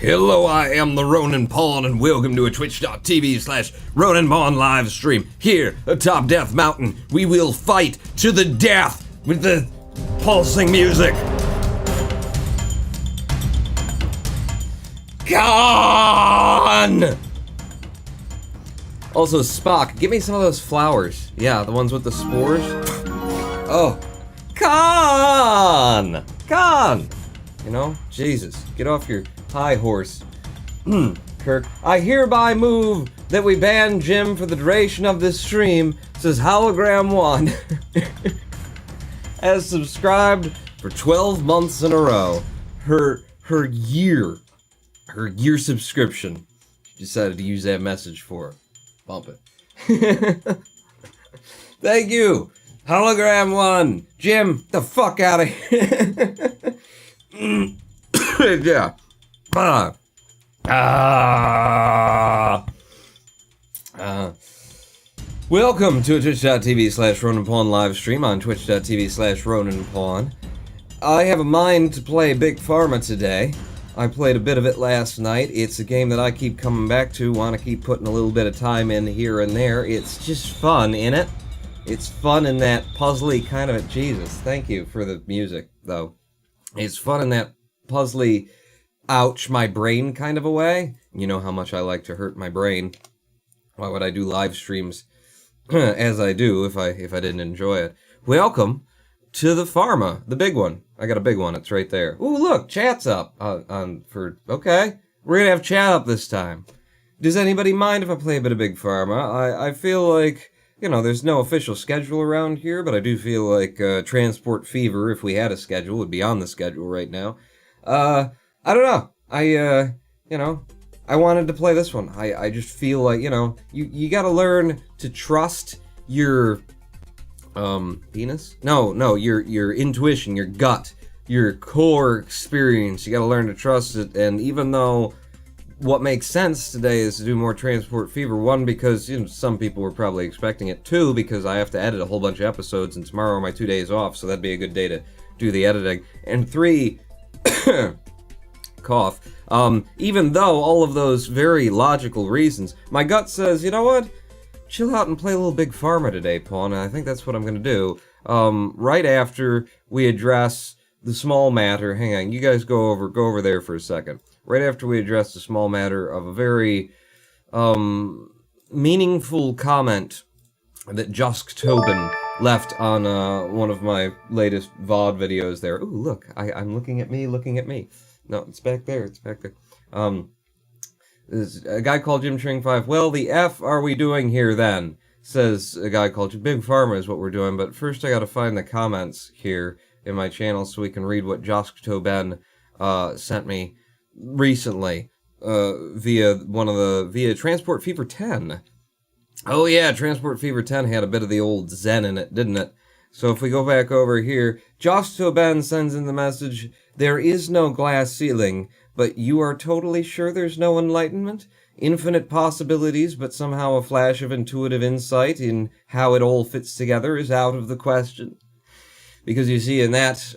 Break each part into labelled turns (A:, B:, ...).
A: Hello, I am the Ronin Pawn, and welcome to a twitch.tv/Ronin Pawn live stream. Here, atop Death Mountain, we will fight to the death with the pulsing music. Gone! Also, Spock, give me some of those flowers. Yeah, the ones with the spores. Oh. Khan! You know, Jesus, get off your high horse. Kirk, I hereby move that we ban Jim for the duration of this stream, says Hologram1. Has subscribed for 12 months in a row. Her year subscription. She decided to use that message for. Bump it. Thank you, Hologram1. Jim, the fuck out of here. Yeah. Welcome to a twitch.tv/Ronin Pawn live stream on twitch.tv/Ronin Pawn. I have a mind to play Big Pharma today. I played a bit of it last night. It's a game that I keep coming back to, want to keep putting a little bit of time in here and there. It's just fun, innit? It's fun in that puzzly kind of... Jesus, thank you for the music, though. It's fun in that puzzly, ouch, my brain kind of a way. You know how much I like to hurt my brain. Why would I do live streams as I do if I didn't enjoy it? Welcome to the Pharma, the big one. I got a big one, it's right there. Ooh, look, chat's up okay. We're gonna have chat up this time. Does anybody mind if I play a bit of Big Pharma? I feel like, you know, there's no official schedule around here, but I do feel like Transport Fever, if we had a schedule, would be on the schedule right now. I don't know. I wanted to play this one. I just feel like, you know, you gotta learn to trust your, penis? No, your intuition, your gut, your core experience. You gotta learn to trust it, and even though what makes sense today is to do more Transport Fever, one, because, you know, some people were probably expecting it, two, because I have to edit a whole bunch of episodes, and tomorrow are my 2 days off, so that'd be a good day to do the editing, and three, cough, even though all of those very logical reasons, my gut says, you know what? Chill out and play a little Big Pharma today, Pawn, and I think that's what I'm gonna do. Right after we address the small matter, hang on, you guys go over there for a second. Right after we address the small matter of a very, meaningful comment that Jusk Tobin left on, one of my latest VOD videos there. Ooh, look, I'm looking at me. No, it's back there. There's a guy called Jim Tring 5. Well, the F are we doing here then? Says a guy called Big Pharma is what we're doing, but first I gotta find the comments here in my channel so we can read what Jusk Tobin sent me recently via Transport Fever 10. Oh yeah, Transport Fever 10 had a bit of the old Zen in it, didn't it? So if we go back over here, Jusk Tobin sends in the message, there is no glass ceiling, but you are totally sure there's no enlightenment? Infinite possibilities, but somehow a flash of intuitive insight in how it all fits together is out of the question. Because you see, in that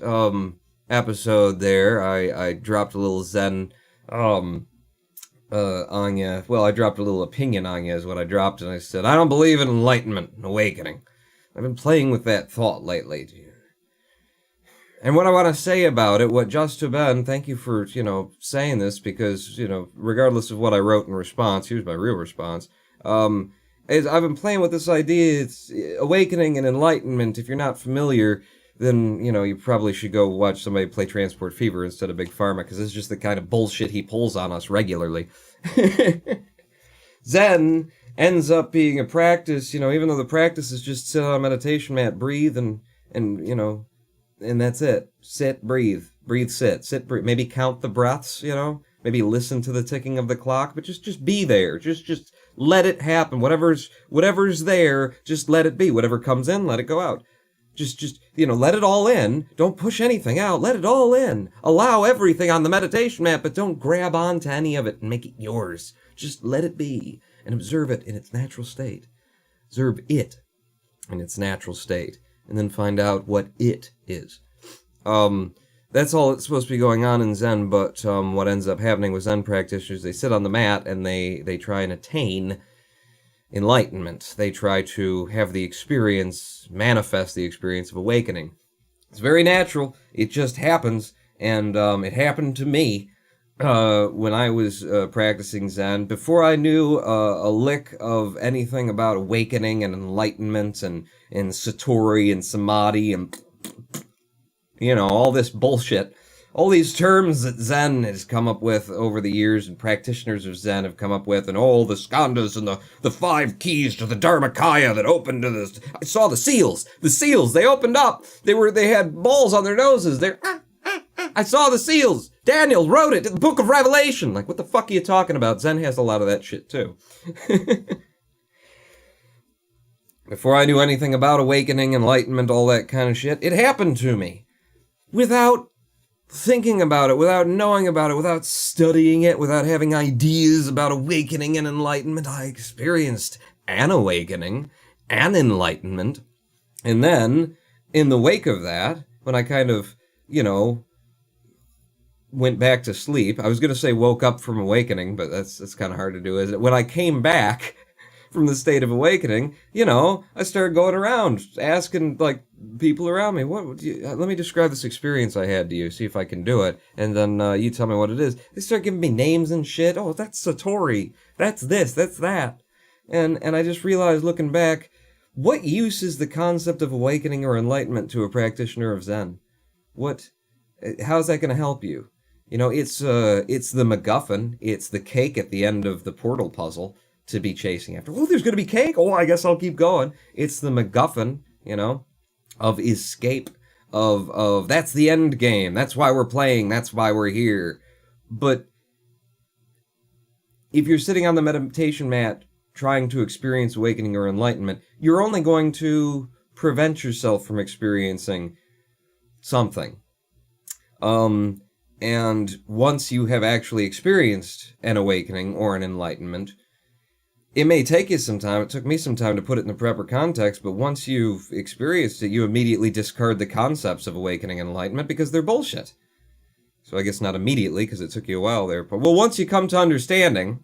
A: episode there, I dropped a little Zen on you. Well, I dropped a little opinion on you is what I dropped, and I said, I don't believe in enlightenment and awakening. I've been playing with that thought lately. And what I want to say about it, what Just Tobin, thank you for, you know, saying this, because, you know, regardless of what I wrote in response, here's my real response, is I've been playing with this idea, it's awakening and enlightenment. If you're not familiar, then, you know, you probably should go watch somebody play Transport Fever instead of Big Pharma, because it's just the kind of bullshit he pulls on us regularly. Zen ends up being a practice, you know, even though the practice is just sit on a meditation mat, breathe, and you know, and that's it. Sit, breathe, sit, breathe. Maybe count the breaths, you know, maybe listen to the ticking of the clock, but just be there. Just let it happen. Whatever's there, just let it be. Whatever comes in, let it go out. Just, you know, let it all in. Don't push anything out. Let it all in. Allow everything on the meditation mat, but don't grab onto any of it and make it yours. Just let it be and observe it in its natural state. Observe it in its natural state. And then find out what it is. that's all that's supposed to be going on in Zen, but what ends up happening with Zen practitioners, they sit on the mat and they try and attain enlightenment. They try to have the experience, manifest the experience of awakening. It's very natural. It just happens, and it happened to me when I was practicing Zen. Before I knew a lick of anything about awakening and enlightenment and Satori and Samadhi and, all this bullshit, all these terms that Zen has come up with over the years and practitioners of Zen have come up with, and all the skandhas and the 5 keys to the Dharmakaya that opened to this. I saw the seals. The seals, they opened up. They had balls on their noses. I saw the seals. Daniel wrote it in the Book of Revelation. Like, what the fuck are you talking about? Zen has a lot of that shit, too. Before I knew anything about awakening, enlightenment, all that kind of shit, it happened to me. Without thinking about it, without knowing about it, without studying it, without having ideas about awakening and enlightenment, I experienced an awakening, an enlightenment. And then, in the wake of that, when I kind of, went back to sleep, I was going to say woke up from awakening, but that's kind of hard to do, isn't it? When I came back from the state of awakening, I started going around asking, people around me, let me describe this experience I had to you, see if I can do it, and then you tell me what it is. They start giving me names and shit. Oh, that's Satori. That's this, that's that. And I just realized, looking back, what use is the concept of awakening or enlightenment to a practitioner of Zen? How's that going to help you? It's the MacGuffin. It's the cake at the end of the portal puzzle to be chasing after. Oh, there's going to be cake? Oh, I guess I'll keep going. It's the MacGuffin, of escape, of that's the end game. That's why we're playing. That's why we're here. But if you're sitting on the meditation mat trying to experience awakening or enlightenment, you're only going to prevent yourself from experiencing something. And once you have actually experienced an awakening or an enlightenment, it may take you some time. It took me some time to put it in the proper context, but once you've experienced it, you immediately discard the concepts of awakening and enlightenment because they're bullshit. So I guess not immediately, because it took you a while there. But, once you come to understanding,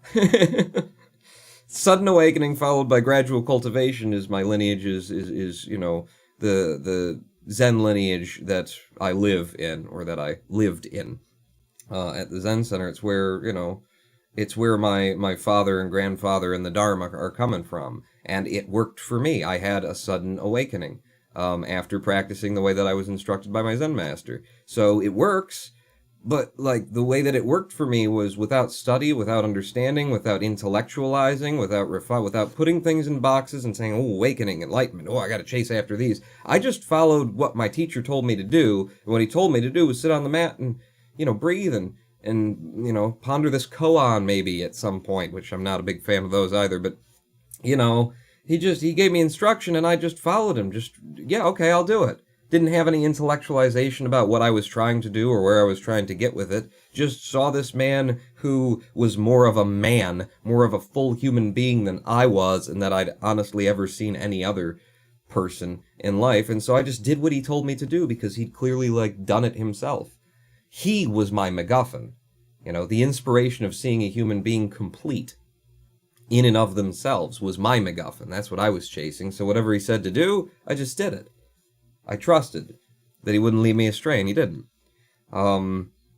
A: sudden awakening followed by gradual cultivation is my lineage, is the Zen lineage that I live in, or that I lived in. At the Zen Center, it's where, it's where my father and grandfather and the Dharma are coming from. And it worked for me. I had a sudden awakening after practicing the way that I was instructed by my Zen master. So it works, but the way that it worked for me was without study, without understanding, without intellectualizing, without putting things in boxes and saying, oh, awakening, enlightenment, oh, I gotta chase after these. I just followed what my teacher told me to do. And what he told me to do was sit on the mat and, breathe and ponder this koan maybe at some point, which I'm not a big fan of those either, but, he gave me instruction and I just followed him. Okay, I'll do it. Didn't have any intellectualization about what I was trying to do or where I was trying to get with it. Just saw this man who was more of a man, more of a full human being than I was, and that I'd honestly ever seen any other person in life. And so I just did what he told me to do because he'd clearly done it himself. He was my MacGuffin. The inspiration of seeing a human being complete in and of themselves was my MacGuffin. That's what I was chasing. So whatever he said to do, I just did it. I trusted that he wouldn't lead me astray, and he didn't.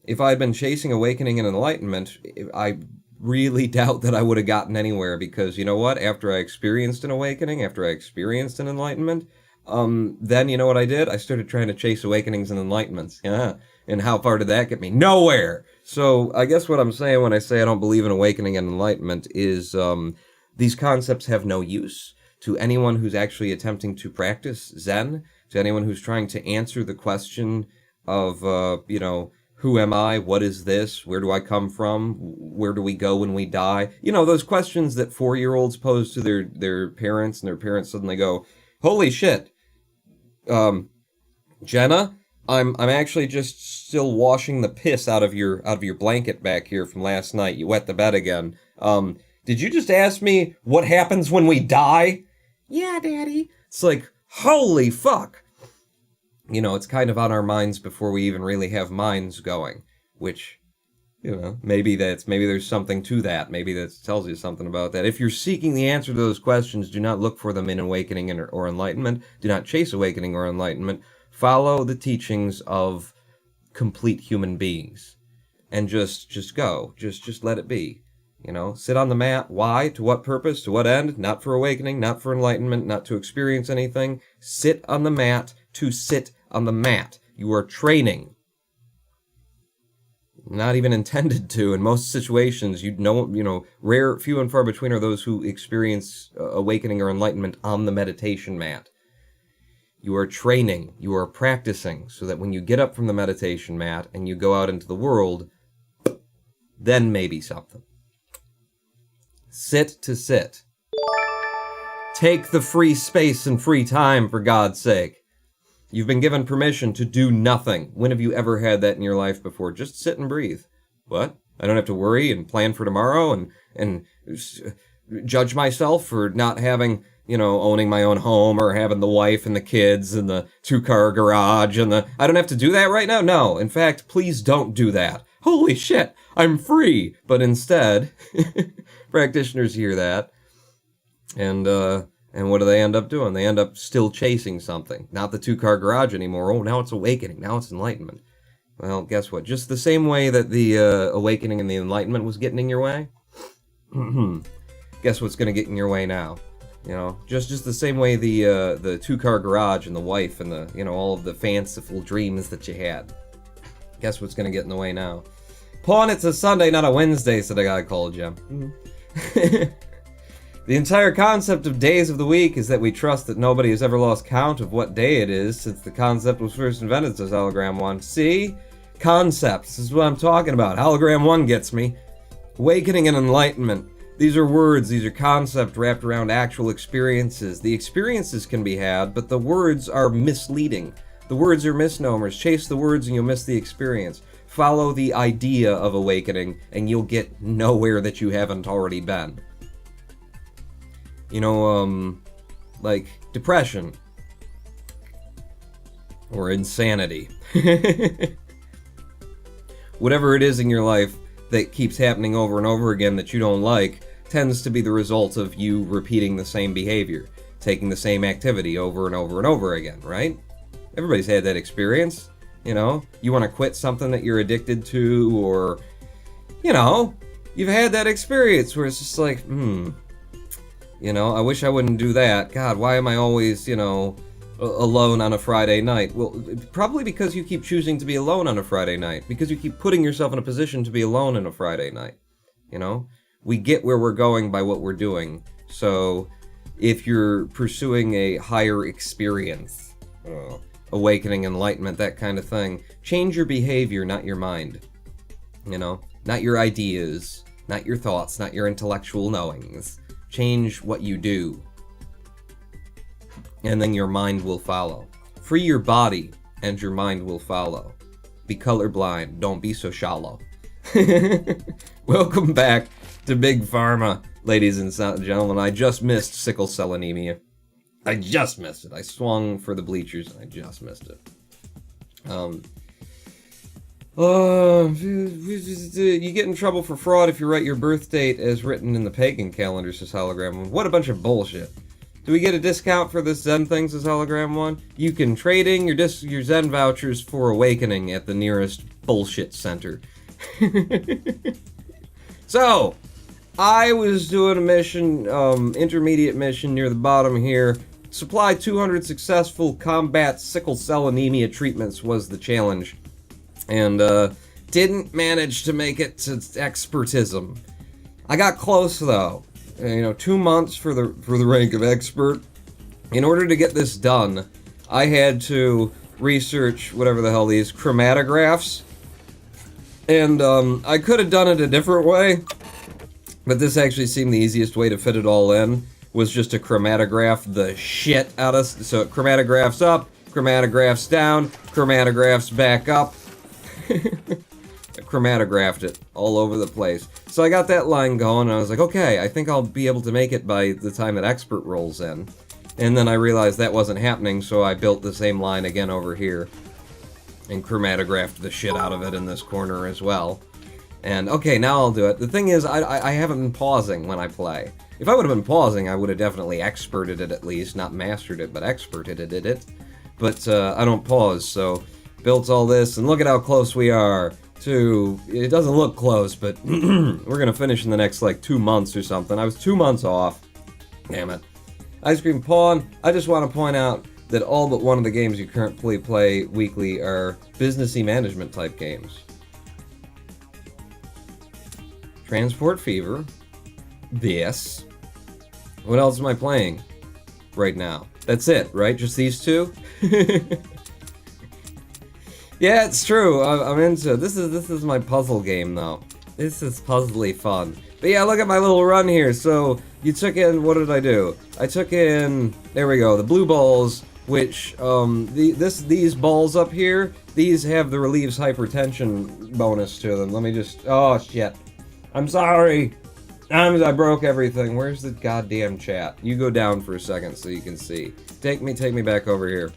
A: If I had been chasing awakening and enlightenment, I really doubt that I would have gotten anywhere, because you know what? After I experienced an awakening, after I experienced an enlightenment, then you know what I did? I started trying to chase awakenings and enlightenments. Yeah. And how far did that get me? Nowhere! So I guess what I'm saying when I say I don't believe in awakening and enlightenment is these concepts have no use to anyone who's actually attempting to practice Zen, to anyone who's trying to answer the question of, who am I? What is this? Where do I come from? Where do we go when we die? Those questions that 4-year-olds pose to their parents, and their parents suddenly go, holy shit, Jenna, I'm actually just still washing the piss out of your blanket back here from last night. You wet the bed again. Did you just ask me what happens when we die? Yeah, Daddy. It's like, holy fuck. You know, it's kind of on our minds before we even really have minds going, which, you know, maybe there's something to that. Maybe that tells you something about that. If you're seeking the answer to those questions, do not look for them in awakening or enlightenment. Do not chase awakening or enlightenment. Follow the teachings of complete human beings. And just go. Just let it be. You know, sit on the mat. Why? To what purpose? To what end? Not for awakening, not for enlightenment, not to experience anything. Sit on the mat to sit on the mat. You are training. Not even intended to. In most situations, rare, few and far between are those who experience awakening or enlightenment on the meditation mat. You are training, you are practicing, so that when you get up from the meditation mat and you go out into the world, then maybe something. Sit to sit. Take the free space and free time, for God's sake. You've been given permission to do nothing. When have you ever had that in your life before? Just sit and breathe. What? I don't have to worry and plan for tomorrow and judge myself for not having, owning my own home or having the wife and the kids and the 2-car garage I don't have to do that right now? No. In fact, please don't do that. Holy shit, I'm free. But instead, practitioners hear that and what do they end up doing? They end up still chasing something. Not the 2-car garage anymore. Oh, now it's awakening. Now it's enlightenment. Well, guess what? Just the same way that the awakening and the enlightenment was getting in your way, guess what's going to get in your way now? Just the same way the 2-car garage and the wife and the, all of the fanciful dreams that you had. Guess what's going to get in the way now? Pawn, it's a Sunday, not a Wednesday, said a guy called you. The entire concept of days of the week is that we trust that nobody has ever lost count of what day it is since the concept was first invented, says Hologram 1. See? Concepts. This is what I'm talking about. Hologram 1 gets me. Awakening and enlightenment. These are words, these are concepts wrapped around actual experiences. The experiences can be had, but the words are misleading. The words are misnomers. Chase the words and you'll miss the experience. Follow the idea of awakening and you'll get nowhere that you haven't already been. Like depression or insanity. Whatever it is in your life that keeps happening over and over again that you don't like tends to be the result of you repeating the same behavior, taking the same activity over and over and over again, right? Everybody's had that experience. You want to quit something that you're addicted to, or, you've had that experience where it's just like, I wish I wouldn't do that. God, why am I always, alone on a Friday night? Well, probably because you keep choosing to be alone on a Friday night. Because you keep putting yourself in a position to be alone on a Friday night. We get where we're going by what we're doing. So, if you're pursuing a higher experience, awakening, enlightenment, that kind of thing, change your behavior, not your mind. Not your ideas, not your thoughts, not your intellectual knowings. Change what you do, and then your mind will follow. Free your body, and your mind will follow. Be colorblind, don't be so shallow. Welcome back to Big Pharma, ladies and gentlemen. I just missed sickle cell anemia. I just missed it. I swung for the bleachers, and I just missed it. You get in trouble for fraud if you write your birth date as written in the pagan calendar, says Hologram 1. What a bunch of bullshit. Do we get a discount for this Zen thing, says Hologram 1? You can trade in your Zen vouchers for awakening at the nearest bullshit center. So, I was doing a mission, intermediate mission near the bottom here. Supply 200 successful combat sickle cell anemia treatments was the challenge. And didn't manage to make it to expertism. I got close though. 2 months for the rank of expert. In order to get this done, I had to research whatever the hell these chromatographs. And I could have done it a different way, but this actually seemed the easiest way to fit it all in, was just to chromatograph the shit out of. So it chromatographs up, chromatographs down, chromatographs back up. I chromatographed it all over the place. So I got that line going, and I was like, okay, I think I'll be able to make it by the time that expert rolls in. And then I realized that wasn't happening, so I built the same line again over here. And chromatographed the shit out of it in this corner as well. And, okay, now I'll do it. The thing is, I haven't been pausing when I play. If I would have been pausing, I would have definitely experted it at least. Not mastered it, but experted it. But, I don't pause, so... Built all this, and look at how close we are to... It doesn't look close, but we're gonna finish in the next, like, 2 months or something. I was 2 months off. Damn it. Ice Cream Pawn, I just want to point out that all but one of the games you currently play weekly are businessy management type games. Transport Fever. This. What else am I playing right now? That's it, right? Just these two? Yeah, it's true. I'm into it. This is my puzzle game, though. This is puzzly fun. But yeah, look at my little run here. So, you took in... What did I do? I took in... There we go. The blue balls, which, these balls up here, these have the relieves hypertension bonus to them. Let me just... Oh, shit. I'm sorry. I broke everything. Where's the goddamn chat? You go down for a second so you can see. Take me back over here.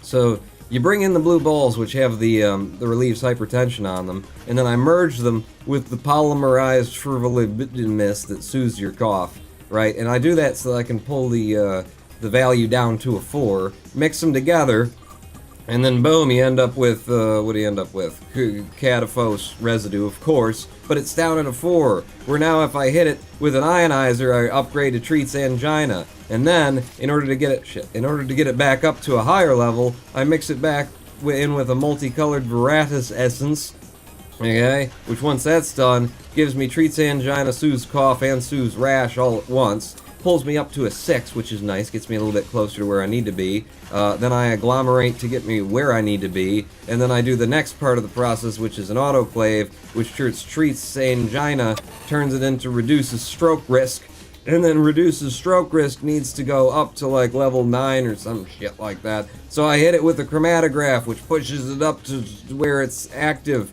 A: So... You bring in the blue balls, which have the relieves hypertension on them, and then I merge them with the polymerized fervolibidimus that soothes your cough, right? And I do that so that I can pull the value down to a 4, mix them together, and then boom, you end up with, what do you end up with? Cataphos residue, of course, but it's down at a 4, where now if I hit it with an ionizer, I upgrade to treats angina. And then, in order to get it back up to a higher level, I mix it back in with a multicolored Veratus essence, okay? Which once that's done, gives me treats angina, soothes cough, and soothes rash all at once. Pulls me up to a 6, which is nice, gets me a little bit closer to where I need to be. Then I agglomerate to get me where I need to be, and then I do the next part of the process, which is an autoclave, which treats angina, turns it into reduces stroke risk, and then reduces stroke risk needs to go up to like level 9 or some shit like that. So I hit it with a chromatograph, which pushes it up to where it's active.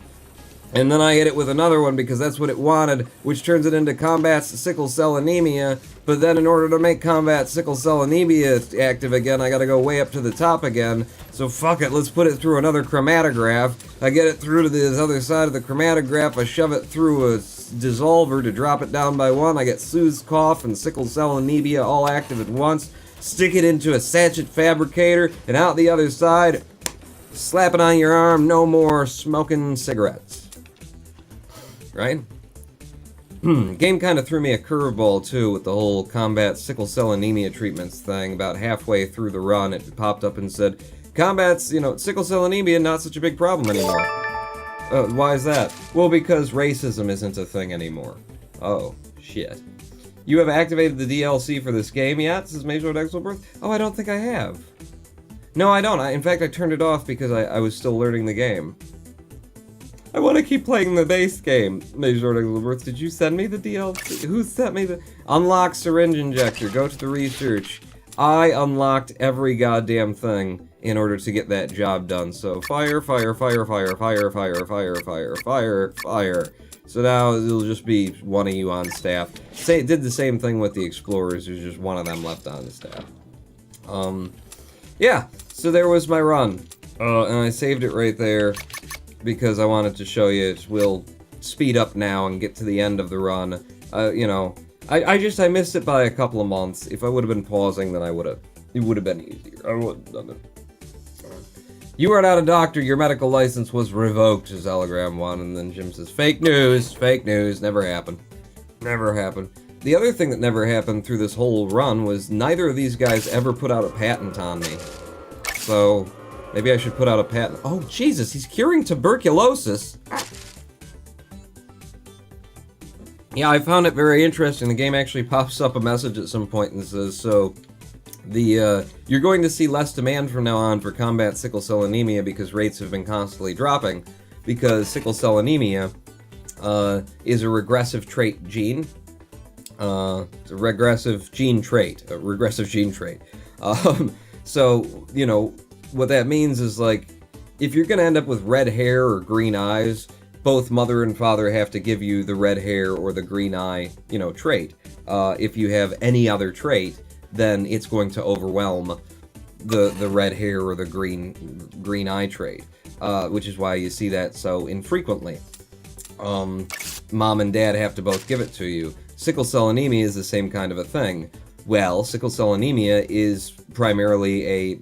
A: And then I hit it with another one because that's what it wanted, which turns it into combats sickle cell anemia. But then in order to make combat sickle cell anemia active again, I gotta go way up to the top again. So fuck it, let's put it through another chromatograph. I get it through to the other side of the chromatograph, I shove it through a dissolver to drop it down by 1. I get soothes cough and sickle cell anemia all active at once. Stick it into a sachet fabricator, and out the other side, slap it on your arm, no more smoking cigarettes. Right? Game kind of threw me a curveball too with the whole combat sickle cell anemia treatments thing. About halfway through the run, it popped up and said, combat's, sickle cell anemia, not such a big problem anymore. Why is that? Well, because racism isn't a thing anymore. Oh, shit. You have activated the DLC for this game yet? Says Major Exelbirth. Oh, I don't think I have. No, I don't. In fact, I turned it off because I was still learning the game. I want to keep playing the base game. Major Exelbirth, did you send me the DLC? Who sent me the... Unlock syringe injector. Go to the research. I unlocked every goddamn thing in order to get that job done. So fire, fire, fire, fire, fire, fire, fire, fire, fire, fire. So now it'll just be one of you on staff. Did the same thing with the explorers. There's just one of them left on the staff. Yeah. So there was my run. And I saved it right there because I wanted to show you. We'll speed up now and get to the end of the run. I missed it by a couple of months. If I would have been pausing, then it would have been easier. I would have done it. You are not a doctor, your medical license was revoked, says Allegram1, and then Jim says, fake news, never happened. Never happened. The other thing that never happened through this whole run was neither of these guys ever put out a patent on me. So, maybe I should put out a patent. Oh, Jesus, he's curing tuberculosis! Yeah, I found it very interesting. The game actually pops up a message at some point and says, so... you're going to see less demand from now on for combat sickle cell anemia because rates have been constantly dropping, because sickle cell anemia is a regressive trait gene. It's a regressive gene trait. So, what that means is, like, if you're going to end up with red hair or green eyes, both mother and father have to give you the red hair or the green eye, trait. If you have any other trait, then it's going to overwhelm the red hair or the green eye trait, which is why you see that so infrequently. Mom and dad have to both give it to you. Sickle cell anemia is the same kind of a thing. Well, sickle cell anemia is primarily a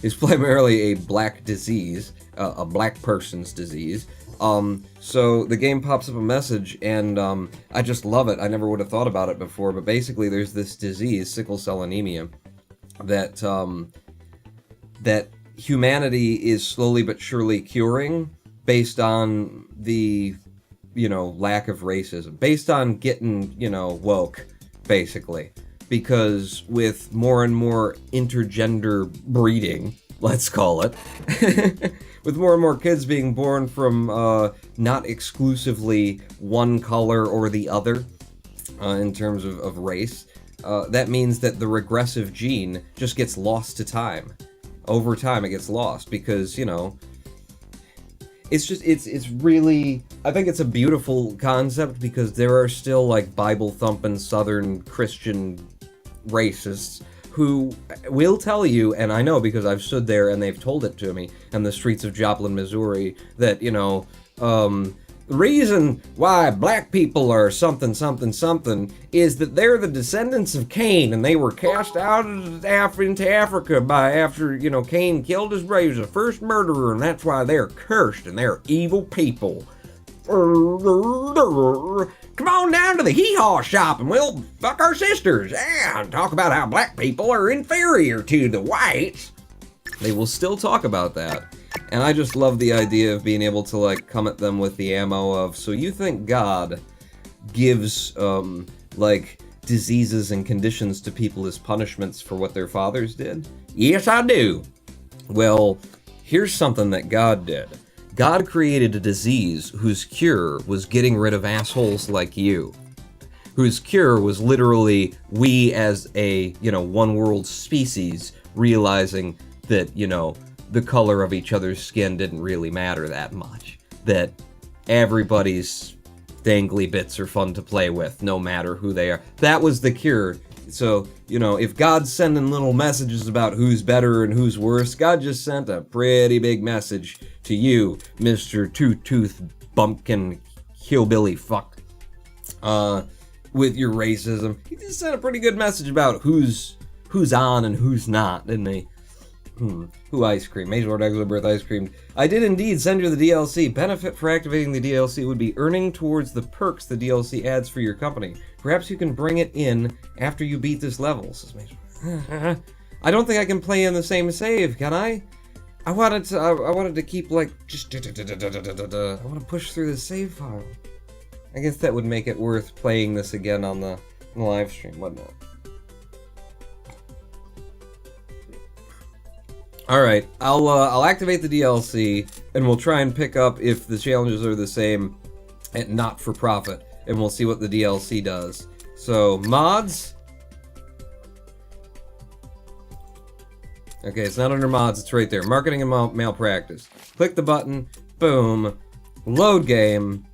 A: is primarily a black disease, a black person's disease. So the game pops up a message, and I just love it. I never would have thought about it before, but basically there's this disease, sickle cell anemia, that that humanity is slowly but surely curing based on the, lack of racism, based on getting, woke, basically. Because with more and more intergender breeding, let's call it, with more and more kids being born from not exclusively one color or the other in terms of race, that means that the regressive gene just gets lost to time. Over time, it gets lost because, it's really, I think it's a beautiful concept because there are still, like, Bible-thumping Southern Christian racists who will tell you, and I know because I've stood there and they've told it to me on the streets of Joplin, Missouri, that, the reason why black people are something, something, something is that they're the descendants of Cain, and they were cast out into Africa after Cain killed his brother. He was the first murderer, and that's why they're cursed, and they're evil people. Come on down to the hee-haw shop, and we'll fuck our sisters. Yeah, and talk about how black people are inferior to the whites. They will still talk about that. And I just love the idea of being able to, like, come at them with the ammo of, so you think God gives, diseases and conditions to people as punishments for what their fathers did? Yes, I do. Well, here's something that God did. God created a disease whose cure was getting rid of assholes like you. Whose cure was literally we as a, one world species realizing that, the color of each other's skin didn't really matter that much. That everybody's dangly bits are fun to play with, no matter who they are. That was the cure. So, if God's sending little messages about who's better and who's worse, God just sent a pretty big message to you, Mr. Two-Tooth Bumpkin Hillbilly Fuck. With your racism. He just sent a pretty good message about who's on and who's not, didn't he? Who ice cream? Major Lord Exilbirth ice cream. I did indeed send you the DLC. Benefit for activating the DLC would be earning towards the perks the DLC adds for your company. Perhaps you can bring it in after you beat this level, says Major. I don't think I can play in the same save, can I? I wanted to keep, like, just I want to push through the save file. I guess that would make it worth playing this again on the live stream, wouldn't it? Alright, I'll activate the DLC, and we'll try and pick up if the challenges are the same at not-for-profit, and we'll see what the DLC does. So, mods? Okay, it's not under mods, it's right there. Marketing and malpractice. Click the button, boom, load game.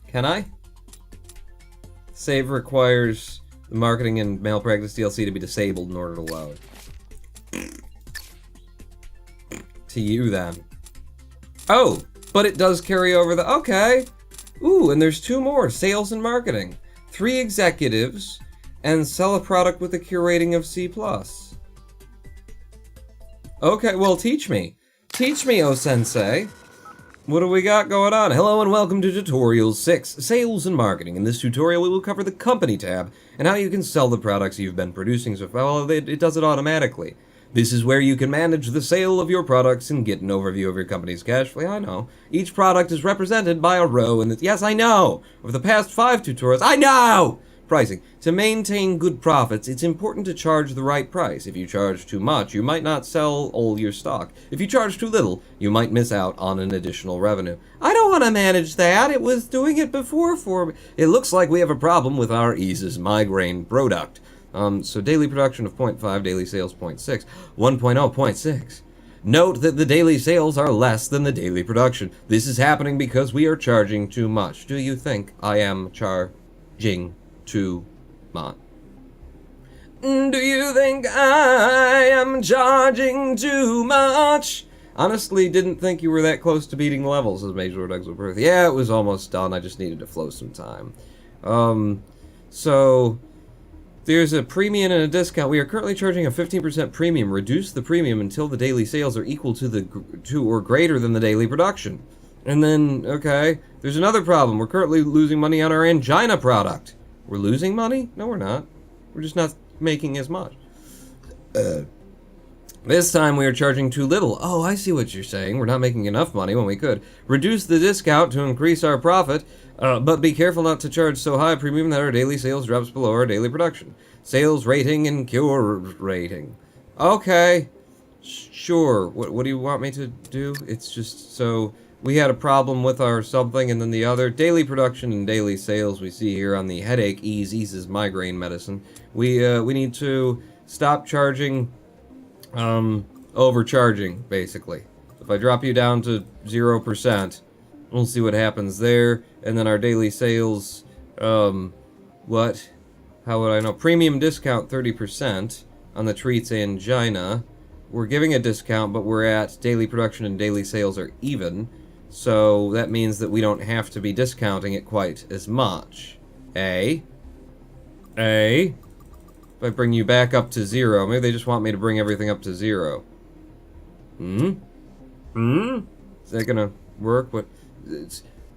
A: Can I? Save requires the marketing and malpractice DLC to be disabled in order to load. To you, then. Oh, but it does carry over the... Okay. Ooh, and there's 2 more. Sales and marketing. 3 executives, and sell a product with a cure rating of C+. Okay, well, teach me. Teach me, oh sensei. What do we got going on? Hello and welcome to Tutorial 6, Sales and Marketing. In this tutorial, we will cover the Company tab, and how you can sell the products you've been producing so far. Well, it does it automatically. This is where you can manage the sale of your products and get an overview of your company's cash flow. I know. Each product is represented by a row in the... Yes, I know! Over the past 5 tutorials... I know! Pricing. To maintain good profits, it's important to charge the right price. If you charge too much, you might not sell all your stock. If you charge too little, you might miss out on an additional revenue. I don't want to manage that. It was doing it before for me. It looks like we have a problem with our Ease's migraine product. So daily production of 0.5, daily sales 0.6, 1.0, 0.6. Note that the daily sales are less than the daily production. This is happening because we are charging too much. Do you think I am charging too much? Do you think I am charging too much? Honestly, didn't think you were that close to beating levels as Major Lord Exilbirth. Yeah, it was almost done. I just needed to flow some time. So there's a premium and a discount. We are currently charging a 15% premium. Reduce the premium until the daily sales are equal to or greater than the daily production. And then, okay, there's another problem. We're currently losing money on our angina product. We're losing money? No, we're not. We're just not making as much. This time we are charging too little. Oh, I see what you're saying. We're not making enough money when we could. Reduce the discount to increase our profit, but be careful not to charge so high a premium that our daily sales drops below our daily production. Sales rating and cure rating. Okay, sure. What do you want me to do? It's just so we had a problem with our something, and then the other daily production and daily sales we see here on the headache eases migraine medicine. We need to stop charging. Overcharging, basically. If I drop you down to 0%, we'll see what happens there. And then our daily sales, what? How would I know? Premium discount 30% on the treats angina. We're giving a discount, but we're at daily production and daily sales are even. So that means that we don't have to be discounting it quite as much. If I bring you back up to 0, maybe they just want me to bring everything up to 0. Is that gonna work?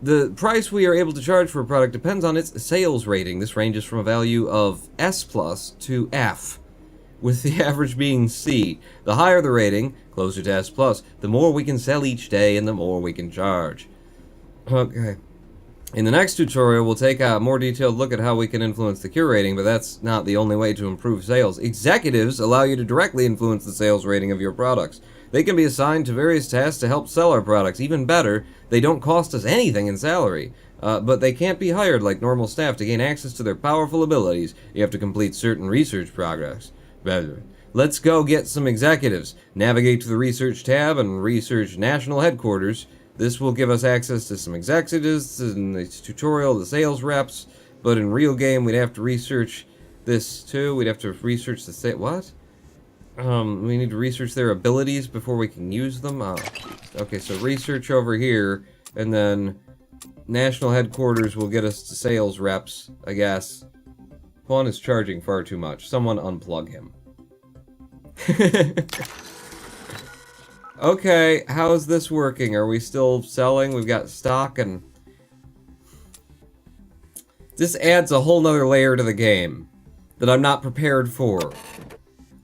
A: The price we are able to charge for a product depends on its sales rating. This ranges from a value of S+ to F, with the average being C. The higher the rating, closer to S+, the more we can sell each day and the more we can charge. Okay. In the next tutorial, we'll take a more detailed look at how we can influence the cure rating, but that's not the only way to improve sales. Executives allow you to directly influence the sales rating of your products. They can be assigned to various tasks to help sell our products. Even better, they don't cost us anything in salary. But they can't be hired like normal staff. To gain access to their powerful abilities, you have to complete certain research projects. Let's go get some executives. Navigate to the Research tab and research National Headquarters. This will give us access to some executives in the tutorial, the sales reps, but in real game we'd have to research this too. We'd have to research the what? We need to research their abilities before we can use them. Okay, so research over here, and then National Headquarters will get us to sales reps, I guess. Juan is charging far too much. Someone unplug him. Okay, how's this working? Are we still selling? We've got stock and... This adds a whole nother layer to the game that I'm not prepared for.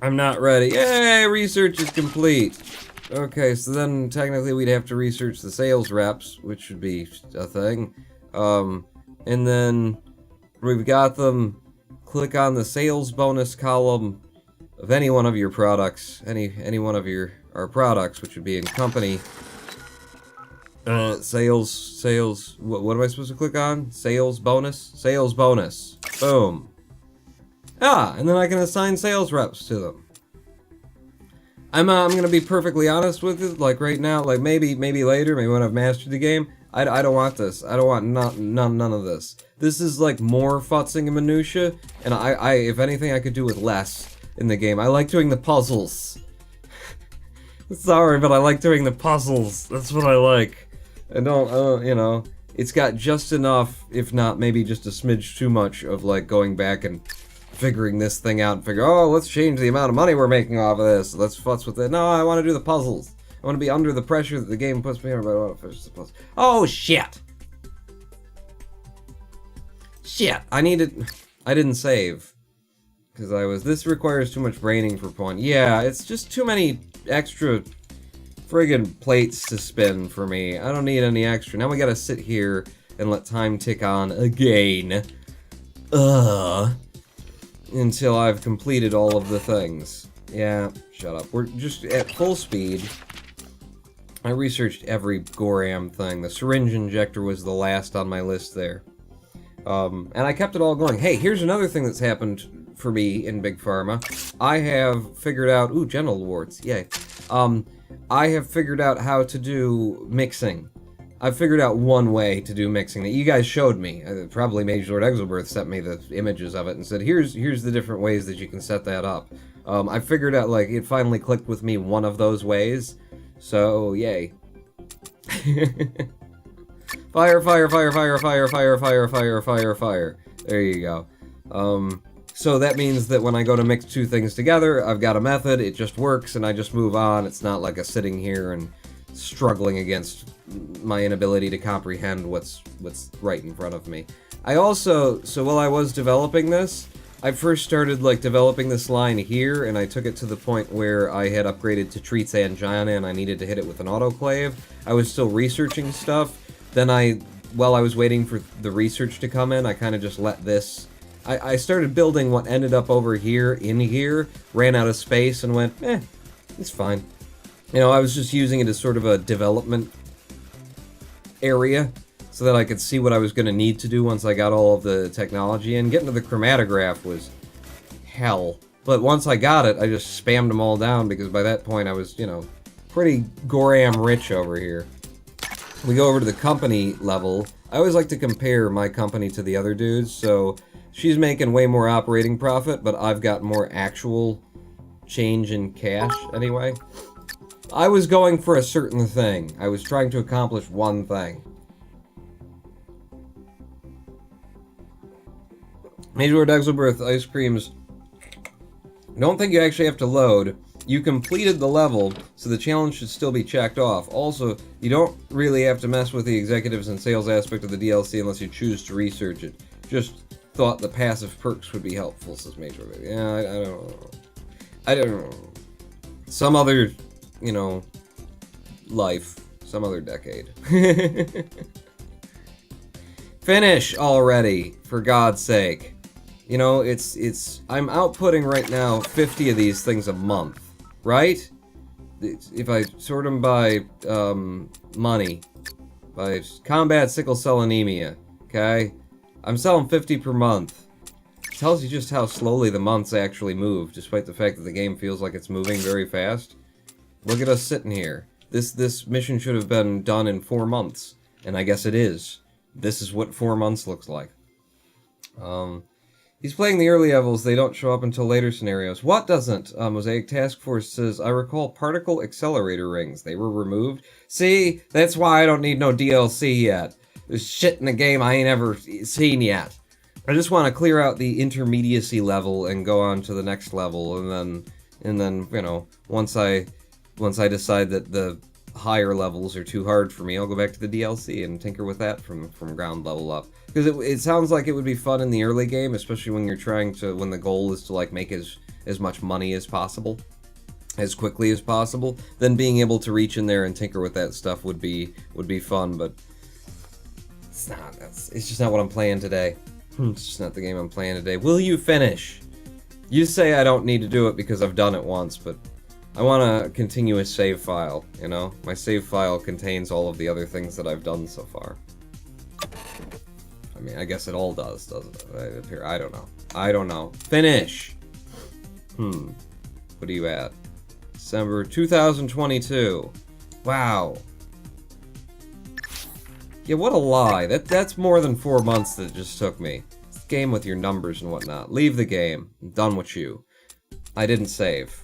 A: I'm not ready. Yay, research is complete. Okay, so then technically we'd have to research the sales reps, which would be a thing. And then we've got them. Click on the sales bonus column of any one of your products, any one of our products, which would be in company. Sales, what am I supposed to click on? Sales bonus? Sales bonus. Boom. And then I can assign sales reps to them. I'm gonna be perfectly honest with it, like right now, like maybe later, maybe when I've mastered the game, I don't want this. I don't want none of this. This is like more futzing and minutia, and I if anything I could do with less in the game. I like doing the puzzles. Sorry, but I like doing the puzzles. That's what I like. I don't, you know, it's got just enough, if not maybe just a smidge too much of like going back and figuring this thing out and figure, oh, let's change the amount of money we're making off of this. Let's futz with it. No, I want to do the puzzles. I want to be under the pressure that the game puts me under, but I want to finish the puzzle. Oh, shit! Shit! I didn't save. Because this requires too much braining for point. Yeah, it's just too many extra friggin' plates to spin for me. I don't need any extra. Now we gotta sit here and let time tick on again. Until I've completed all of the things. Yeah, shut up. We're just at full speed. I researched every Goram thing. The syringe injector was the last on my list there. And I kept it all going. Hey, here's another thing that's happened for me in Big Pharma. I have figured out... Ooh, genital warts. Yay. I have figured out how to do mixing. I figured out one way to do mixing that you guys showed me. Probably Mage Lord Exelberth sent me the images of it and said, here's the different ways that you can set that up. I figured out, like, it finally clicked with me one of those ways. So, yay. Fire, fire, fire, fire, fire, fire, fire, fire, fire, fire. There you go. So that means that when I go to mix two things together, I've got a method, it just works, and I just move on. It's not like a sitting here and struggling against my inability to comprehend what's right in front of me. I also, so while I was developing this, I first started like developing this line here, and I took it to the point where I had upgraded to Treat's Angina and I needed to hit it with an autoclave. I was still researching stuff. Then while I was waiting for the research to come in, I kind of just let this... I started building what ended up over here, in here, ran out of space and went, it's fine. You know, I was just using it as sort of a development area so that I could see what I was going to need to do once I got all of the technology in. Getting to the chromatograph was hell. But once I got it, I just spammed them all down because by that point I was, you know, pretty Goram rich over here. We go over to the company level. I always like to compare my company to the other dudes, so she's making way more operating profit, but I've got more actual change in cash anyway. I was going for a certain thing. I was trying to accomplish one thing. Major Lord Exelberth ice creams. I don't think you actually have to load. You completed the level, so the challenge should still be checked off. Also, you don't really have to mess with the executives and sales aspect of the DLC unless you choose to research it. Just thought the passive perks would be helpful, says Major Lord. Yeah, I don't know. I don't know. Some other, you know, life. Some other decade. Finish already, for God's sake. You know, I'm outputting right now 50 of these things a month, right? If I sort them by money, by combat sickle cell anemia, okay? I'm selling 50 per month. It tells you just how slowly the months actually move, despite the fact that the game feels like it's moving very fast. Look at us sitting here. This mission should have been done in 4 months, and I guess it is. This is what 4 months looks like. He's playing the early levels, they don't show up until later scenarios. What doesn't? Mosaic Task Force says, I recall particle accelerator rings. They were removed. See? That's why I don't need no DLC yet. There's shit in the game I ain't ever seen yet. I just want to clear out the intermediacy level and go on to the next level, and then you know, once I decide that the higher levels are too hard for me, I'll go back to the DLC and tinker with that from ground level up. Because it sounds like it would be fun in the early game, especially when you're when the goal is to like make as much money as possible, as quickly as possible. Then being able to reach in there and tinker with that stuff would be fun, but it's not. It's just not what I'm playing today. It's just not the game I'm playing today. Will you finish? You say I don't need to do it because I've done it once, but I want a continuous save file, you know? My save file contains all of the other things that I've done so far. I mean, I guess it all does, doesn't it? Here, I don't know. I don't know. Finish! What are you at? December 2022. Wow. Yeah, what a lie. That's more than 4 months that it just took me. It's a game with your numbers and whatnot. Leave the game. I'm done with you. I didn't save.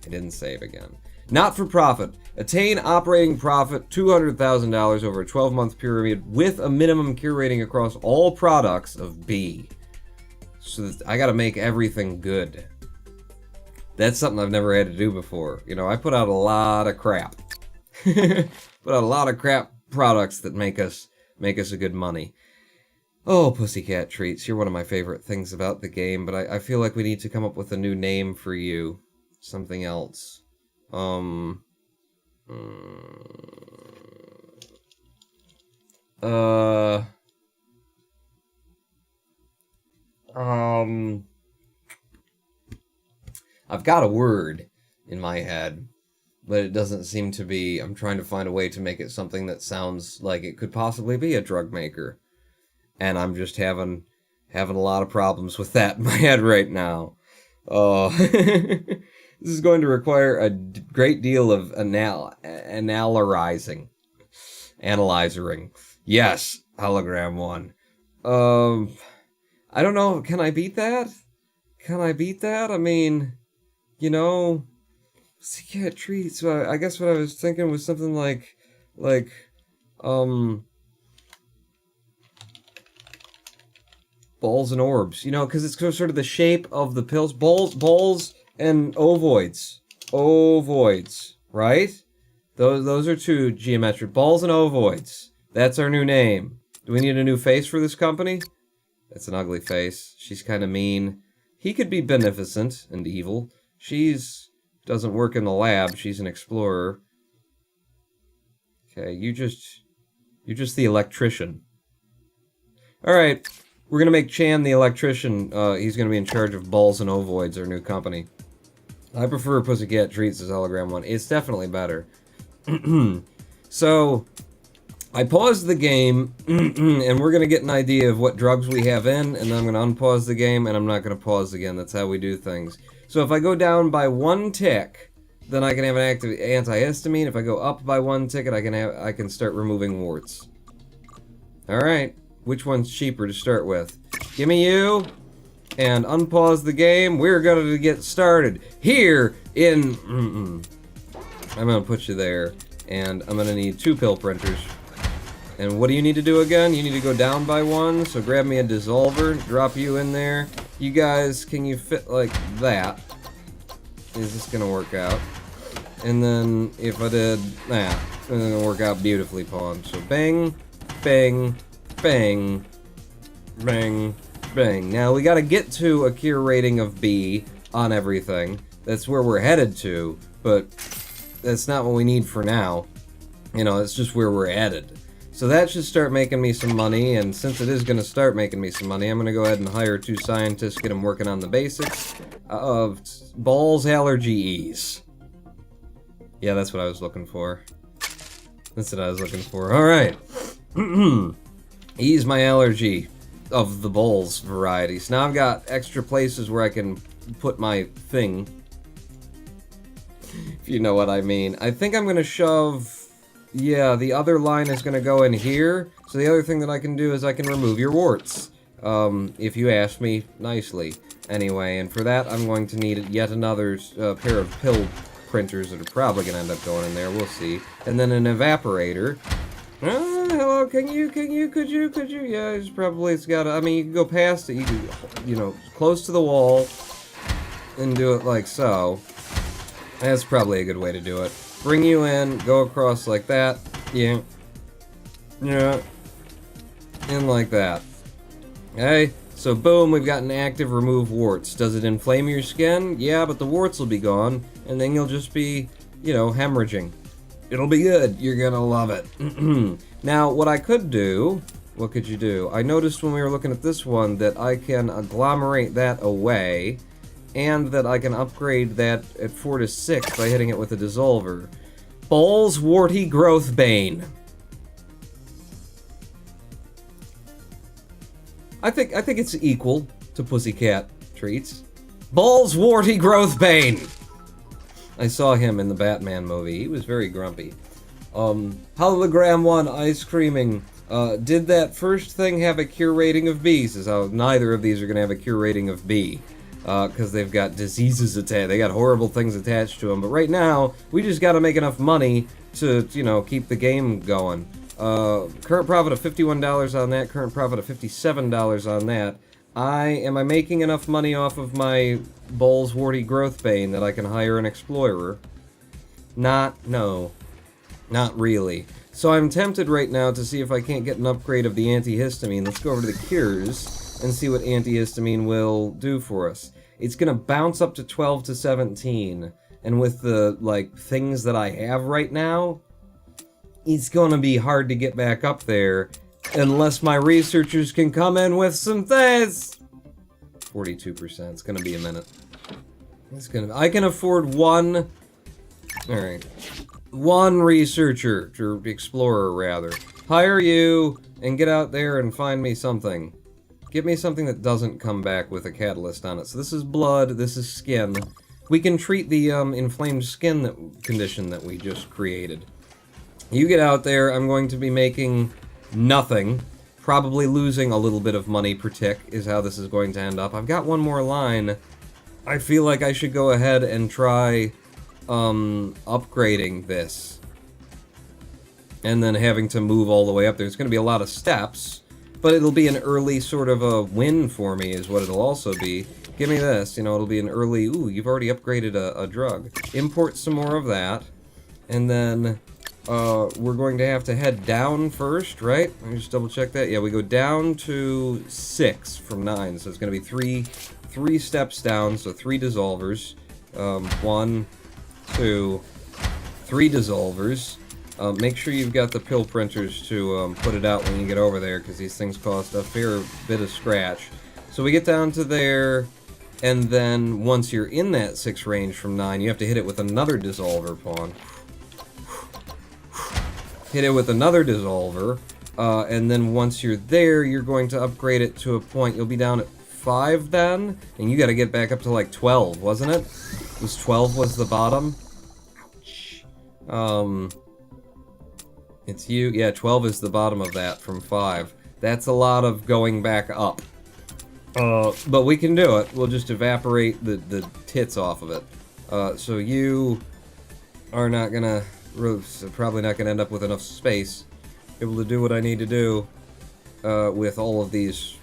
A: I didn't save again. Not for profit. Attain operating profit $200,000 over a 12-month period with a minimum cure rating across all products of B. So I gotta make everything good. That's something I've never had to do before. You know, I put out a lot of crap. Put out a lot of crap products that make us a good money. Oh, Pussycat Treats, you're one of my favorite things about the game, but I feel like we need to come up with a new name for you. Something else. I've got a word in my head, but it doesn't seem to be. I'm trying to find a way to make it something that sounds like it could possibly be a drug maker. And I'm just having a lot of problems with that in my head right now. This is going to require a great deal of analyzing. Analyzering. Yes, hologram 1. I don't know, can I beat that? Can I beat that? I mean, you know, pussycat treats. So I guess what I was thinking was something like, balls and orbs. You know, because it's sort of the shape of the pills. Balls and ovoids. Ovoids, right? Those are two geometric. Balls and ovoids. That's our new name. Do we need a new face for this company? That's an ugly face. She's kind of mean. He could be beneficent and evil. She's doesn't work in the lab. She's an explorer. Okay, you're just the electrician. Alright, we're gonna make Chan the electrician. He's gonna be in charge of Balls and Ovoids, our new company. I prefer Pussycat Treats as hologram 1. It's definitely better. So, I paused the game, and we're gonna get an idea of what drugs we have in, and then I'm gonna unpause the game, and I'm not gonna pause again. That's how we do things. So if I go down by 1 tick, then I can have an active antihistamine. If I go up by 1 tick, I can start removing warts. Alright, which one's cheaper to start with? Give me you, and unpause the game. We're gonna get started here in... I'm gonna put you there, and I'm gonna need 2 pill printers. And what do you need to do again? You need to go down by 1, so grab me a dissolver, drop you in there. You guys, can you fit like that? Is this gonna work out? And then, if I did that, it's gonna work out beautifully, Pawn. So bang, bang, bang, bang, bang. Now, we gotta get to a cure rating of B on everything. That's where we're headed to, but that's not what we need for now. You know, it's just where we're headed. So that should start making me some money, and since it is going to start making me some money, I'm going to go ahead and hire 2 scientists, get them working on the basics of balls allergies. Yeah, that's what I was looking for. That's what I was looking for. Alright. Ease my allergy of the balls variety. So now I've got extra places where I can put my thing. If you know what I mean. I think I'm going to shove... Yeah, the other line is going to go in here. So the other thing that I can do is I can remove your warts. If you ask me nicely. Anyway, and for that I'm going to need yet another pair of pill printers that are probably going to end up going in there. We'll see. And then an evaporator. Hello, could you? Yeah, it's got I mean, you can go past it. You can, you know, close to the wall and do it like so. That's probably a good way to do it. Bring you in, go across like that, yeah, and like that. Okay, so boom, we've got an active remove warts. Does it inflame your skin? Yeah, but the warts will be gone, and then you'll just be, you know, hemorrhaging. It'll be good, you're gonna love it. Now, what I could do, what could you do? I noticed when we were looking at this one that I can agglomerate that away, and that I can upgrade that at 4 to 6 by hitting it with a dissolver. Balls Warty Growth Bane. I think it's equal to Pussycat Treats. Balls Warty Growth Bane. I saw him in the Batman movie. He was very grumpy. Hologram 1 ice creaming. Did that first thing have a cure rating of B? Says how neither of these are gonna have a cure rating of B. Because they've got diseases attached, they got horrible things attached to them. But right now, we just gotta make enough money to, you know, keep the game going. Current profit of $51 on that, current profit of $57 on that. Am I making enough money off of my Balls Warty Growth Bane that I can hire an explorer? No. Not really. So I'm tempted right now to see if I can't get an upgrade of the antihistamine. Let's go over to the cures and see what antihistamine will do for us. It's gonna bounce up to 12 to 17, and with the, like, things that I have right now, it's gonna be hard to get back up there, unless my researchers can come in with some things! 42%, it's gonna be a minute. I can afford one, alright, one researcher, or explorer rather. Hire you, and get out there and find me something. Get me something that doesn't come back with a catalyst on it. So this is blood, this is skin. We can treat the inflamed skin condition that we just created. You get out there, I'm going to be making nothing. Probably losing a little bit of money per tick is how this is going to end up. I've got one more line. I feel like I should go ahead and try upgrading this. And then having to move all the way up. There's going to be a lot of steps, but it'll be an early sort of a win for me is what it'll also be. Give me this, you know, it'll be an early, ooh, you've already upgraded a drug. Import some more of that, and then we're going to have to head down first, right? Let me just double check that. Yeah, we go down to 6 from 9, so it's going to be three steps down, so 3 dissolvers. 1, 2, 3 dissolvers. Make sure you've got the pill printers to put it out when you get over there, because these things cost a fair bit of scratch. So we get down to there, and then once you're in that 6 range from 9, you have to hit it with another dissolver pawn. Hit it with another dissolver, and then once you're there, you're going to upgrade it to a point. You'll be down at 5 then, and you got to get back up to like 12, wasn't it? Was 12 was the bottom? Ouch. It's you. Yeah, 12 is the bottom of that from 5. That's a lot of going back up. But we can do it. We'll just evaporate the tits off of it. So you are not gonna, probably not gonna end up with enough space able to do what I need to do with all of these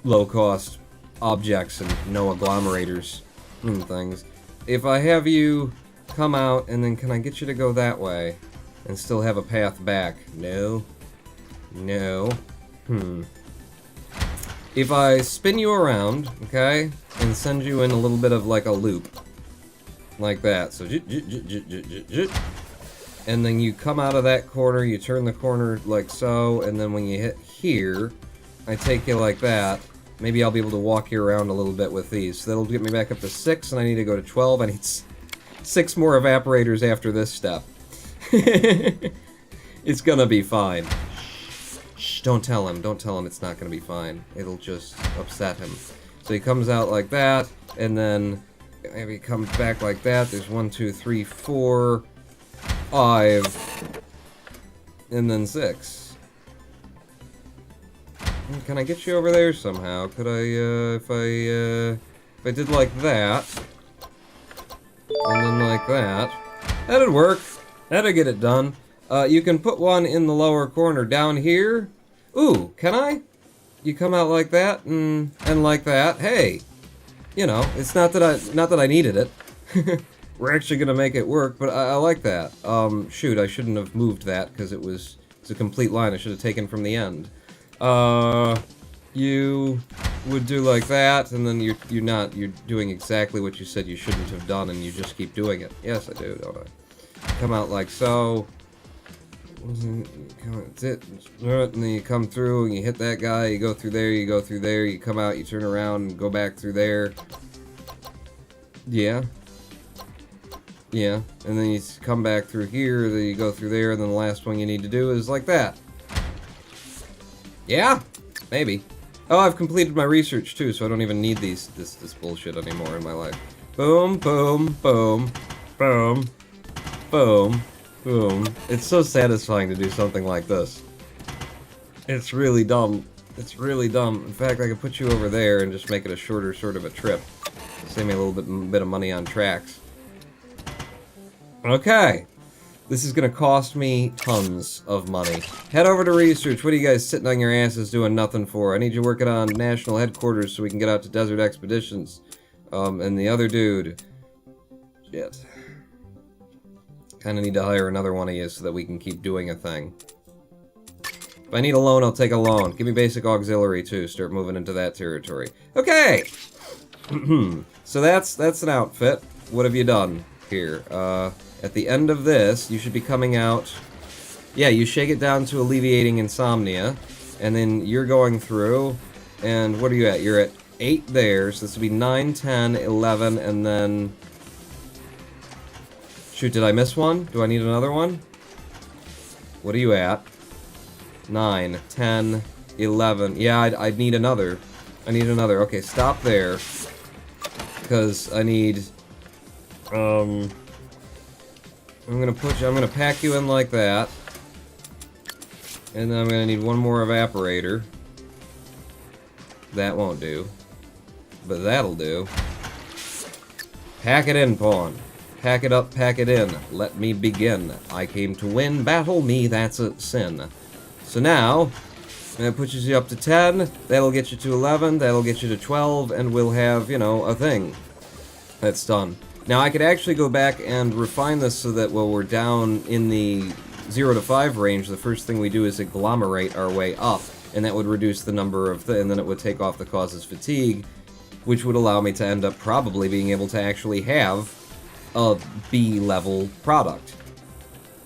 A: low-cost objects and no agglomerators and things. If I have you come out, and then can I get you to go that way and still have a path back? No. No. If I spin you around, okay, and send you in a little bit of like a loop, like that, so and then you come out of that corner, you turn the corner like so, and then when you hit here, I take you like that. Maybe I'll be able to walk you around a little bit with these. So that'll get me back up to 6, and I need to go to 12. I need 6 more evaporators after this step. It's gonna be fine. Shh, don't tell him. Don't tell him it's not gonna be fine. It'll just upset him. So he comes out like that, and then maybe he comes back like that. There's 1, 2, 3, 4, 5, and then 6. Can I get you over there somehow? Could I, if I did like that, and then like that, that'd work. That'd get it done. You can put one in the lower corner down here. Ooh, can I? You come out like that, and like that. Hey, you know, it's not that I needed it. We're actually gonna make it work, but I like that. Shoot, I shouldn't have moved that because it's a complete line. I should have taken from the end. You would do like that, and then you're doing exactly what you said you shouldn't have done, and you just keep doing it. Yes, I do, don't I? Come out like so. That's it. And then you come through, and you hit that guy, you go through there, you come out, you turn around, and go back through there. Yeah. Yeah, and then you come back through here, then you go through there, and then the last one you need to do is like that. Yeah? Maybe. Oh, I've completed my research too, so I don't even need this bullshit anymore in my life. Boom, boom, boom, boom, boom, boom. It's so satisfying to do something like this. It's really dumb. It's really dumb. In fact, I could put you over there and just make it a shorter sort of a trip. Save me a little bit of money on tracks. Okay. This is gonna cost me tons of money. Head over to research. What are you guys sitting on your asses doing nothing for? I need you working on national headquarters so we can get out to desert expeditions. And the other dude. Shit. Kinda need to hire another one of you so that we can keep doing a thing. If I need a loan, I'll take a loan. Give me basic auxiliary too. Start moving into that territory. Okay! So that's an outfit. What have you done here? At the end of this, you should be coming out. Yeah, you shake it down to alleviating insomnia, and then you're going through, and what are you at? You're at 8 there, so this would be 9, 10, 11, and then... Shoot, did I miss one? Do I need another one? What are you at? 9, 10, 11. Yeah, I'd need another. I need another. Okay, stop there. Because I need... I'm gonna pack you in like that. And then I'm gonna need one more evaporator. That won't do. But that'll do. Pack it in, pawn. Pack it up, pack it in. Let me begin. I came to win. Battle me, that's a sin. So now, that pushes you up to 10. That'll get you to 11. That'll get you to 12. And we'll have, you know, a thing. That's done. Now, I could actually go back and refine this so that while we're down in the 0 to 5 range, the first thing we do is agglomerate our way up. And that would reduce the number of and then it would take off the causes fatigue, which would allow me to end up probably being able to actually have a B-level product.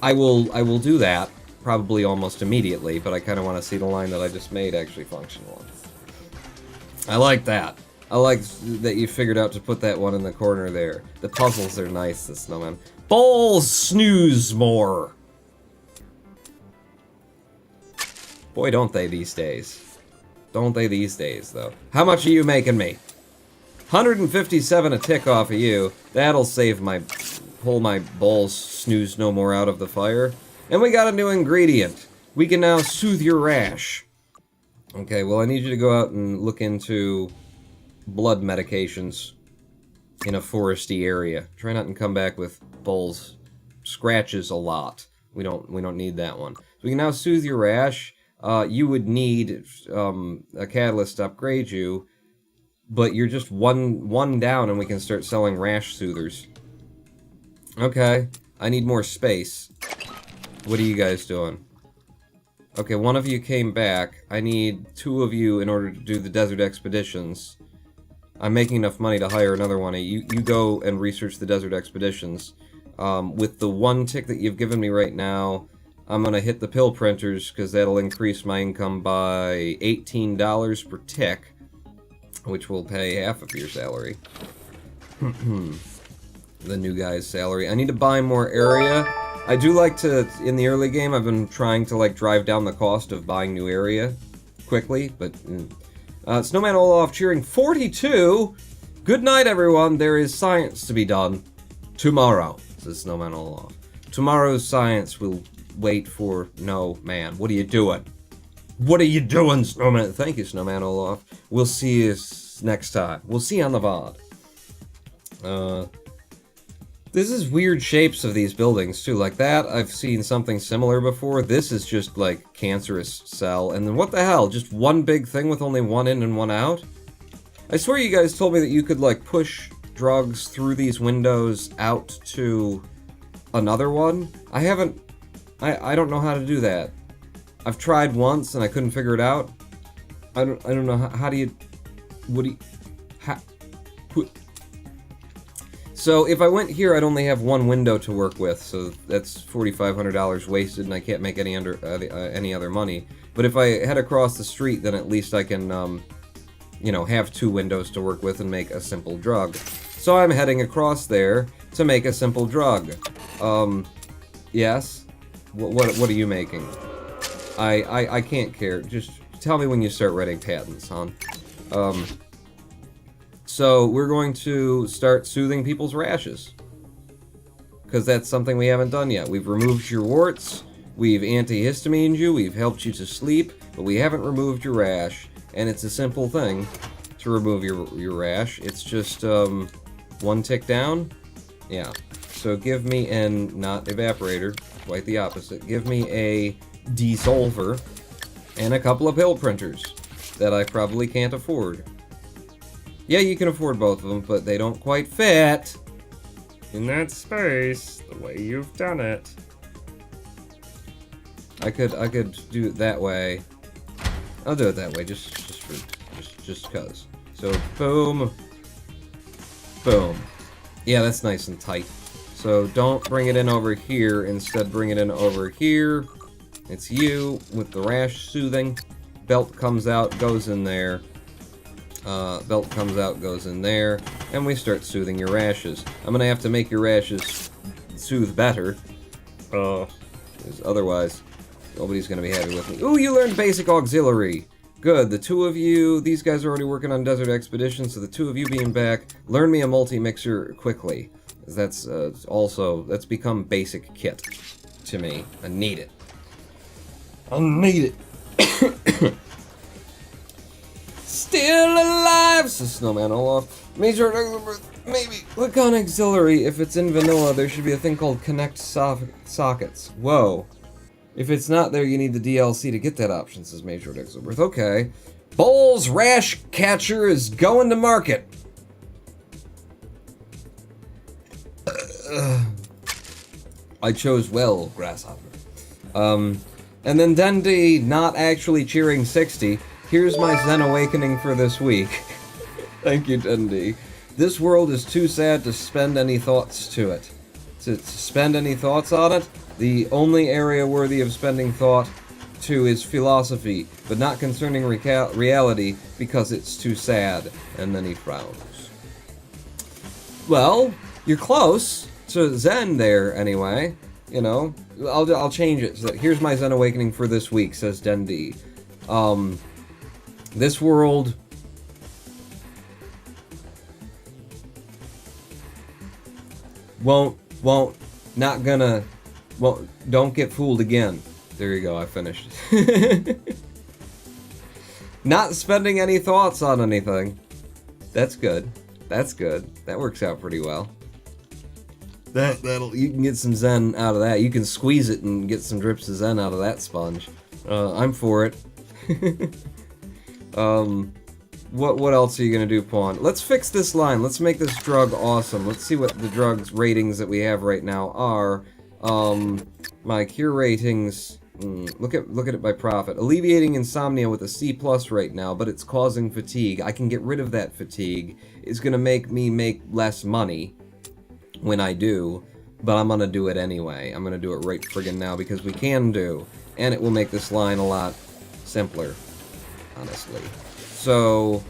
A: I will do that probably almost immediately, but I kind of want to see the line that I just made actually function well. I like that. I like that you figured out to put that one in the corner there. The puzzles are nice, the snowman. Balls snooze more! Boy, don't they these days. Don't they these days, though. How much are you making me? 157 a tick off of you. That'll save pull my balls snooze no more out of the fire. And we got a new ingredient. We can now soothe your rash. Okay, well I need you to go out and look into blood medications in a foresty area. Try not to come back with balls scratches a lot. We don't need that one. So we can now soothe your rash. You would need a catalyst to upgrade you. But you're just one down and we can start selling rash soothers. Okay, I need more space. What are you guys doing? Okay, one of you came back. I need 2 of you in order to do the desert expeditions. I'm making enough money to hire another one. You go and research the desert expeditions. With the 1 tick that you've given me right now, I'm gonna hit the pill printers because that'll increase my income by $18 per tick. Which will pay half of your salary. The new guy's salary. I need to buy more area. I do like to, in the early game, I've been trying to like drive down the cost of buying new area quickly, but Snowman Olaf cheering 42. Good night, everyone. There is science to be done tomorrow, says Snowman Olaf. Tomorrow's science will wait for no man. What are you doing? What are you doing, Snowman? Thank you, Snowman Olaf. We'll see you next time. We'll see you on the VOD. This is weird shapes of these buildings, too. Like that, I've seen something similar before. This is just, like, cancerous cell. And then what the hell? Just one big thing with only one in and one out? I swear you guys told me that you could, like, push drugs through these windows out to another one. I don't know how to do that. I've tried once and I couldn't figure it out. I don't know how do you, what do you, so if I went here, I'd only have one window to work with, so that's $4,500 wasted, and I can't make any other money. But if I head across the street, then at least I can, you know, have 2 windows to work with and make a simple drug. So I'm heading across there to make a simple drug. Yes. What are you making? I can't care. Just tell me when you start writing patents, hon. So we're going to start soothing people's rashes. Because that's something we haven't done yet. We've removed your warts, we've antihistamined you, we've helped you to sleep, but we haven't removed your rash. And it's a simple thing to remove your rash. It's just 1 tick down. Yeah. So give me not evaporator, quite the opposite. Give me a dissolver and a couple of pill printers that I probably can't afford. Yeah, you can afford both of them, but they don't quite fit in that space the way you've done it. I could do it that way. I'll do it that way, just cause. So boom, boom. Yeah, that's nice and tight. So don't bring it in over here. Instead, bring it in over here. It's you with the rash soothing. Belt comes out, goes in there. Belt comes out, goes in there. And we start soothing your rashes. I'm gonna have to make your rashes soothe better. Because otherwise, nobody's gonna be happy with me. Ooh, you learned basic auxiliary. Good, the 2 of you, these guys are already working on desert expeditions, so the 2 of you being back, learn me a multi-mixer quickly. That's that's become basic kit to me. I need it. I need it. Still alive, says Snowman Olaf. Major maybe. Click on auxiliary. If it's in vanilla, there should be a thing called connect sockets. Whoa. If it's not there, you need the DLC to get that option, says Major Dixelworth. Okay. Bull's Rash Catcher is going to market. I chose well, Grasshopper. And then Dendi, not actually cheering 60. Here's my Zen awakening for this week. Thank you, Dendi. This world is too sad to spend any thoughts to it. To spend any thoughts on it? The only area worthy of spending thought to is philosophy, but not concerning reality because it's too sad. And then he frowns. Well, you're close to Zen there, anyway. You know, I'll change it. So that here's my Zen awakening for this week, says Dendi. This world don't get fooled again. There you go, I finished. Not spending any thoughts on anything. That's good. That's good. That works out pretty well. You can get some Zen out of that. You can squeeze it and get some drips of Zen out of that sponge. I'm for it. What else are you gonna do, Pawn? Let's fix this line. Let's make this drug awesome. Let's see what the drug's ratings that we have right now are. My cure ratings. Look at it by profit. Alleviating insomnia with a C+ right now, but it's causing fatigue. I can get rid of that fatigue. It's gonna make me make less money when I do, but I'm gonna do it anyway. I'm gonna do it right friggin' now because we can do, and it will make this line a lot simpler, honestly. So,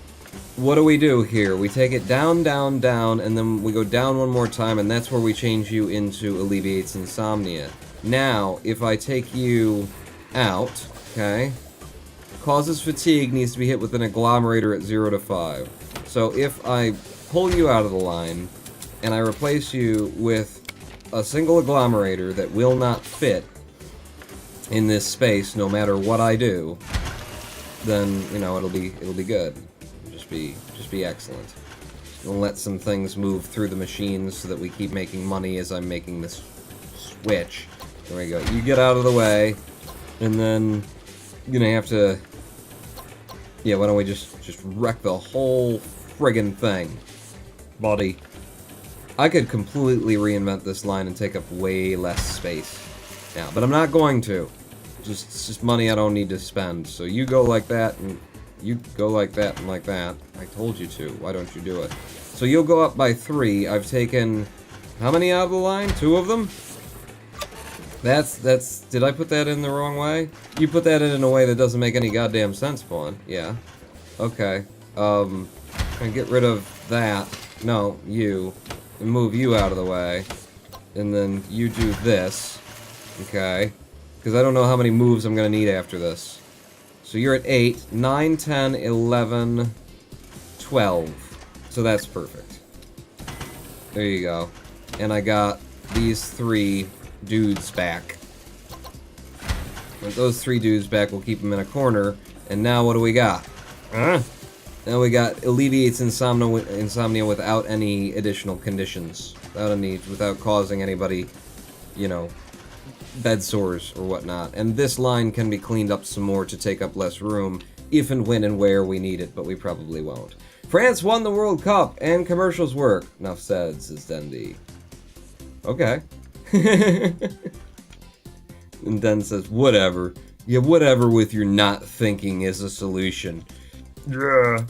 A: what do we do here? We take it down, down, down, and then we go down one more time, and that's where we change you into alleviates insomnia. Now, if I take you out, okay, causes fatigue, needs to be hit with an agglomerator at 0 to 5. So if I pull you out of the line, and I replace you with a single agglomerator that will not fit in this space no matter what I do, then, you know, it'll be good. Just be excellent. We'll let some things move through the machines so that we keep making money as I'm making this switch. There we go. You get out of the way, and then you're gonna have to... Yeah, why don't we just wreck the whole friggin' thing, buddy. I could completely reinvent this line and take up way less space now, but I'm not going to. It's just money I don't need to spend. So you go like that, and you go like that, and like that. I told you to. Why don't you do it? So you'll go up by 3. I've taken... How many out of the line? 2 of them? That's... Did I put that in the wrong way? You put that in a way that doesn't make any goddamn sense, Pawn. Yeah. Okay. Can get rid of that. No, you. And move you out of the way. And then you do this. Okay. Because I don't know how many moves I'm going to need after this. So you're at 8, 9, 10, 11, 12. So that's perfect. There you go. And I got these 3 dudes back. With those 3 dudes back, we'll keep them in a corner. And now what do we got? Now we got alleviates insomnia without any additional conditions. Without causing anybody, you know, bed sores or whatnot. And this line can be cleaned up some more to take up less room if and when and where we need it, but we probably won't. France won the World Cup and commercials work. Enough said, says Dendi. Okay. And Den says, whatever. Yeah, whatever with your not thinking is a solution. Yeah.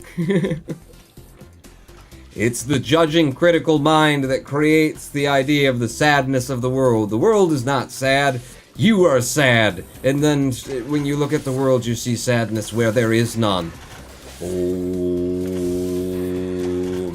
A: It's the judging critical mind that creates the idea of the sadness of the world. The world is not sad. You are sad. And then when you look at the world, you see sadness where there is none. Oh,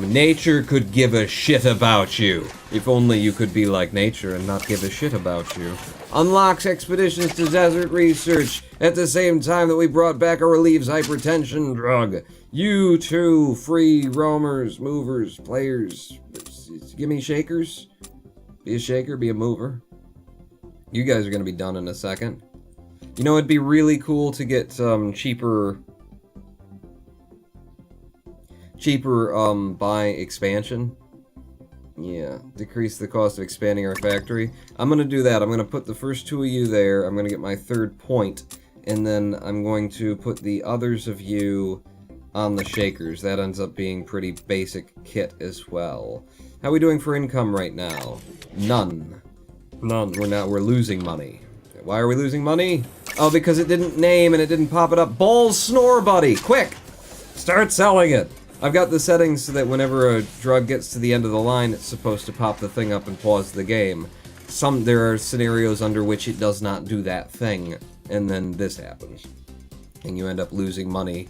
A: nature could give a shit about you. If only you could be like nature and not give a shit about you. Unlocks expeditions to desert research at the same time that we brought back a relieves hypertension drug. You too, free roamers, movers, players, gimme shakers. Be a shaker, be a mover. You guys are gonna be done in a second. You know, it'd be really cool to get cheaper buy expansion. Yeah, decrease the cost of expanding our factory. I'm gonna do that. I'm gonna put the first 2 of you there. I'm gonna get my 3rd point, and then I'm going to put the others of you on the shakers. That ends up being pretty basic kit as well. How are we doing for income right now? None. None. We're losing money. Why are we losing money? Oh, because it didn't name and it didn't pop it up. Balls snore, buddy! Quick! Start selling it! I've got the settings so that whenever a drug gets to the end of the line, it's supposed to pop the thing up and pause the game. There are scenarios under which it does not do that thing, and then this happens. And you end up losing money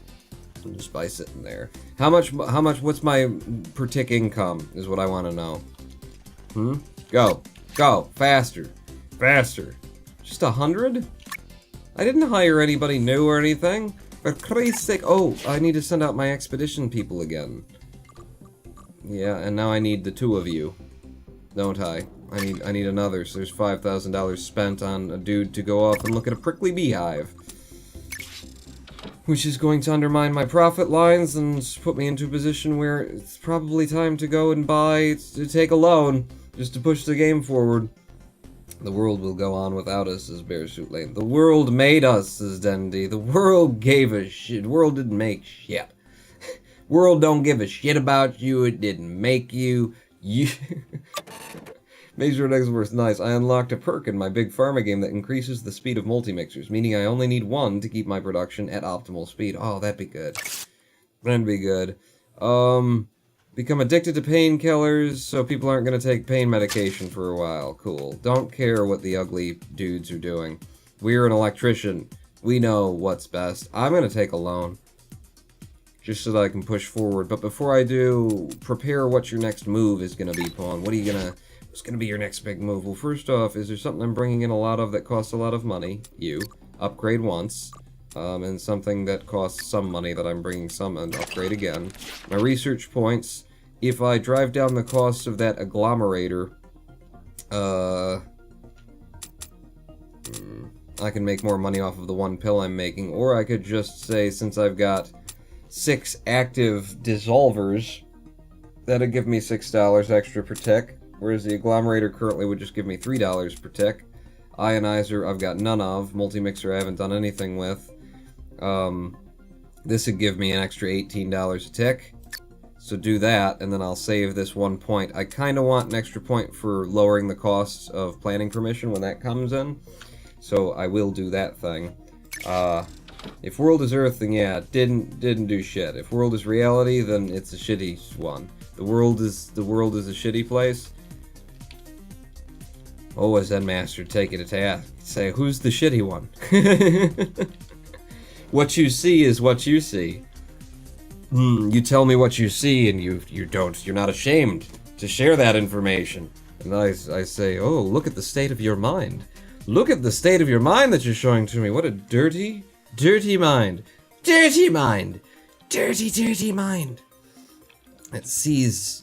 A: just by sitting there. What's my per tick income, is what I want to know. Go, faster, faster. Just 100? I didn't hire anybody new or anything. For Christ's sake, oh, I need to send out my expedition people again. Yeah, and now I need the 2 of you, don't I? I need another, so there's $5,000 spent on a dude to go off and look at a prickly beehive. Which is going to undermine my profit lines and put me into a position where it's probably time to go and take a loan, just to push the game forward. The world will go on without us, says Bearsuit Lane. The world made us, says Dendy. The world gave a shit. The world didn't make shit. World don't give a shit about you. It didn't make you. Major Exworth, nice. I unlocked a perk in my Big Pharma game that increases the speed of multi-mixers, meaning I only need 1 to keep my production at optimal speed. Oh, that'd be good. That'd be good. Become addicted to painkillers, so people aren't going to take pain medication for a while. Cool. Don't care what the ugly dudes are doing. We're an electrician. We know what's best. I'm going to take a loan, just so that I can push forward. But before I do, prepare what your next move is going to be, Pawn. What's going to be your next big move? Well, first off, is there something I'm bringing in a lot of that costs a lot of money? You. Upgrade once. And something that costs some money that I'm bringing some and upgrade again. My research points. If I drive down the cost of that agglomerator, I can make more money off of the 1 pill I'm making, or I could just say, since I've got 6 active dissolvers, that'd give me $6 extra per tick, whereas the agglomerator currently would just give me $3 per tick. Ionizer I've got none of, multi-mixer I haven't done anything with. This would give me an extra $18 a tick. So do that, and then I'll save this 1 point. I kind of want an extra point for lowering the costs of planning permission when that comes in. So I will do that thing. If World is Earth, then yeah, didn't do shit. If World is reality, then it's a shitty one. The world is a shitty place. Oh, Zen Master, take it to task. Say, who's the shitty one? What you see is what you see. You tell me what you see, and you're not ashamed to share that information. And I say, oh, look at the state of your mind. Look at the state of your mind that you're showing to me. What a dirty mind. Dirty mind. Dirty mind. That sees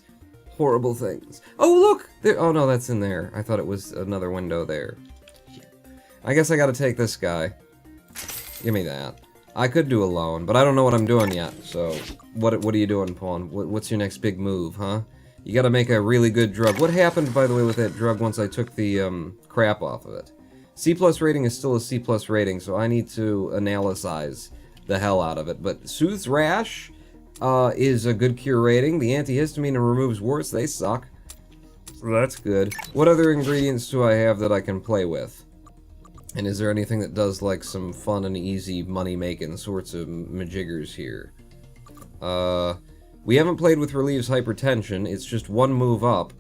A: horrible things. Oh, look! There. Oh, no, that's in there. I thought it was another window there. I guess I gotta take this guy. Give me that. I could do a loan, but I don't know what I'm doing yet, so... What are you doing, Pawn? What's your next big move, huh? You gotta make a really good drug. What happened, by the way, with that drug once I took the, crap off of it? C+ rating is still a C+ rating, so I need to analyze the hell out of it. But Soothes Rash is a good cure rating. The antihistamine and removes warts, they suck. So that's good. What other ingredients do I have that I can play with? And is there anything that does, like, some fun and easy money-making sorts of majiggers here? We haven't played with relieves hypertension. It's just 1 move up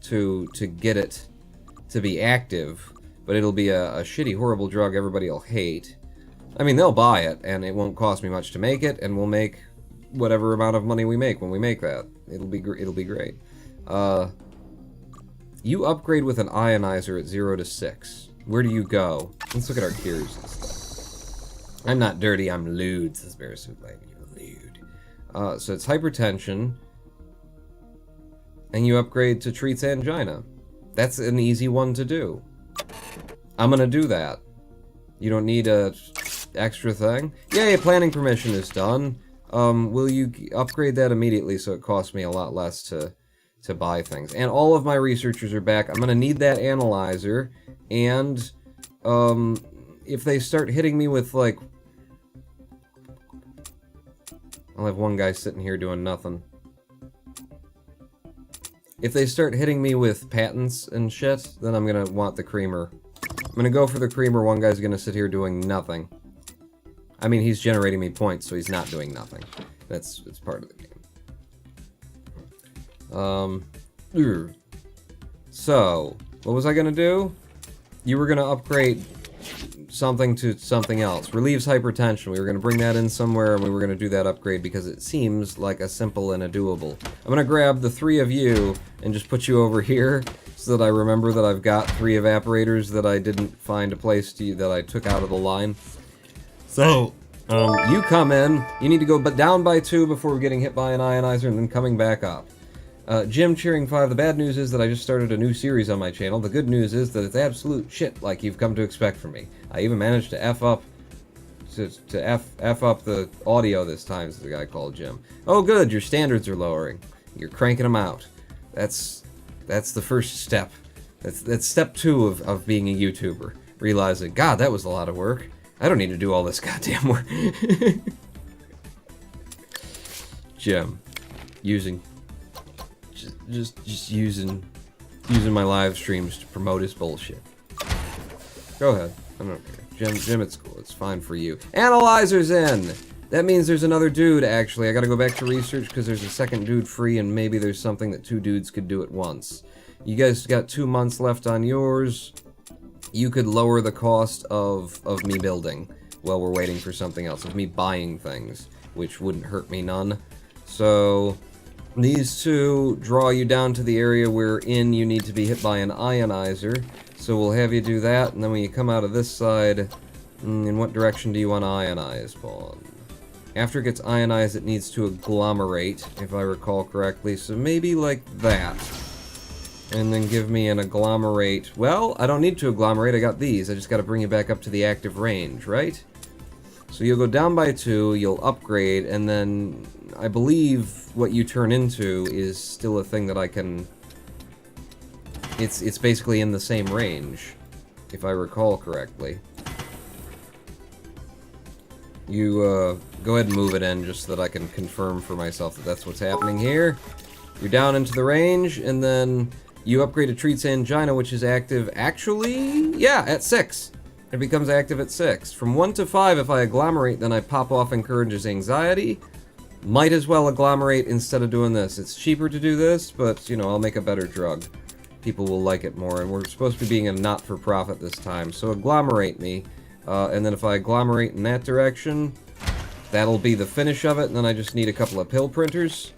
A: to get it to be active. But it'll be a shitty, horrible drug everybody'll hate. I mean, they'll buy it, and it won't cost me much to make it, and we'll make whatever amount of money we make when we make that. It'll be great. You upgrade with an ionizer at 0 to 6. Where do you go? Let's look at our cures and stuff. I'm not dirty, I'm lewd, says Bearsuit Lane. You're lewd. So it's hypertension. And you upgrade to treats angina. That's an easy one to do. I'm gonna do that. You don't need a extra thing. Yay, planning permission is done. Will you upgrade that immediately so it costs me a lot less to buy things? And all of my researchers are back. I'm gonna need that analyzer, and if they start hitting me with, like... I'll have one guy sitting here doing nothing. If they start hitting me with patents and shit, then I'm gonna want the creamer. I'm gonna go for the creamer, one guy's gonna sit here doing nothing. I mean, he's generating me points, so he's not doing nothing. It's part of the game. So, what was I gonna do? You were gonna upgrade something to something else. Relieves hypertension. We were gonna bring that in somewhere, and we were gonna do that upgrade because it seems like a simple and a doable. I'm gonna grab the 3 of you and just put you over here so that I remember that I've got 3 evaporators that I didn't find a place to, that I took out of the line. So, you come in. You need to go down by 2 before getting hit by an ionizer and then coming back up. Jim cheering 5. The bad news is that I just started a new series on my channel. The good news is that it's absolute shit like you've come to expect from me. I even managed to F up the audio this time, says the guy called Jim. Oh good, your standards are lowering. You're cranking them out. That's the first step. That's step 2 of being a YouTuber. Realizing, God, that was a lot of work. I don't need to do all this goddamn work. Jim, just using my live streams to promote his bullshit. Go ahead. I don't care. Jim, it's cool. It's fine for you. Analyzer's in! That means there's another dude, actually. I gotta go back to research because there's a second dude free and maybe there's something that 2 dudes could do at once. You guys got 2 months left on yours. You could lower the cost of me building while we're waiting for something else, of me buying things, which wouldn't hurt me none. So, these 2 draw you down to the area wherein you need to be hit by an ionizer. So we'll have you do that, and then when you come out of this side, in what direction do you want to ionize, Pawn? After it gets ionized, it needs to agglomerate, if I recall correctly, so maybe like that. And then give me an agglomerate. Well, I don't need to agglomerate, I got these. I just gotta bring you back up to the active range, right? So you'll go down by 2, you'll upgrade, and then I believe what you turn into is still a thing that I can... It's basically in the same range, if I recall correctly. You, go ahead and move it in just so that I can confirm for myself that that's what's happening here. You're down into the range, and then you upgrade a treat's angina, which is active, actually, yeah, at 6. It becomes active at 6. From 1 to 5, if I agglomerate, then I pop off encourages anxiety. Might as well agglomerate instead of doing this. It's cheaper to do this, but, you know, I'll make a better drug. People will like it more, and we're supposed to be being a not-for-profit this time, so agglomerate me. And then if I agglomerate in that direction, that'll be the finish of it, and then I just need a couple of pill printers.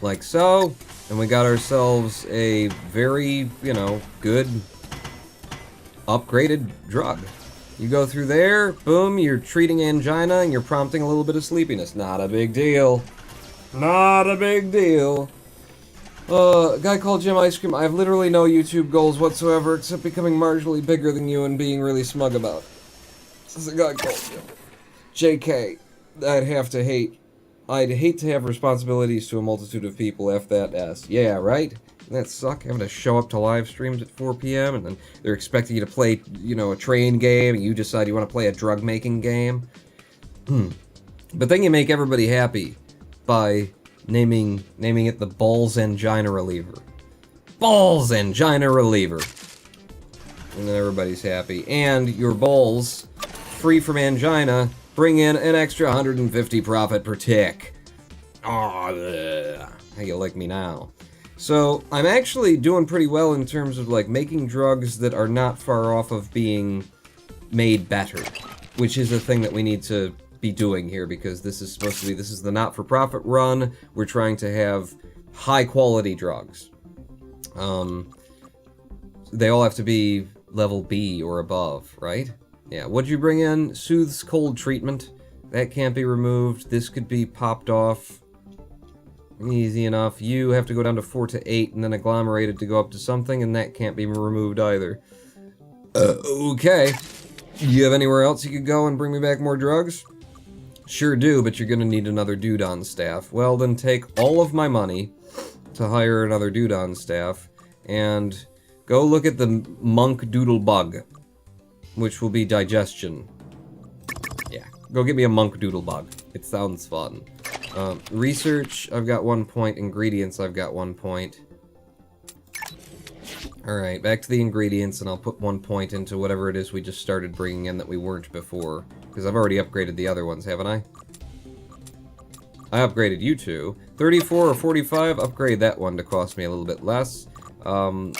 A: Like so. And we got ourselves a very, you know, good upgraded drug. You go through there, boom, you're treating angina, and you're prompting a little bit of sleepiness. Not a big deal. Not a big deal. A guy called Jim Ice Cream. I have literally no YouTube goals whatsoever except becoming marginally bigger than you and being really smug about it. This is a guy called Jim. JK. I'd hate to have responsibilities to a multitude of people. F that S. Yeah, right? Doesn't that suck? Having to show up to live streams at 4 p.m. and then they're expecting you to play, you know, a train game and you decide you want to play a drug-making game. But then you make everybody happy by naming it the Balls Angina Reliever. Balls Angina Reliever. And then everybody's happy. And your balls, free from angina, bring in an extra 150 profit per tick. Aw, how you like me now? So, I'm actually doing pretty well in terms of, like, making drugs that are not far off of being made better. Which is a thing that we need to be doing here, because this is supposed to be, this is the not-for-profit run. We're trying to have high-quality drugs. They all have to be level B or above, right? Yeah, what'd you bring in? Soothes cold treatment. That can't be removed. This could be popped off. Easy enough. You have to go down to 4 to 8, and then agglomerated to go up to something, and that can't be removed either. Okay. You have anywhere else you could go and bring me back more drugs? Sure do, but you're gonna need another dude on staff. Well, then take all of my money to hire another dude on staff, and go look at the monk doodle bug, which will be digestion. Yeah, go get me a monk doodle bug. It sounds fun. Research, I've got 1 point. Ingredients, I've got 1 point. Alright, back to the ingredients, and I'll put 1 point into whatever it is we just started bringing in that we weren't before. Because I've already upgraded the other ones, haven't I? I upgraded you two. 34 or 45, upgrade that one to cost me a little bit less.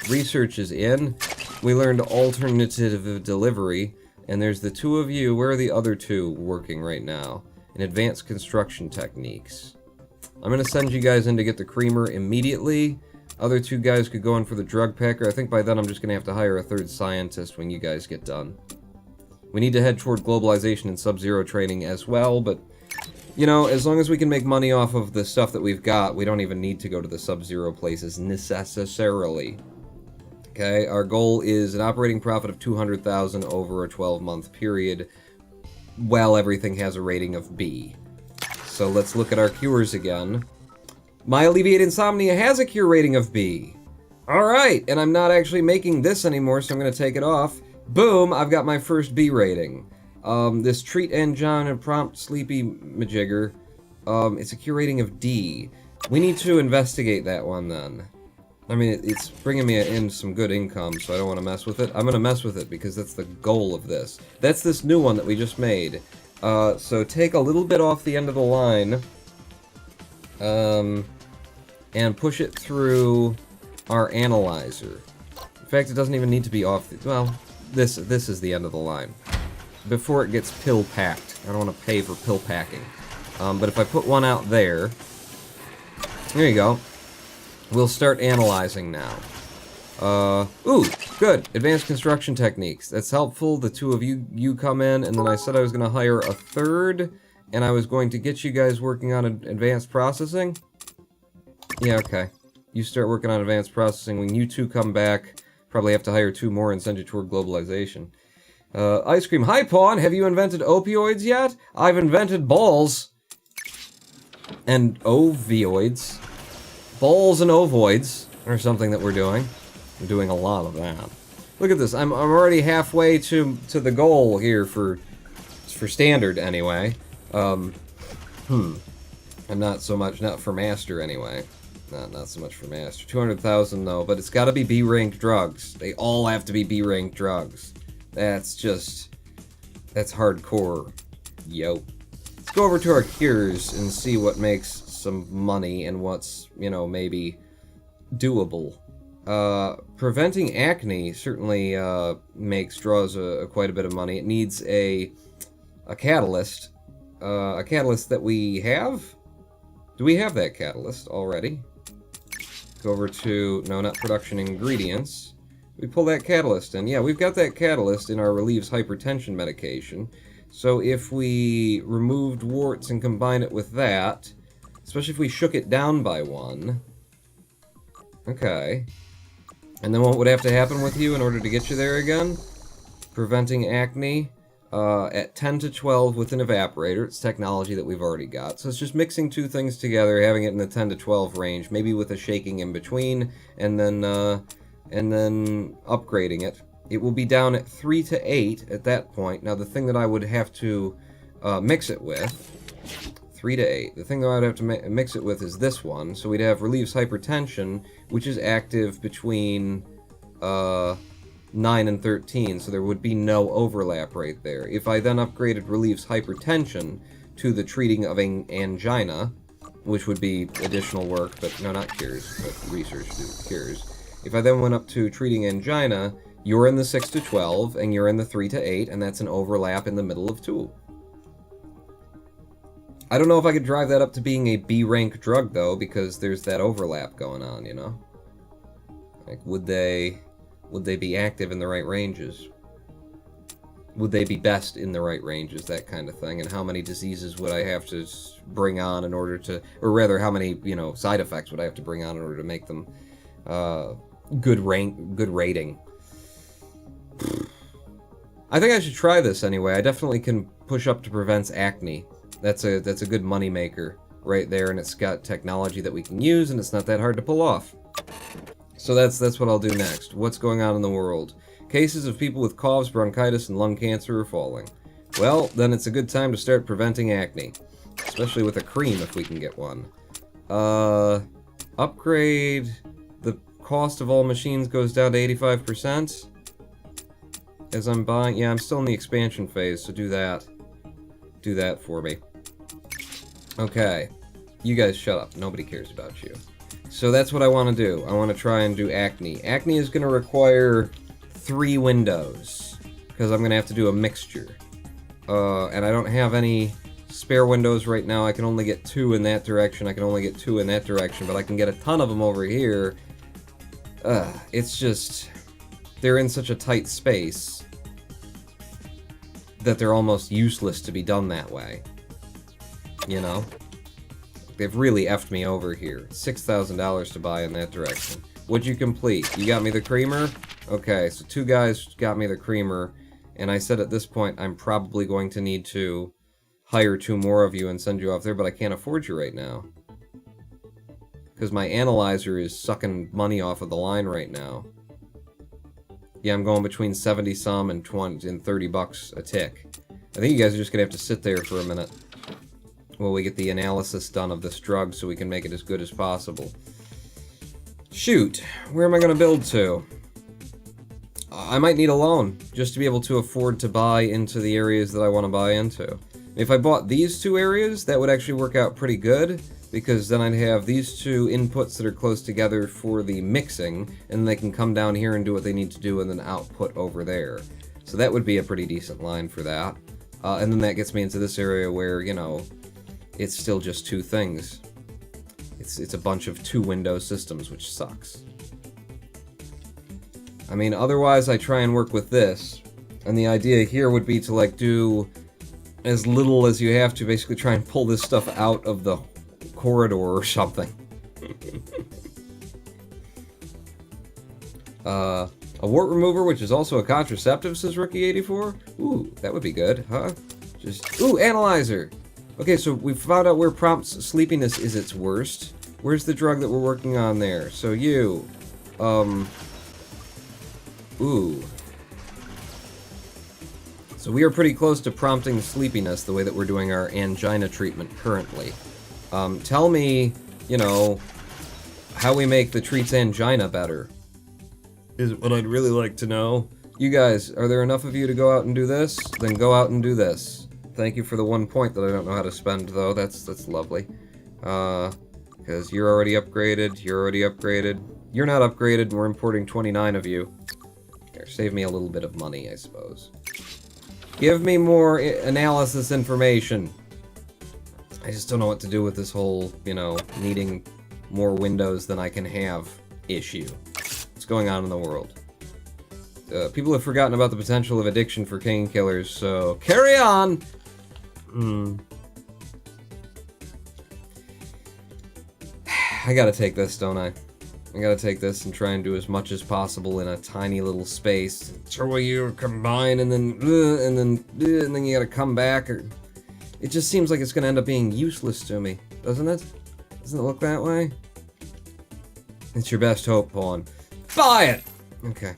A: Research is in. We learned alternative delivery, and there's the two of you. Where are the other two working right now? In advanced construction techniques. I'm gonna send you guys in to get the creamer immediately. Other two guys could go in for the drug packer. I think by then I'm just gonna have to hire a third scientist when you guys get done. We need to head toward globalization and sub-zero training as well, but, you know, as long as we can make money off of the stuff that we've got, we don't even need to go to the sub-zero places necessarily. Okay, our goal is an operating profit of 200,000 over a 12-month period, while everything has a rating of B. So let's look at our cures again. My Alleviate Insomnia has a cure rating of B. Alright, and I'm not actually making this anymore, so I'm going to take it off. Boom, I've got my first B rating. This Treat Angina Prompt Sleepy Majigger, it's a cure rating of D. We need to investigate that one then. I mean, it's bringing me in some good income, so I don't want to mess with it. I'm going to mess with it because that's the goal of this. That's this new one that we just made. So take a little bit off the end of the line, and push it through our analyzer. In fact, it doesn't even need to be off the... Well, this is the end of the line. Before it gets pill-packed. I don't want to pay for pill-packing. But if I put one out there... There you go. We'll start analyzing now. Ooh, good. Advanced construction techniques. That's helpful. The two of you come in, and then I said I was going to hire a third, and I was going to get you guys working on advanced processing. Yeah, okay. You start working on advanced processing. When you two come back, probably have to hire 2 more and send you toward globalization. Ice cream. Hi, Pawn. Have you invented opioids yet? I've invented balls. And ovioids. Balls and ovoids are something that we're doing. We're doing a lot of that. Look at this. I'm already halfway to the goal here for standard anyway. And not so much, not for master anyway. Not so much for master. 200,000 though, but it's gotta be B-ranked drugs. They all have to be B-ranked drugs. That's hardcore. Yo. Let's go over to our cures and see what makes some money and what's, you know, maybe doable. Preventing acne certainly draws quite a bit of money. It needs a catalyst. A catalyst that we have? Do we have that catalyst already? Go over to, no, not production ingredients. We pull that catalyst in. Yeah, we've got that catalyst in our relieves hypertension medication. So if we removed warts and combine it with that, especially if we shook it down by 1. Okay. And then what would have to happen with you in order to get you there again? Preventing acne. At 10 to 12 with an evaporator. It's technology that we've already got. So it's just mixing 2 things together, having it in the 10 to 12 range, maybe with a shaking in between, and then upgrading it. It will be down at 3 to 8 at that point. Now the thing that I would have to mix it with, 3 to 8, the thing that I would have to mix it with is this one. So we'd have relieves hypertension, which is active between 9 and 13, so there would be no overlap right there. If I then upgraded relieves hypertension to the treating of angina, which would be additional work, but no, not cures, but research cures. If I then went up to treating angina, you're in the 6 to 12, and you're in the 3 to 8, and that's an overlap in the middle of 2. I don't know if I could drive that up to being a B-rank drug, though, because there's that overlap going on, you know? Like, would they be active in the right ranges? would they be best in the right ranges, that kind of thing, and how many diseases would I have to bring on in order to, or rather, how many, you know, side effects would I have to bring on in order to make them good rating. I think I should try this anyway. I definitely can push up to prevent acne. That's a good money maker right there, and it's got technology that we can use, and it's not that hard to pull off. So that's what I'll do next. What's going on in the world? Cases of people with coughs, bronchitis, and lung cancer are falling. Well, then it's a good time to start preventing acne, especially with a cream if we can get one. Upgrade. The cost of all machines goes down to 85%. As I'm buying, yeah, I'm still in the expansion phase, so do that. Do that for me. Okay. You guys shut up. Nobody cares about you. So that's what I want to do. I want to try and do acne. Acne is going to require 3 windows, because I'm going to have to do a mixture. And I don't have any spare windows right now. I can only get 2 in that direction. I can only get 2 in that direction, but I can get a ton of them over here. It's just... they're in such a tight space that they're almost useless to be done that way. You know? They've really effed me over here. $6,000 to buy in that direction. What'd you complete? You got me the creamer? Okay, so 2 guys got me the creamer, and I said at this point I'm probably going to need to hire 2 more of you and send you off there, but I can't afford you right now. Because my analyzer is sucking money off of the line right now. Yeah, I'm going between 70-some and 20 and 30 bucks a tick. I think you guys are just gonna have to sit there for a minute while we get the analysis done of this drug so we can make it as good as possible. Shoot, where am I gonna build to? I might need a loan just to be able to afford to buy into the areas that I want to buy into. If I bought these 2 areas, that would actually work out pretty good, because then I'd have these 2 inputs that are close together for the mixing, and they can come down here and do what they need to do and then output over there. So that would be a pretty decent line for that. And then that gets me into this area where, you know, it's still just 2 things. It's a bunch of 2-window systems, which sucks. I mean, otherwise I try and work with this, and the idea here would be to, like, do as little as you have to, basically try and pull this stuff out of the corridor or something. A wart remover, which is also a contraceptive, says Rookie84. Ooh, that would be good, huh? Ooh, analyzer! Okay, so we found out where prompt sleepiness is its worst. Where's the drug that we're working on there? So you, ooh. So we are pretty close to prompting sleepiness the way that we're doing our angina treatment currently. Tell me, you know, how we make the treat's angina better. Is what I'd really like to know. You guys, are there enough of you to go out and do this? Then go out and do this. Thank you for the 1 point that I don't know how to spend, though. That's lovely. Because you're already upgraded, You're not upgraded, and we're importing 29 of you. Here, save me a little bit of money, I suppose. Give me more analysis information. I just don't know what to do with this whole, you know, needing more windows than I can have issue. What's going on in the world? People have forgotten about the potential of addiction for painkillers, so carry on! I gotta take this, don't I? I gotta take this and try and do as much as possible in a tiny little space. Until you combine and then you gotta come back. Or it just seems like it's gonna end up being useless to me, doesn't it? Doesn't it look that way? It's your best hope, pawn. Buy it! Okay.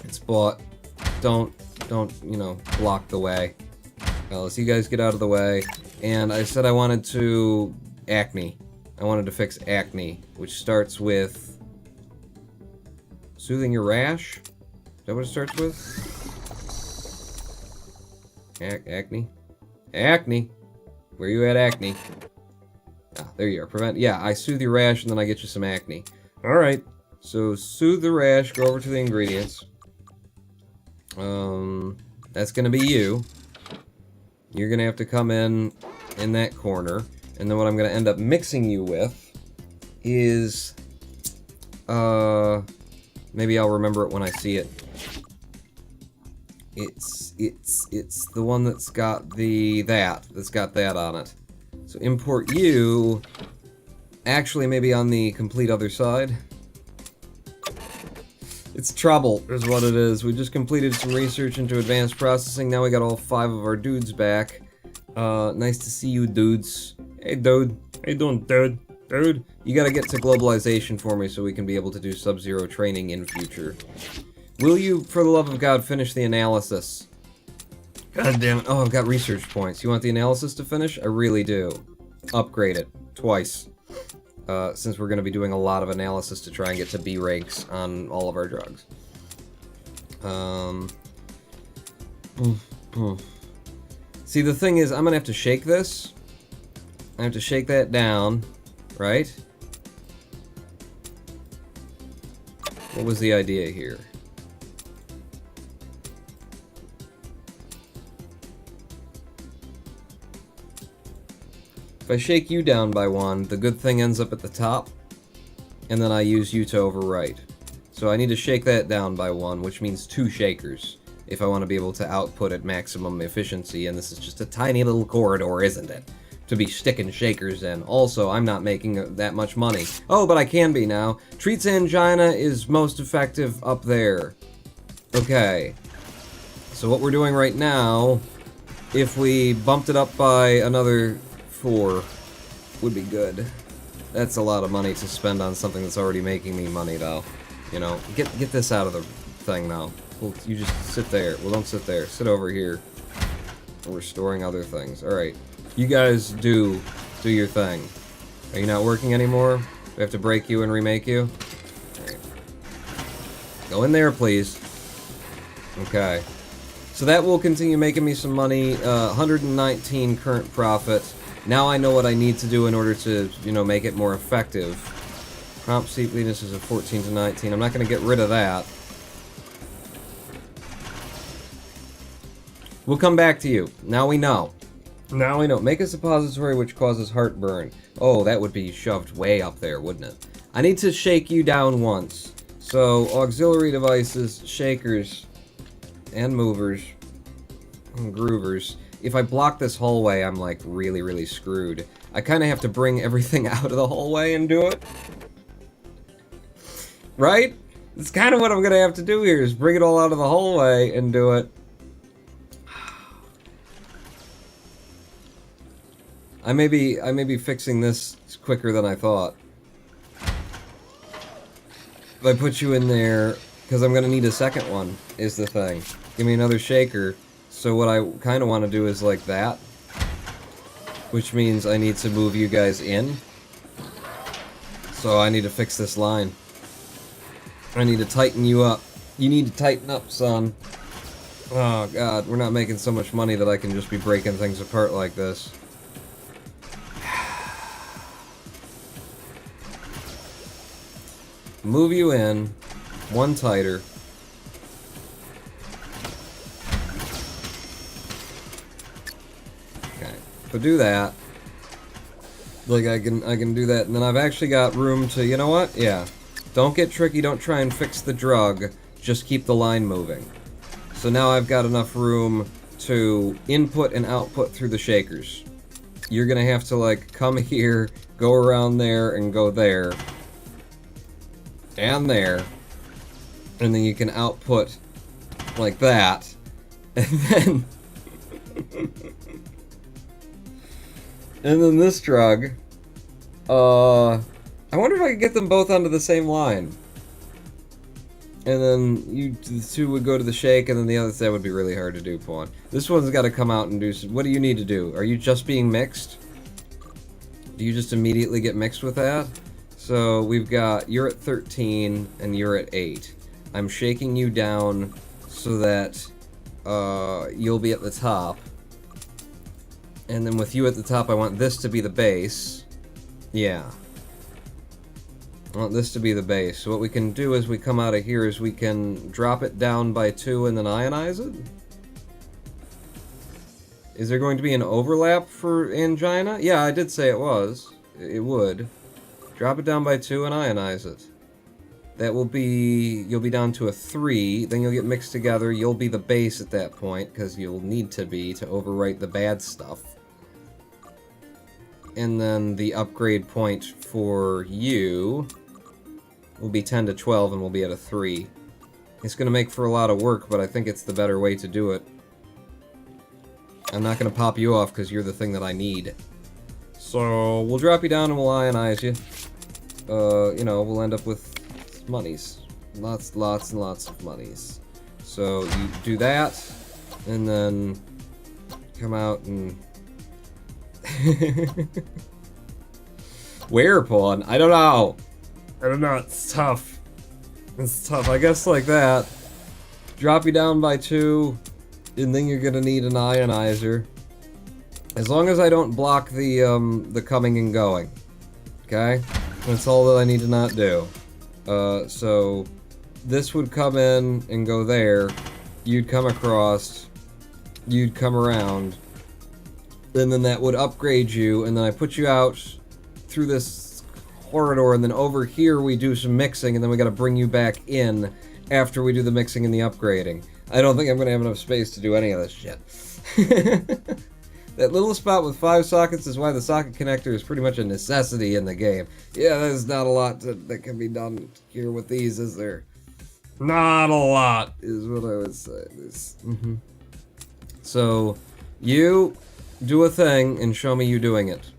A: It's bought. Don't, you know, block the way. Let's you guys get out of the way. And I said I wanted to... acne. I wanted to fix acne, which starts with... soothing your rash? Is that what it starts with? Acne? Acne! Where you at, acne? Ah, there you are. Prevent... yeah, I soothe your rash and then I get you some acne. Alright. So, soothe the rash, go over to the ingredients. That's gonna be you. You're gonna have to come in that corner. And then what I'm gonna end up mixing you with is... maybe I'll remember it when I see it. It's the one that's got that's got that on it. So import you, actually maybe on the complete other side. It's trouble, is what it is. We just completed some research into advanced processing. Now we got all 5 of our dudes back. Nice to see you, dudes. Hey, dude. How you doing, dude? Dude? You gotta get to globalization for me so we can be able to do Sub-Zero training in future. Will you, for the love of God, finish the analysis? God damn it. Oh, I've got research points. You want the analysis to finish? I really do. Upgrade it. Twice. Since we're going to be doing a lot of analysis to try and get to B ranks on all of our drugs. See, the thing is, I'm going to have to shake this. I have to shake that down, right? What was the idea here? If I shake you down by 1, the good thing ends up at the top, and then I use you to overwrite. So I need to shake that down by 1, which means 2 shakers, if I want to be able to output at maximum efficiency, and this is just a tiny little corridor, isn't it? To be sticking shakers in. Also, I'm not making that much money. Oh, but I can be now. Treats angina is most effective up there. Okay. So what we're doing right now, if we bumped it up by another 4 would be good. That's a lot of money to spend on something that's already making me money, though. You know, get this out of the thing now. Well, you just sit there. Well, don't sit there. Sit over here. We're storing other things. All right, you guys do your thing. Are you not working anymore? Do we have to break you and remake you? All right. Go in there, please. Okay. So that will continue making me some money. 119 current profit. Now I know what I need to do in order to, you know, make it more effective. Prompt sleepiness is a 14 to 19. I'm not going to get rid of that. We'll come back to you. Now we know. Now we know. Make a suppository which causes heartburn. Oh, that would be shoved way up there, wouldn't it? I need to shake you down once. So, auxiliary devices, shakers, and movers, and groovers. If I block this hallway, I'm like really, really screwed. I kind of have to bring everything out of the hallway and do it. Right? That's kind of what I'm gonna have to do here, is bring it all out of the hallway and do it. I may be fixing this quicker than I thought. If I put you in there, because I'm gonna need a second one, is the thing. Give me another shaker. So what I kind of want to do is like that, which means I need to move you guys in. So I need to fix this line. I need to tighten you up. You need to tighten up, son. Oh god, we're not making so much money that I can just be breaking things apart like this. Move you in, 1 tighter. So do that. Like I can do that, and then I've actually got room to, you know what? Yeah. Don't get tricky, don't try and fix the drug, just keep the line moving. So now I've got enough room to input and output through the shakers. You're gonna have to like come here, go around there, and go there. And there. And then you can output like that. And then and then this drug, I wonder if I could get them both onto the same line. And then the 2 would go to the shake, and then the other, that would be really hard to do, Pawn. This one's got to come out and do some, what do you need to do? Are you just being mixed? Do you just immediately get mixed with that? So we've got, you're at 13, and you're at 8. I'm shaking you down so that you'll be at the top. And then with you at the top, I want this to be the base. Yeah. I want this to be the base. So what we can do as we come out of here is we can drop it down by 2 and then ionize it. Is there going to be an overlap for angina? Yeah, I did say it was. It would. Drop it down by 2 and ionize it. That will be... You'll be down to a 3. Then you'll get mixed together. You'll be the base at that point, because you'll need to be to overwrite the bad stuff. And then the upgrade point for you will be 10 to 12, and we'll be at a 3. It's going to make for a lot of work, but I think it's the better way to do it. I'm not going to pop you off because you're the thing that I need. So, we'll drop you down and we'll ionize you. You know, we'll end up with monies. Lots and lots of monies. So, you do that, and then come out and... Where, pawn? I don't know. It's tough. It's tough. I guess like that. Drop you down by 2, and then you're gonna need an ionizer. As long as I don't block the coming and going. Okay? That's all that I need to not do. So this would come in and go there. You'd come across. You'd come around. And then that would upgrade you, and then I put you out through this corridor, and then over here we do some mixing, and then we gotta bring you back in after we do the mixing and the upgrading. I don't think I'm gonna have enough space to do any of this shit. That little spot with 5 sockets is why the socket connector is pretty much a necessity in the game. Yeah, there's not a lot that can be done here with these, is there? Not a lot, is what I would say. So, you... do a thing and show me you doing it.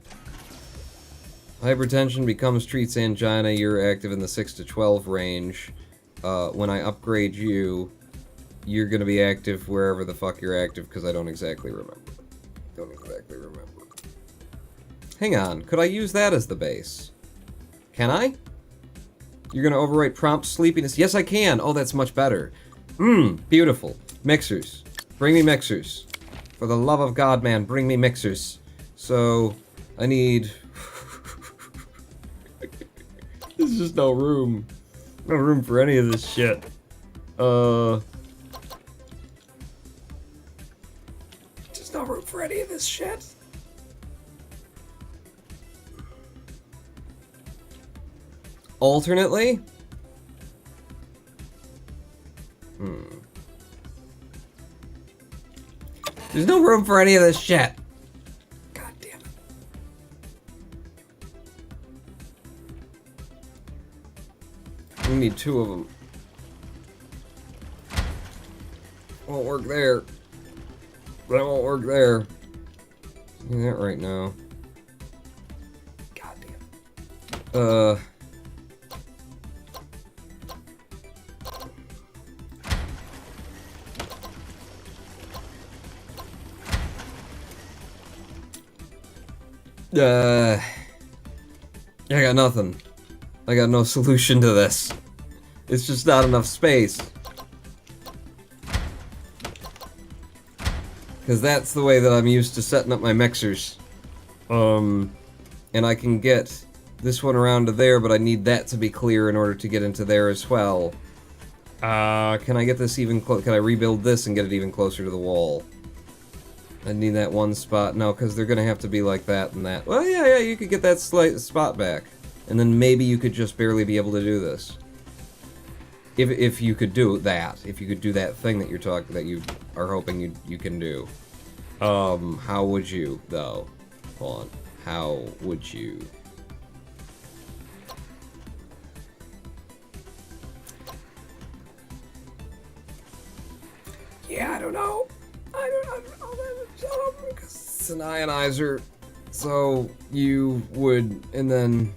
A: Hypertension becomes treats angina. You're active in the 6 to 12 range. When I upgrade you, you're gonna be active wherever the fuck you're active, because I don't exactly remember. Hang on, could I use that as the base? Can I? You're gonna overwrite prompt sleepiness. Yes, I can! Oh, that's much better. Beautiful. Mixers. Bring me mixers. For the love of God, man, bring me mixers. So, I need... There's just no room. No room for any of this shit. Just no room for any of this shit. Alternately? There's no room for any of this shit. God damn it. We need 2 of them. Won't work there. That won't work there. Do that right now. God damn. I got nothing. I got no solution to this. It's just not enough space. Because that's the way that I'm used to setting up my mixers. And I can get this one around to there, but I need that to be clear in order to get into there as well. Can I get this even close? Can I rebuild this and get it even closer to the wall? I need that one spot. No, because they're gonna have to be like that and that. Well, yeah, you could get that slight spot back. And then maybe you could just barely be able to do this. If you could do that. If you could do that thing that that you are hoping you can do. How would you, though? Hold on. How would you? Yeah, I don't know. I don't know. It's an ionizer, so you would, and then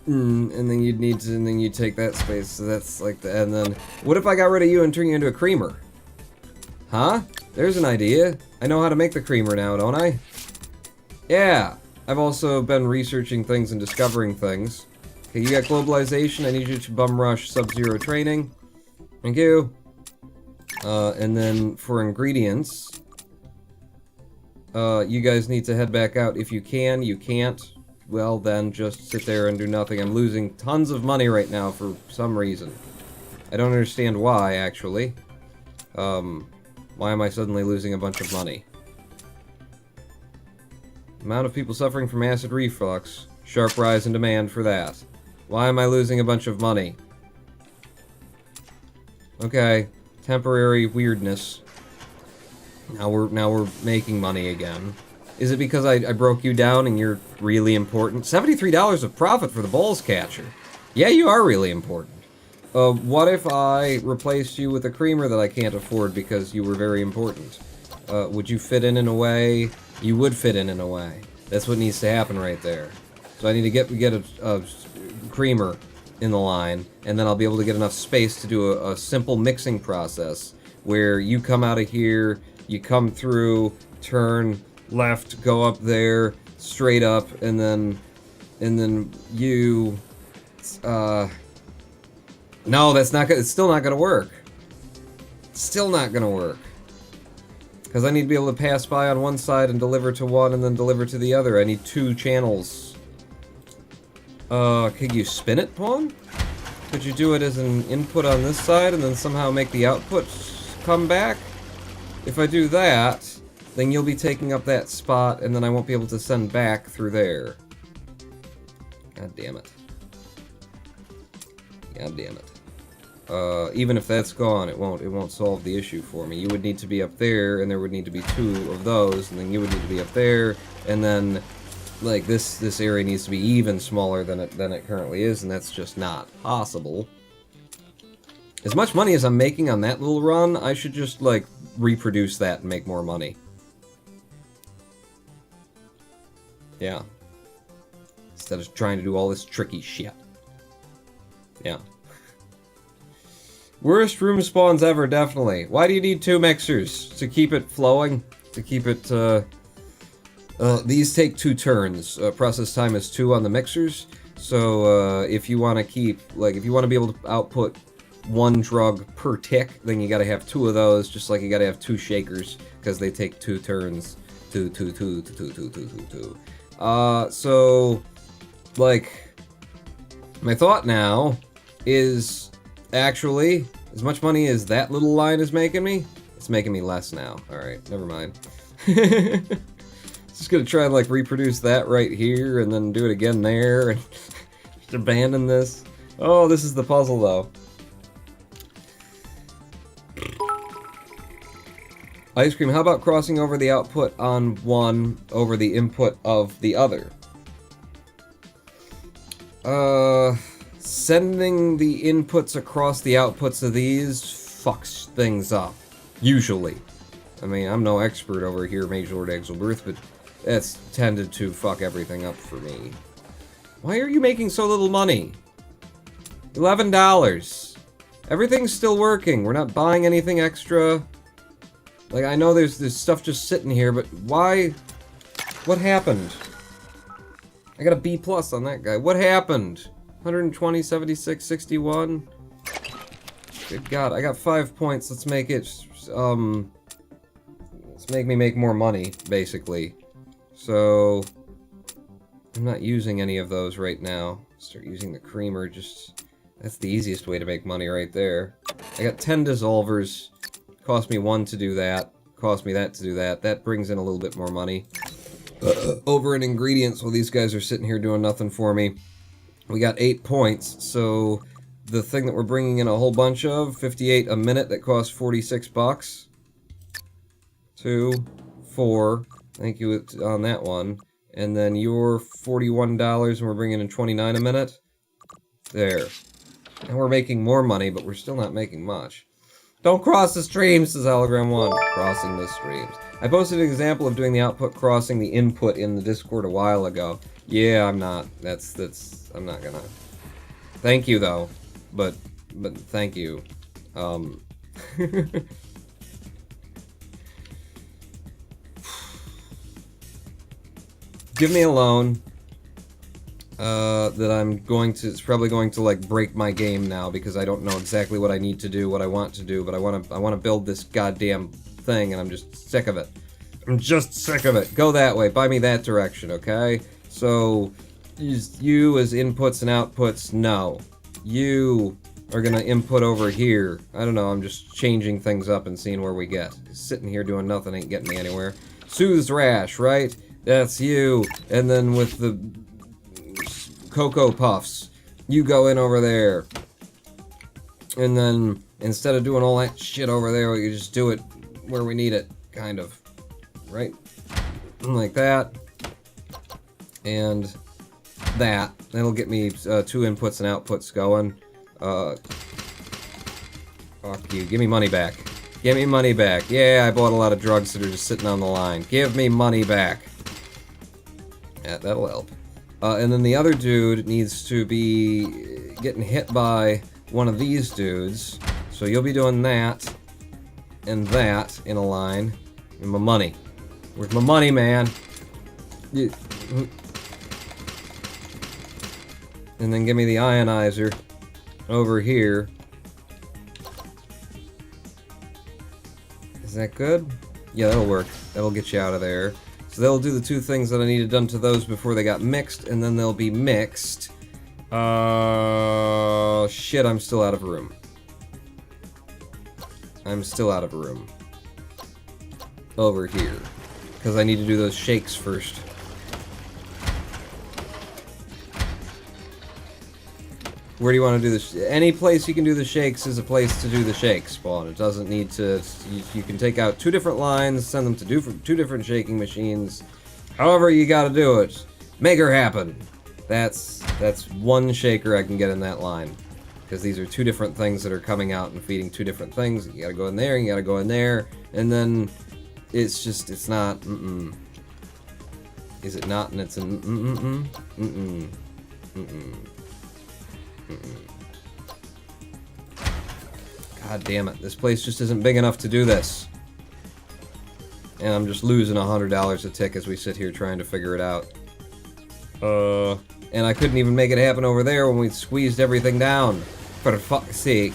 A: you'd need to, and then you take that space. So that's like the, and then what if I got rid of you and turned you into a creamer? Huh? There's an idea. I know how to make the creamer now, don't I? Yeah. I've also been researching things and discovering things. Okay, you got globalization. I need you to bum rush Sub-Zero training. Thank you. And then for ingredients. You guys need to head back out if you can. You can't. Well, then just sit there and do nothing. I'm losing tons of money right now for some reason. I don't understand why, actually. Why am I suddenly losing a bunch of money? Amount of people suffering from acid reflux. Sharp rise in demand for that. Why am I losing a bunch of money? Okay, temporary weirdness. Now we're making money again. Is it because I broke you down and you're really important? $73 of profit for the balls catcher. Yeah, you are really important. What if I replaced you with a creamer that I can't afford because you were very important? Would you fit in a way? You would fit in a way. That's what needs to happen right there. So I need to get a creamer in the line, and then I'll be able to get enough space to do a simple mixing process where you come out of here, you come through, turn left, go up there, straight up, and then you, no, that's not gonna, it's still not gonna work. It's still not gonna work. Because I need to be able to pass by on one side and deliver to one and then deliver to the other. I need 2 channels. Could you spin it, Pawn? Could you do it as an input on this side and then somehow make the output come back? If I do that, then you'll be taking up that spot and then I won't be able to send back through there. God damn it. God damn it. Even if that's gone, it won't solve the issue for me. You would need to be up there, and there would need to be 2 of those, and then you would need to be up there, and then, like, this area needs to be even smaller than it currently is, and that's just not possible. As much money as I'm making on that little run, I should just, like, reproduce that and make more money. Yeah. Instead of trying to do all this tricky shit. Yeah. Worst room spawns ever, definitely. Why do you need 2 mixers? To keep it flowing? To keep it, these take 2 turns. Process time is 2 on the mixers. So, if you want to keep, like, if you want to be able to output 1 drug per tick, then you gotta have 2 of those, just like you gotta have 2 shakers, because they take 2 turns. 2. So, like, my thought now is, actually, as much money as that little line is making me, it's making me less now. Alright, never mind. Just gonna try and, like, reproduce that right here, and then do it again there, and just abandon this. Oh, this is the puzzle, though. Ice cream, how about crossing over the output on one over the input of the other? Sending the inputs across the outputs of these fucks things up. Usually. I mean, I'm no expert over here, Mage Lord Exelbirth, but that's tended to fuck everything up for me. Why are you making so little money? $11. Everything's still working. We're not buying anything extra. Like, I know there's stuff just sitting here, but why? What happened? I got a B+ on that guy. What happened? 120, 76, 61? Good God, I got 5 points. Let's make it, let's make me make more money, basically. So, I'm not using any of those right now. Start using the creamer, just, that's the easiest way to make money right there. I got 10 dissolvers. Cost me 1 to do that. Cost me that to do that. That brings in a little bit more money. Over in ingredients, while these guys are sitting here doing nothing for me, we got 8 points. So the thing that we're bringing in a whole bunch of, 58 a minute, that costs 46 bucks. 2, 4. Thank you on that one. And then you're $41, and we're bringing in 29 a minute. There. And we're making more money, but we're still not making much. Don't cross the streams, says Hologram1. Crossing the streams. I posted an example of doing the output crossing the input in the Discord a while ago. Yeah, I'm not. I'm not gonna. Thank you, though. But thank you. Give me a loan. That I'm going to, it's probably going to, like, break my game now because I don't know exactly what I need to do, what I want to do, but I want to build this goddamn thing, and I'm just sick of it. I'm just sick of it. Go that way. Buy me that direction, okay? So, use you as inputs and outputs, no. You are gonna input over here. I don't know, I'm just changing things up and seeing where we get. Sitting here doing nothing ain't getting me anywhere. Soothes rash, right? That's you. And then with the Cocoa Puffs, you go in over there. And then, instead of doing all that shit over there, we just do it where we need it, kind of. Right? Like that. And that. That'll get me 2 inputs and outputs going. Fuck you. Give me money back. Give me money back. Yeah, I bought a lot of drugs that are just sitting on the line. Give me money back. Yeah, that'll help. And then the other dude needs to be getting hit by one of these dudes. So you'll be doing that and that in a line. And my money. Where's my money, man? And then give me the ionizer over here. Is that good? Yeah, that'll work. That'll get you out of there. So they'll do the 2 things that I needed done to those before they got mixed, and then they'll be mixed. Shit, I'm still out of room. I'm still out of room. Over here. Because I need to do those shakes first. Where do you want to do this? Any place you can do the shakes is a place to do the shakes, Spawn. It doesn't need to... You can take out 2 different lines, send them to 2 different shaking machines. However you gotta do it. Make her happen. That's 1 shaker I can get in that line. Because these are 2 different things that are coming out and feeding 2 different things. You gotta go in there, you gotta go in there, and then it's just, it's not, Is it not, and it's an God damn it, this place just isn't big enough to do this. And I'm just losing $100 a tick as we sit here trying to figure it out. And I couldn't even make it happen over there when we squeezed everything down. For fuck's sake.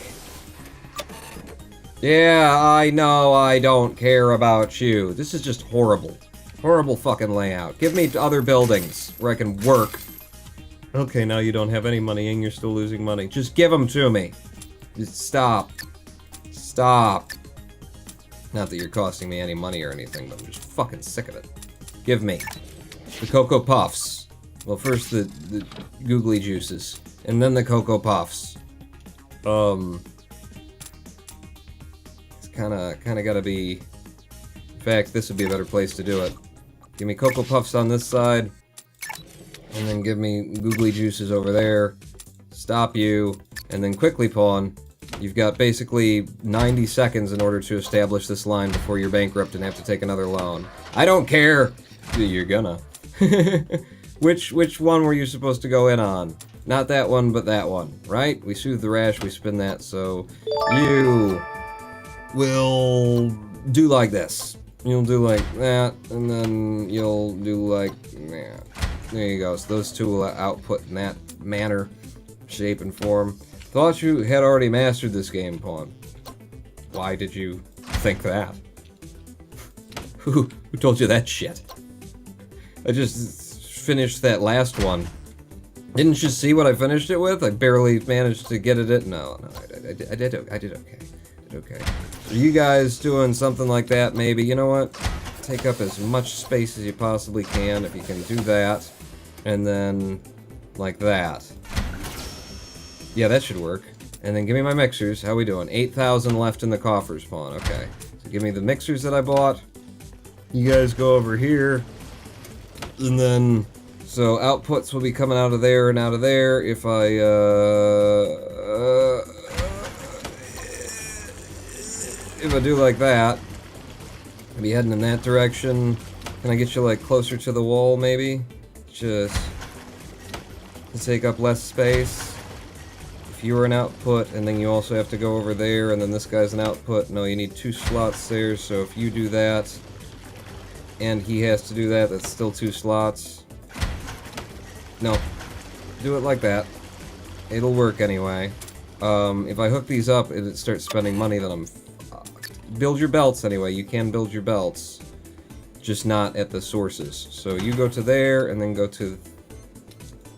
A: Yeah, I know I don't care about you. This is just horrible. Horrible fucking layout. Give me other buildings where I can work. Okay, now you don't have any money and you're still losing money. Just give them to me. Just stop. Stop. Not that you're costing me any money or anything, but I'm just fucking sick of it. Give me the Cocoa Puffs. Well, first the googly juices, and then the Cocoa Puffs. It's kinda gotta be... In fact, this would be a better place to do it. Give me Cocoa Puffs on this side. And then give me googly juices over there. Stop you. And then quickly pawn. You've got basically 90 seconds in order to establish this line before you're bankrupt and have to take another loan. I don't care! You're gonna. Which one were you supposed to go in on? Not that one, but that one, right? We soothe the rash, we spin that, so... You... will... do like this. You'll do like that, and then you'll do like that. There you go. So those 2 will output in that manner, shape, and form. Thought you had already mastered this game, Pawn. Why did you think that? Who told you that shit? I just finished that last one. Didn't you see what I finished it with? I barely managed to get it. No, I did okay. Are you guys doing something like that, maybe? You know what? Take up as much space as you possibly can, if you can do that. And then, like that. Yeah, that should work. And then give me my mixers. How we doing? 8,000 left in the coffers, Pawn. Okay. So give me the mixers that I bought. You guys go over here. And then... So outputs will be coming out of there and out of there if I, if I do like that. I'll be heading in that direction. Can I get you, like, closer to the wall, maybe? Just to take up less space. If you were an output, and then you also have to go over there, and then this guy's an output. No, you need 2 slots there, so if you do that, and he has to do that, that's still 2 slots. No. Do it like that. It'll work anyway. If I hook these up, it starts spending money, then I'm... build your belts anyway. You can build your belts. Just not at the sources. So you go to there, and then go to...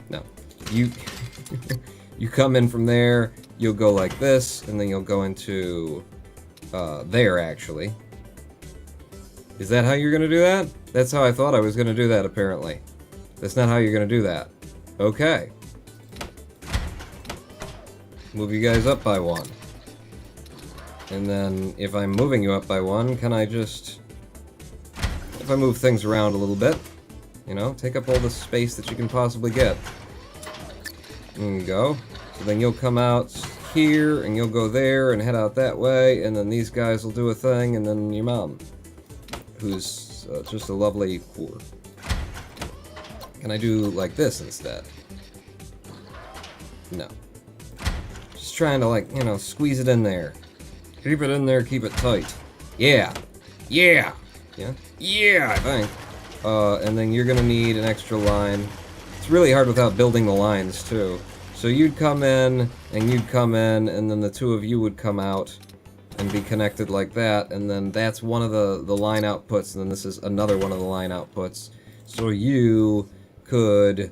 A: No. You... You come in from there, you'll go like this, and then you'll go into... there, actually. Is that how you're gonna do that? That's how I thought I was gonna do that, apparently. That's not how you're gonna do that. Okay. Move you guys up by 1. And then, if I'm moving you up by 1, can I just... If I move things around a little bit, you know, take up all the space that you can possibly get. And go. So then you'll come out here, and you'll go there, and head out that way, and then these guys will do a thing, and then your mom, who's just a lovely poor. Can I do like this instead? No. Just trying to, like, you know, squeeze it in there. Keep it in there, keep it tight. Yeah. Yeah! Yeah? Yeah, I think. And then you're gonna need an extra line. It's really hard without building the lines, too. So you'd come in, and you'd come in, and then the two of you would come out and be connected like that, and then that's one of the line outputs, and then this is another one of the line outputs. So you could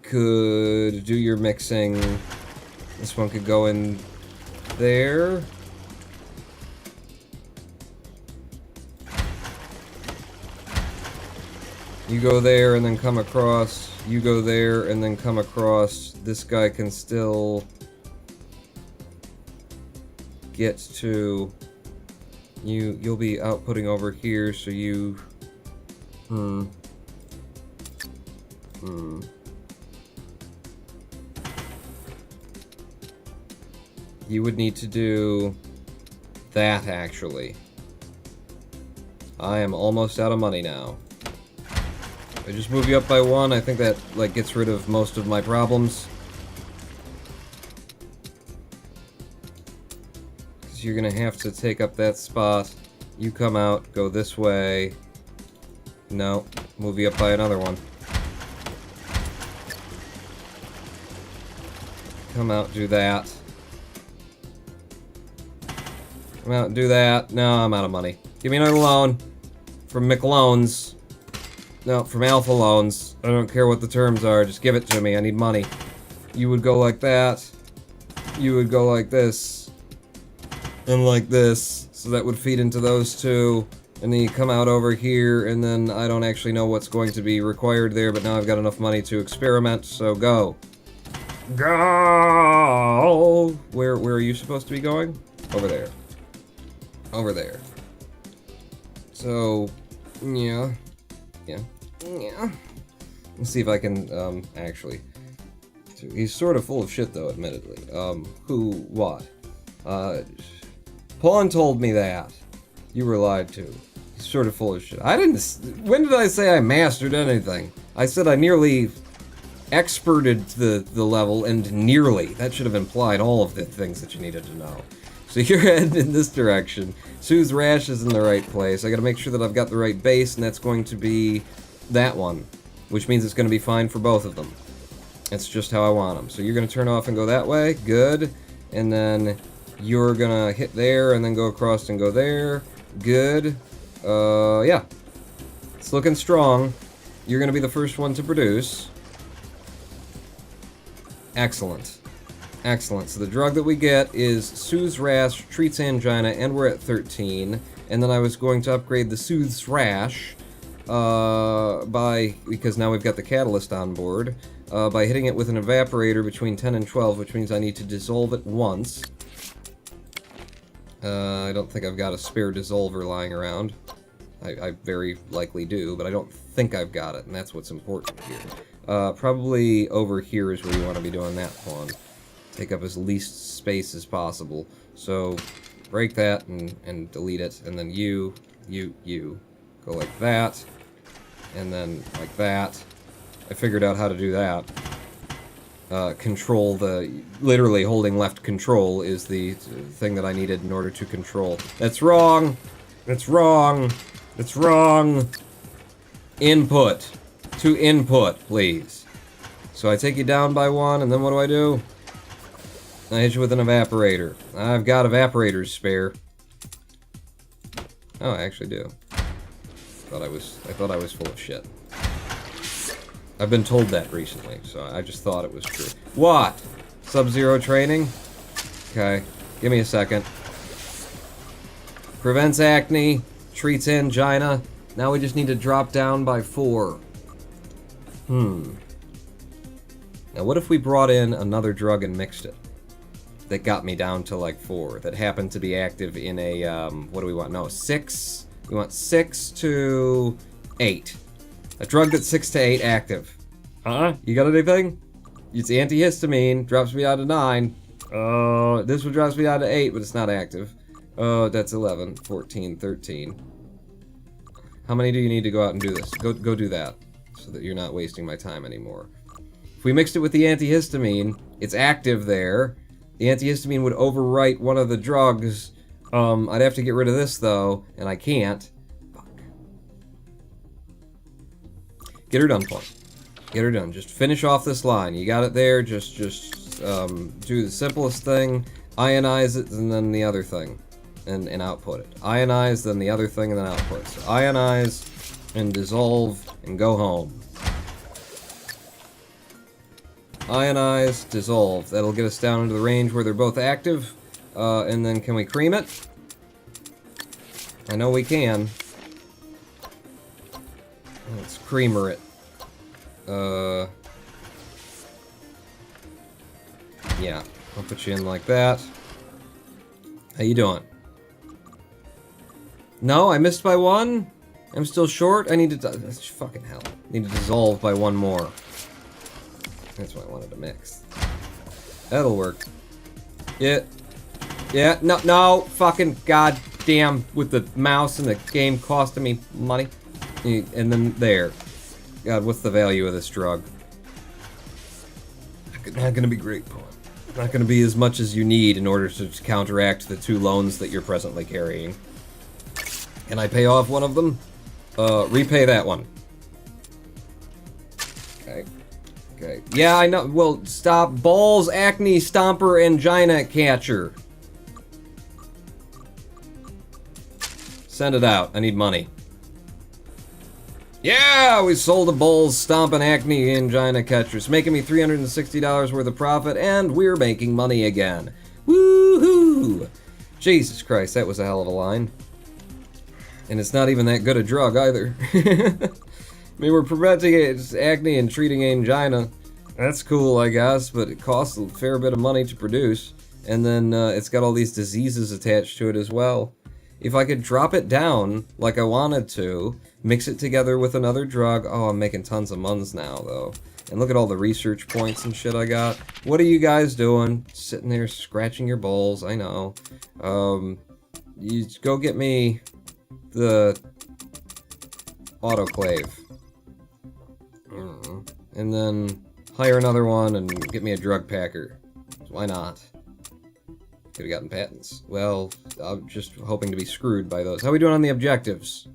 A: do your mixing. This one could go in there. You go there and then come across. You go there and then come across. This guy can still get to... You'll be outputting over here, so you... You would need to do that, actually. I am almost out of money now. I just move you up by 1. I think that, like, gets rid of most of my problems. Because you're gonna have to take up that spot. You come out, go this way. No, move you up by another one. Come out, do that. Come out and do that. No, I'm out of money. Give me another loan. From McLoans. No, from Alpha Loans. I don't care what the terms are, just give it to me. I need money. You would go like that. You would go like this. And like this. So that would feed into those two. And then you come out over here, and then I don't actually know what's going to be required there, but now I've got enough money to experiment, so go. Go! Where are you supposed to be going? Over there. Over there. So, yeah. Yeah. Let's see if I can, actually. He's sort of full of shit, though, admittedly. What? Pawn told me that. You were lied to. He's sort of full of shit. When did I say I mastered anything? I said I nearly experted the level, and nearly. That should have implied all of the things that you needed to know. So you're heading in this direction. Soothe Rash is in the right place. I gotta make sure that I've got the right base, and that's going to be that one. Which means it's gonna be fine for both of them. That's just how I want them. So you're gonna turn off and go that way. Good. And then you're gonna hit there, and then go across and go there. Good. Yeah. It's looking strong. You're gonna be the first one to produce. Excellent. Excellent. So the drug that we get is Soothes Rash, treats angina, and we're at 13. And then I was going to upgrade the Soothes Rash because now we've got the catalyst on board, by hitting it with an evaporator between 10 and 12, which means I need to dissolve it once. I don't think I've got a spare dissolver lying around. I very likely do, but I don't think I've got it, and that's what's important here. Probably over here is where you want to be doing that pawn. Take up as least space as possible. So, break that and delete it, and then you. Go like that, and then like that. I figured out how to do that. Literally holding left control is the thing that I needed in order to control. That's wrong! That's wrong! That's wrong! Input. To input, please. So I take you down by 1, and then what do? I hit you with an evaporator. I've got evaporators spare. Oh, I actually do. I thought I was full of shit. I've been told that recently, so I just thought it was true. What? Sub-Zero training? Okay, give me a second. Prevents acne, treats angina. Now we just need to drop down by 4. Now what if we brought in another drug and mixed it? that got me down to like 4 that happened to be active in a, what do we want? No, 6. We want 6 to 8. A drug that's 6 to 8 active. You got anything? It's antihistamine, drops me down to 9. This one drops me down to 8, but it's not active. That's 11, 14, 13. How many do you need to go out and do this? Go do that, so that you're not wasting my time anymore. If we mixed it with the antihistamine, it's active there. The antihistamine would overwrite one of the drugs. I'd have to get rid of this, though, and I can't. Fuck. Get her done, Plum. Get her done. Just finish off this line. You got it there. Just do the simplest thing. Ionize it, and then the other thing. And output it. Ionize, then the other thing, and then output. So ionize, and dissolve, and go home. Ionize, dissolve. That'll get us down into the range where they're both active. And then can we cream it? I know we can. Let's creamer it. Yeah, I'll put you in like that. How you doing? No, I missed by 1? I'm still short? I need to... That's fucking hell. I need to dissolve by 1 more. That's what I wanted to mix. That'll work. Yeah. Yeah, no, fucking goddamn, with the mouse and the game costing me money. And then there. God, what's the value of this drug? Not gonna be great, Paul. Not gonna be as much as you need in order to counteract the 2 loans that you're presently carrying. Can I pay off one of them? Repay that one. Okay. Okay. Yeah, I know. Well, stop. Balls, acne, stomper, angina catcher. Send it out. I need money. Yeah, we sold a balls, stomping acne, angina catcher. It's making me $360 worth of profit, and we're making money again. Woohoo! Jesus Christ, that was a hell of a line. And it's not even that good a drug either. I mean, we're preventing acne and treating angina. That's cool, I guess, but it costs a fair bit of money to produce. And then it's got all these diseases attached to it as well. If I could drop it down like I wanted to, mix it together with another drug. Oh, I'm making tons of muns now, though. And look at all the research points and shit I got. What are you guys doing? Sitting there scratching your balls, I know. You go get me the autoclave. And then hire another one and get me a drug packer. Why not? Could have gotten patents. Well, I'm just hoping to be screwed by those. How are we doing on the objectives?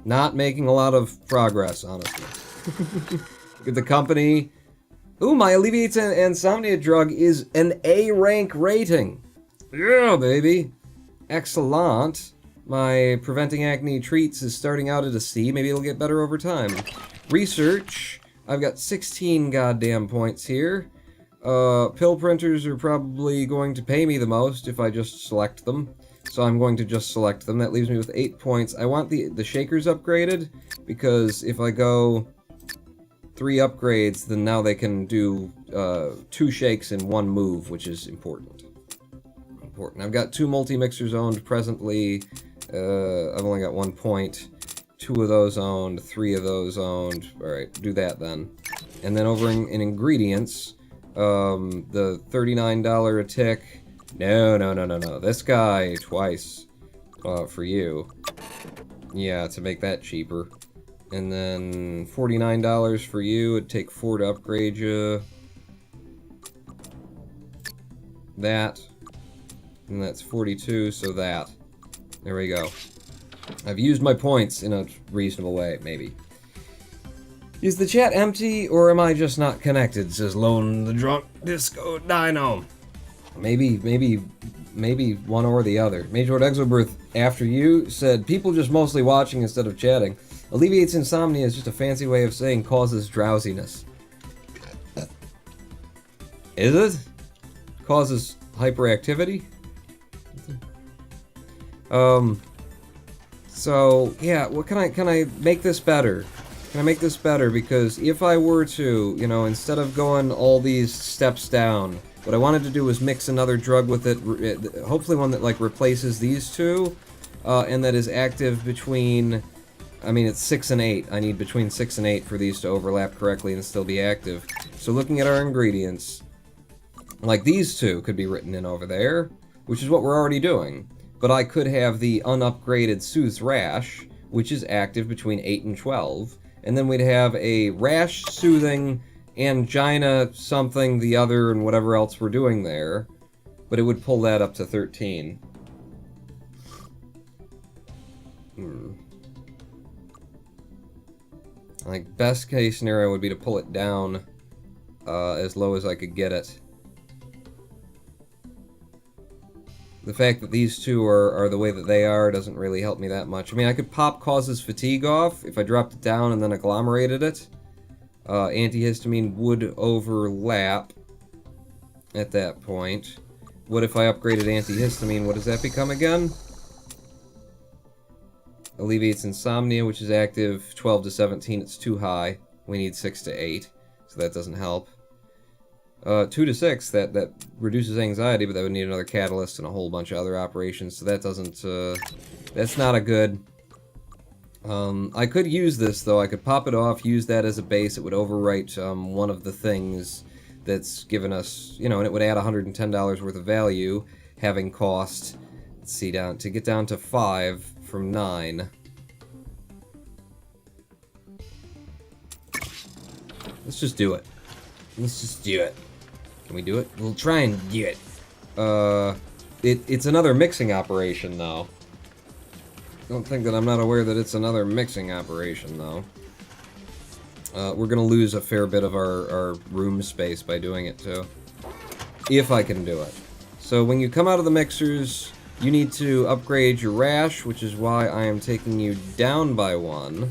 A: Not making a lot of progress, honestly. Get the company. Ooh, my alleviates insomnia drug is an A rank rating. Yeah, baby. Excellent. My preventing acne treats is starting out at a C. Maybe it'll get better over time. Research. I've got 16 goddamn points here. Pill printers are probably going to pay me the most if I just select them. So I'm going to just select them. That leaves me with 8 points. I want the shakers upgraded, because if I go 3 upgrades, then now they can do 2 shakes in 1 move, which is important. I've got 2 multi-mixers owned presently. I've only got 1 point. 2 of those owned, 3 of those owned. Alright, do that then. And then over in ingredients, the $39 a tick. No. This guy twice for you. Yeah, to make that cheaper. And then $49 for you. It'd take 4 to upgrade you. That. And that's 42, so that. There we go. I've used my points in a reasonable way, maybe. Is the chat empty, or am I just not connected? Says Lone the Drunk Disco Dino. Maybe one or the other. Major Lord Exobirth, after you, said, people just mostly watching instead of chatting. Alleviates insomnia is just a fancy way of saying causes drowsiness. Is it? Causes hyperactivity? So, yeah, what can I make this better? Can I make this better? Because if I were to, you know, instead of going all these steps down, What I wanted to do was mix another drug with it, hopefully one that, like, replaces these two, and that is active between... I mean, it's 6 and 8. I need between 6 and 8 for these to overlap correctly and still be active. So looking at our ingredients, like these two could be written in over there, which is what we're already doing. But I could have the unupgraded Soothes Rash, which is active between 8 and 12. And then we'd have a rash soothing angina something, the other, and whatever else we're doing there. But it would pull that up to 13. Like, best case scenario would be to pull it down as low as I could get it. The fact that these two are the way that they are doesn't really help me that much. I mean, I could pop causes fatigue off if I dropped it down and then agglomerated it. Antihistamine would overlap at that point. What if I upgraded antihistamine? What does that become again? Alleviates insomnia, which is active 12 to 17. It's too high. We need 6 to 8, so that doesn't help. 2 to 6, that reduces anxiety, but that would need another catalyst and a whole bunch of other operations, so that doesn't, that's not a good... I could use this, though. I could pop it off, use that as a base. It would overwrite one of the things that's given us, you know, and it would add $110 worth of value, having cost, let's see, to get down to 5 from 9. Let's just do it. Let's just do it. Can we do it? We'll try and do it. It's another mixing operation, though. Don't think that I'm not aware that it's another mixing operation, though. We're gonna lose a fair bit of our room space by doing it, too. If I can do it. So when you come out of the mixers, you need to upgrade your rash, which is why I am taking you down by 1,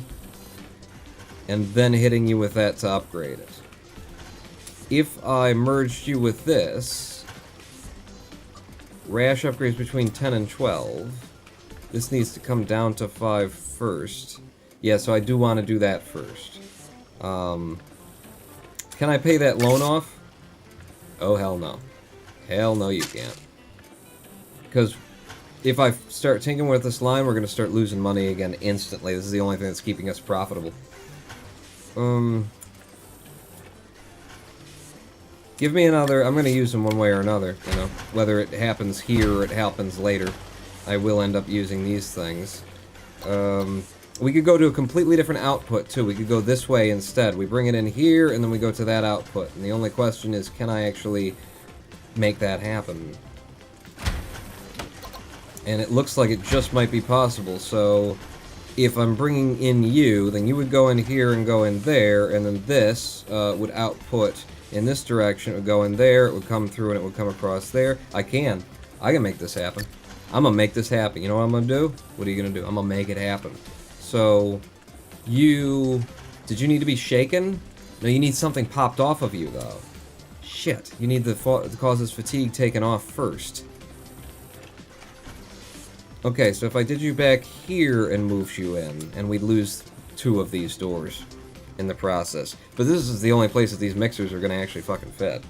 A: and then hitting you with that to upgrade it. If I merged you with this, rash upgrades between 10 and 12. This needs to come down to 5 first. Yeah, so I do want to do that first. Can I pay that loan off? Oh, hell no. Hell no, you can't. Because if I start tinkering with this line, we're going to start losing money again instantly. This is the only thing that's keeping us profitable. Give me another... I'm going to use them one way or another, you know. Whether it happens here or it happens later, I will end up using these things. We could go to a completely different output, too. We could go this way instead. We bring it in here, and then we go to that output. And the only question is, can I actually make that happen? And it looks like it just might be possible, so... If I'm bringing in you, then you would go in here and go in there, and then this would output in this direction. It would go in there, it would come through, and it would come across there. I can make this happen. I'm gonna make this happen. You know what I'm gonna do? What are you gonna do? I'm gonna make it happen. So, did you need to be shaken? No, you need something popped off of you, though. Shit, you need the causes fatigue taken off first. Okay, so if I did you back here and moved you in, and we'd lose 2 of these doors in the process. But this is the only place that these mixers are going to actually fucking fit.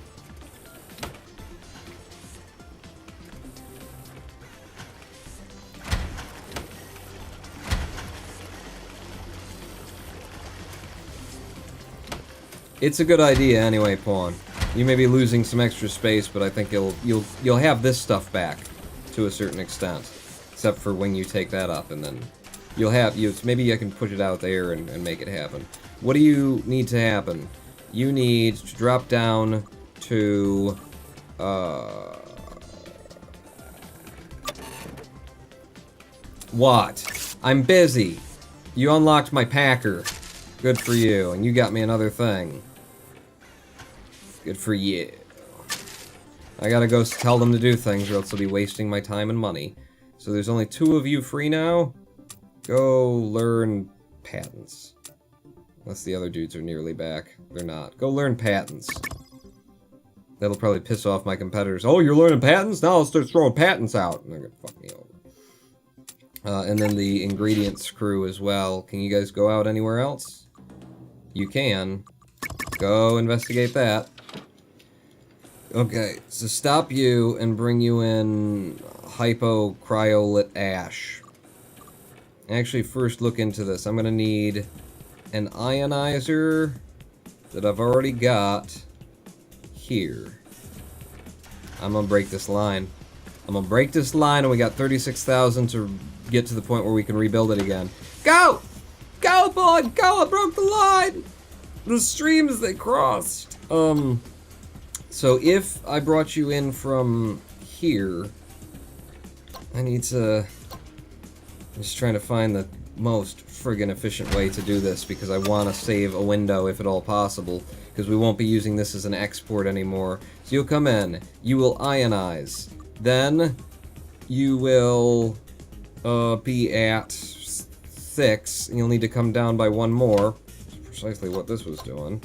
A: It's a good idea anyway, Pawn. You may be losing some extra space, but I think you'll have this stuff back to a certain extent. Except for when you take that up, and then you'll have... maybe I can push it out there and make it happen. What do you need to happen? You need to drop down to... What? I'm busy. You unlocked my packer. Good for you. And you got me another thing. Good for you. I gotta go tell them to do things, or else they'll be wasting my time and money. So there's only 2 of you free now. Go learn patents. Unless the other dudes are nearly back. They're not. Go learn patents. That'll probably piss off my competitors. Oh, you're learning patents? Now I'll start throwing patents out. And they're gonna fuck me over. And then the ingredients crew as well. Can you guys go out anywhere else? You can. Go investigate that. Okay, so stop you and bring you in hypocryolit ash. Actually, first look into this. I'm gonna need an ionizer that I've already got here. I'm gonna break this line. I'm gonna break this line, and we got 36,000 to get to the point where we can rebuild it again. Go! Go, boy! Go! I broke the line! The streams, they crossed. So if I brought you in from here, I need to... I'm just trying to find the most friggin' efficient way to do this, because I want to save a window if at all possible, because we won't be using this as an export anymore. So you'll come in, you will ionize, then you will be at 6, and you'll need to come down by 1 more. That's precisely what this was doing.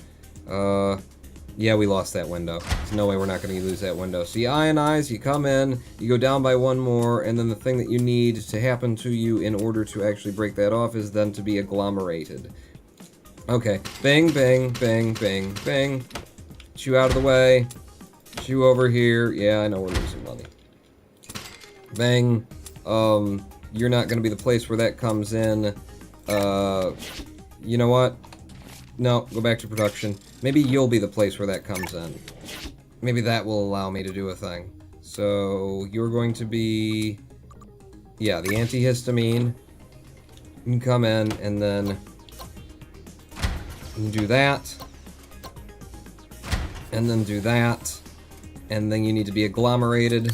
A: Yeah, we lost that window. There's no way we're not going to lose that window. So you ionize, you come in, you go down by 1 more, and then the thing that you need to happen to you in order to actually break that off is then to be agglomerated. Okay, bang, bang, bang, bang, bang. Chew out of the way. Chew over here. Yeah, I know we're losing money. Bang. You're not going to be the place where that comes in. You know what? No, go back to production. Maybe you'll be the place where that comes in. Maybe that will allow me to do a thing. So, you're going to be... Yeah, the antihistamine. You can come in, and then... You do that. And then do that. And then you need to be agglomerated.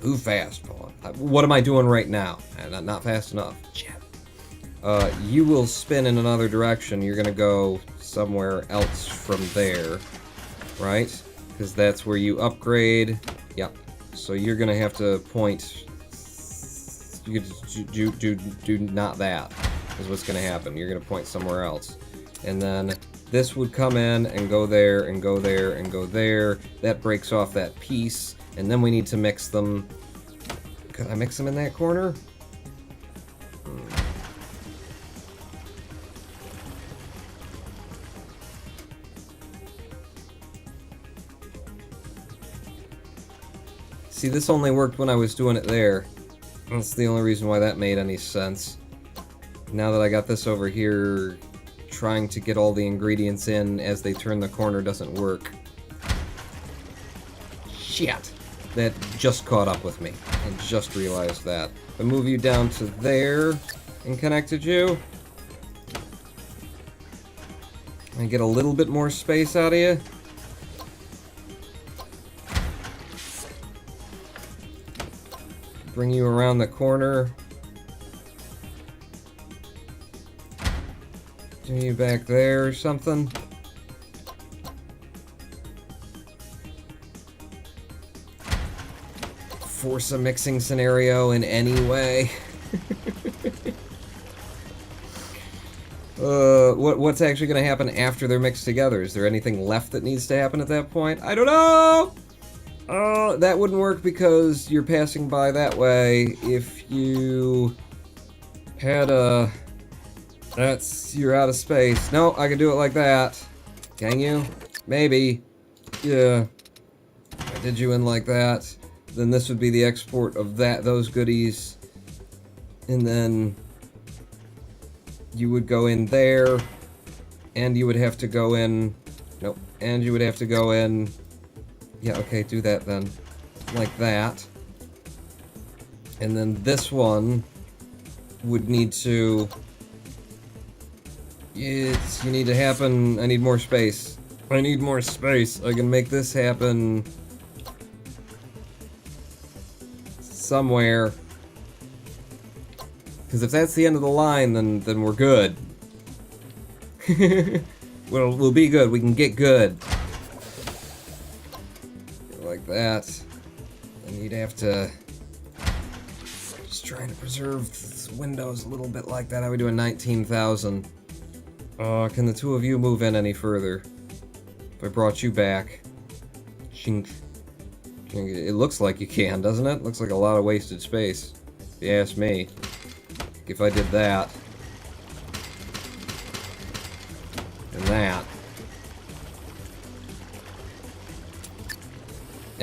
A: Ooh, fast, Paul. What am I doing right now? Not fast enough. Shit. You will spin in another direction. You're gonna go somewhere else from there, right? Because that's where you upgrade. Yep. So you're gonna have to point. You do not that. Is what's gonna happen. You're gonna point somewhere else, and then this would come in and go there and go there and go there. That breaks off that piece, and then we need to mix them. Could I mix them in that corner? See, this only worked when I was doing it there. That's the only reason why that made any sense. Now that I got this over here, trying to get all the ingredients in as they turn the corner doesn't work. Shit! That just caught up with me. I just realized that. If I move you down to there and connected you, I get a little bit more space out of you. Bring you around the corner. Do you back there or something? Force a mixing scenario in any way. What's actually going to happen after they're mixed together? Is there anything left that needs to happen at that point? I don't know! That wouldn't work because you're passing by that way. If you had a... you're out of space. No, I can do it like that. Can you? Maybe. Yeah. I did you in like that. Then this would be the export of those goodies. And then you would go in there. And you would have to go in... Nope. And you would have to go in... Yeah, okay, do that then. Like that. And then this one would need to... you need to happen... I need more space. I need more space. I can make this happen... somewhere. Because if that's the end of the line, then we're good. We'll be good. We can get good. Like that. And you'd have to... just trying to preserve this windows a little bit like that. How are we doing? 19,000. Can the two of you move in any further? If I brought you back. Chink. It looks like you can, doesn't it? Looks like a lot of wasted space. If you ask me. If I did that. And that.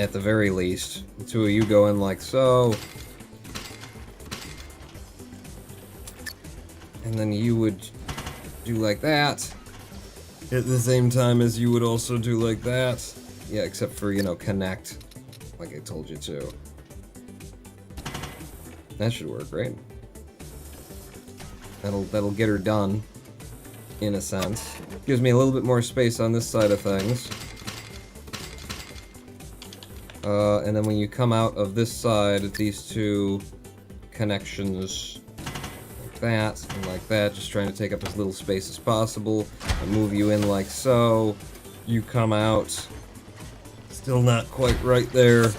A: At the very least. The two of you go in like so. And then you would do like that. At the same time as you would also do like that. Yeah, except for, you know, connect. Like I told you to. That should work, right? That'll get her done. In a sense. Gives me a little bit more space on this side of things. And then when you come out of this side, these two connections like that and like that, just trying to take up as little space as possible. I move you in like so. You come out. Still not quite right there.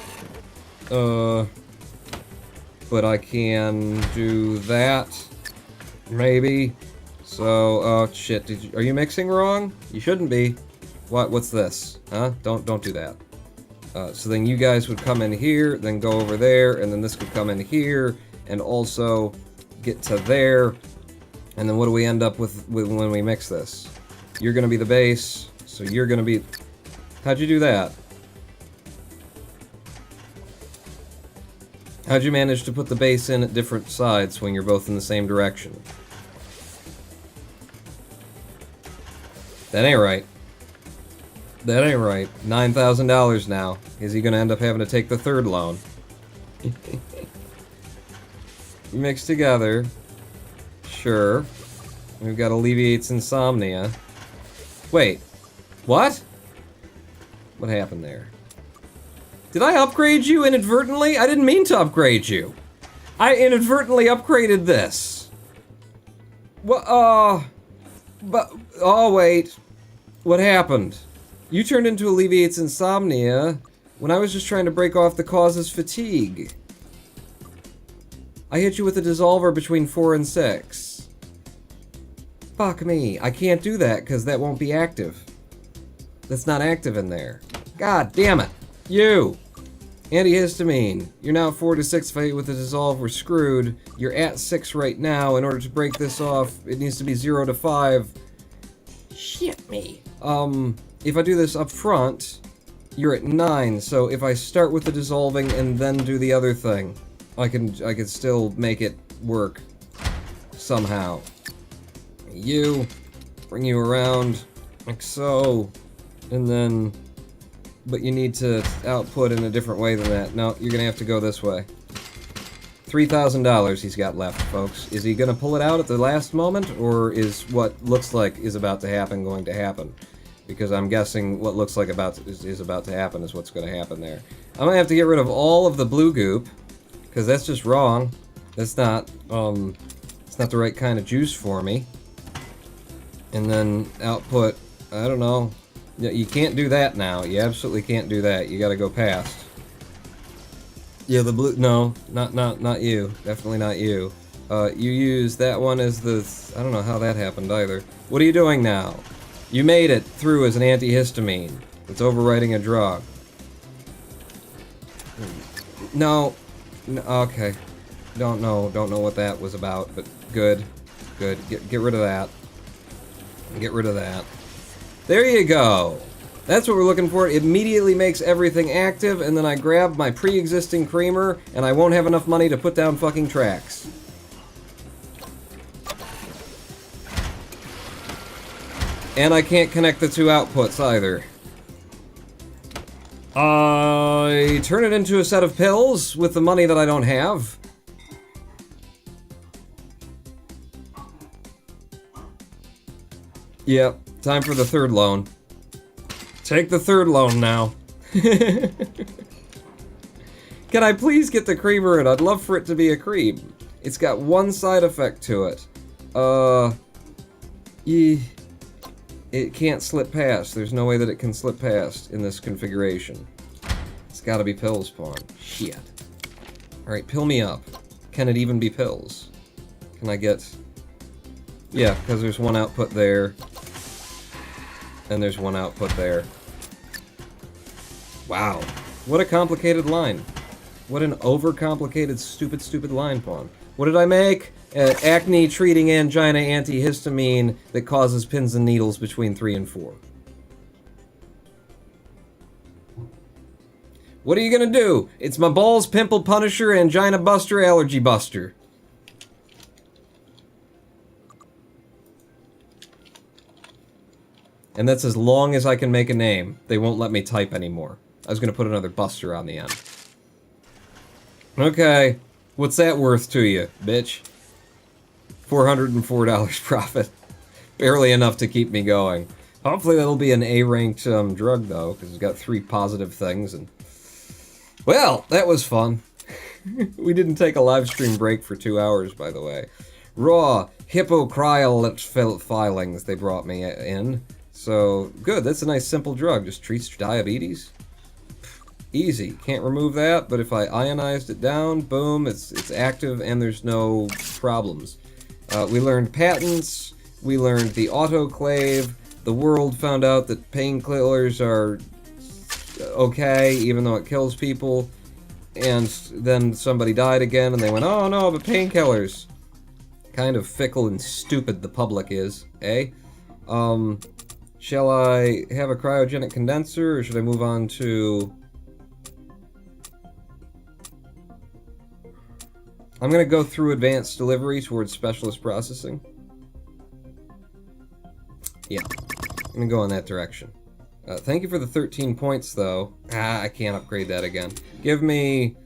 A: But I can do that. Maybe. So, oh shit, are you mixing wrong? You shouldn't be. What's this? Huh? Don't do that. So then you guys would come in here, then go over there, and then this would come in here, and also get to there. And then what do we end up with when we mix this? You're gonna be the base, so you're gonna be... How'd you do that? How'd you manage to put the base in at different sides when you're both in the same direction? That ain't right. That ain't right. $9,000 now. Is he gonna end up having to take the third loan? Mixed together. Sure. We've got alleviates insomnia. Wait. What? What happened there? Did I upgrade you inadvertently? I didn't mean to upgrade you. I inadvertently upgraded this. What? But, oh wait. What happened? You turned into alleviates insomnia when I was just trying to break off the causes fatigue. I hit you with a dissolver between 4 and 6. Fuck me. I can't do that because that won't be active. That's not active in there. God damn it. You. Antihistamine. You're now 4 to 6. If I hit with a dissolve, we're screwed. You're at 6 right now. In order to break this off, it needs to be 0 to 5. Shit me. If I do this up front, you're at 9, so if I start with the dissolving and then do the other thing, I can still make it work somehow. You, bring you around like so, and then, but you need to output in a different way than that. No, you're gonna have to go this way. $3,000 he's got left, folks. Is he gonna pull it out at the last moment, or is what looks like is about to happen going to happen? Because I'm guessing what looks like is about to happen is what's going to happen there. I'm going to have to get rid of all of the blue goop, because that's just wrong. That's not, it's not the right kind of juice for me. And then output, I don't know. You can't do that now. You absolutely can't do that. You got to go past. Yeah, the blue, no, not you. Definitely not you. You use that one as the, I don't know how that happened either. What are you doing now? You made it through as an antihistamine. It's overwriting a drug. No. Okay. Don't know what that was about, but good. Good. Get rid of that. Get rid of that. There you go. That's what we're looking for. It immediately makes everything active, and then I grab my pre-existing creamer, and I won't have enough money to put down fucking tracks. And I can't connect the two outputs either. I turn it into a set of pills with the money that I don't have. Yep, time for the third loan. Take the third loan now. Can I please get the creamer in? I'd love for it to be a cream. It's got one side effect to it. It can't slip past. There's no way that it can slip past in this configuration. It's gotta be pills, Pawn. Shit. Alright, pill me up. Can it even be pills? Can I get... Yeah, because there's one output there. And there's one output there. Wow. What a complicated line. What an overcomplicated, stupid line, Pawn. What did I make? Acne treating angina antihistamine that causes pins and needles between 3 and 4. What are you gonna do? It's my balls, pimple punisher, angina buster, allergy buster. And that's as long as I can make a name. They won't let me type anymore. I was gonna put another buster on the end. Okay, what's that worth to you, bitch? $404 profit. Barely enough to keep me going. Hopefully that'll be an A-ranked drug, though, because it's got 3 positive things, and... Well, that was fun. We didn't take a live stream break for 2 hours, by the way. Raw hypocryolate filings they brought me in. So, good, that's a nice simple drug. Just treats diabetes. Easy. Can't remove that, but if I ionized it down, boom, it's active and there's no problems. We learned patents, we learned the autoclave, the world found out that painkillers are okay, even though it kills people, and then somebody died again and they went, oh no, but painkillers. Kind of fickle and stupid the public is, eh? Shall I have a cryogenic condenser, or should I move on to... I'm gonna go through advanced delivery towards specialist processing. Yeah, I'm gonna go in that direction. Thank you for the 13 points, though. I can't upgrade that again. Give me,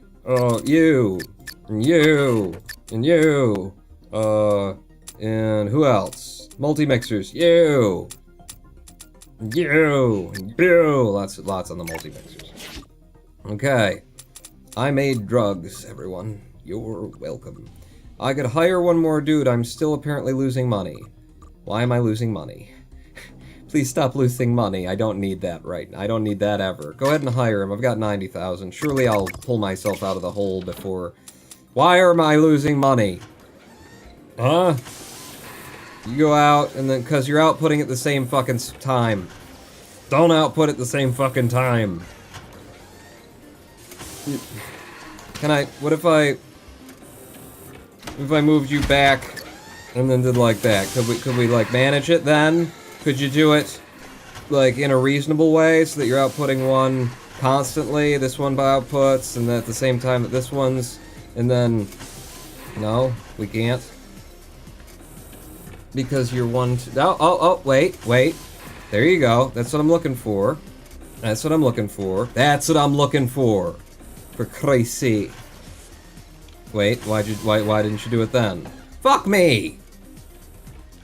A: you, and you, and you, and who else? Multi-mixers, you, and you, and you. Lots on the multi-mixers. Okay. I made drugs, everyone. You're welcome. I could hire one more dude. I'm still apparently losing money. Why am I losing money? Please stop losing money. I don't need that right now. I don't need that ever. Go ahead and hire him. I've got 90,000. Surely I'll pull myself out of the hole before... Why am I losing money? Huh? You go out, and then... Because you're outputting at the same fucking time. Don't output at the same fucking time. Can I... What if I... If I moved you back, and then did like that? Could we like, manage it then? Could you do it, like, in a reasonable way, so that you're outputting one constantly, this one by outputs, and then at the same time that this one's, and then... No, we can't. Because you're one... wait. There you go. That's what I'm looking for. That's what I'm looking for. That's what I'm looking for. For Christ's sake. Wait, why didn't you do it then? Fuck me!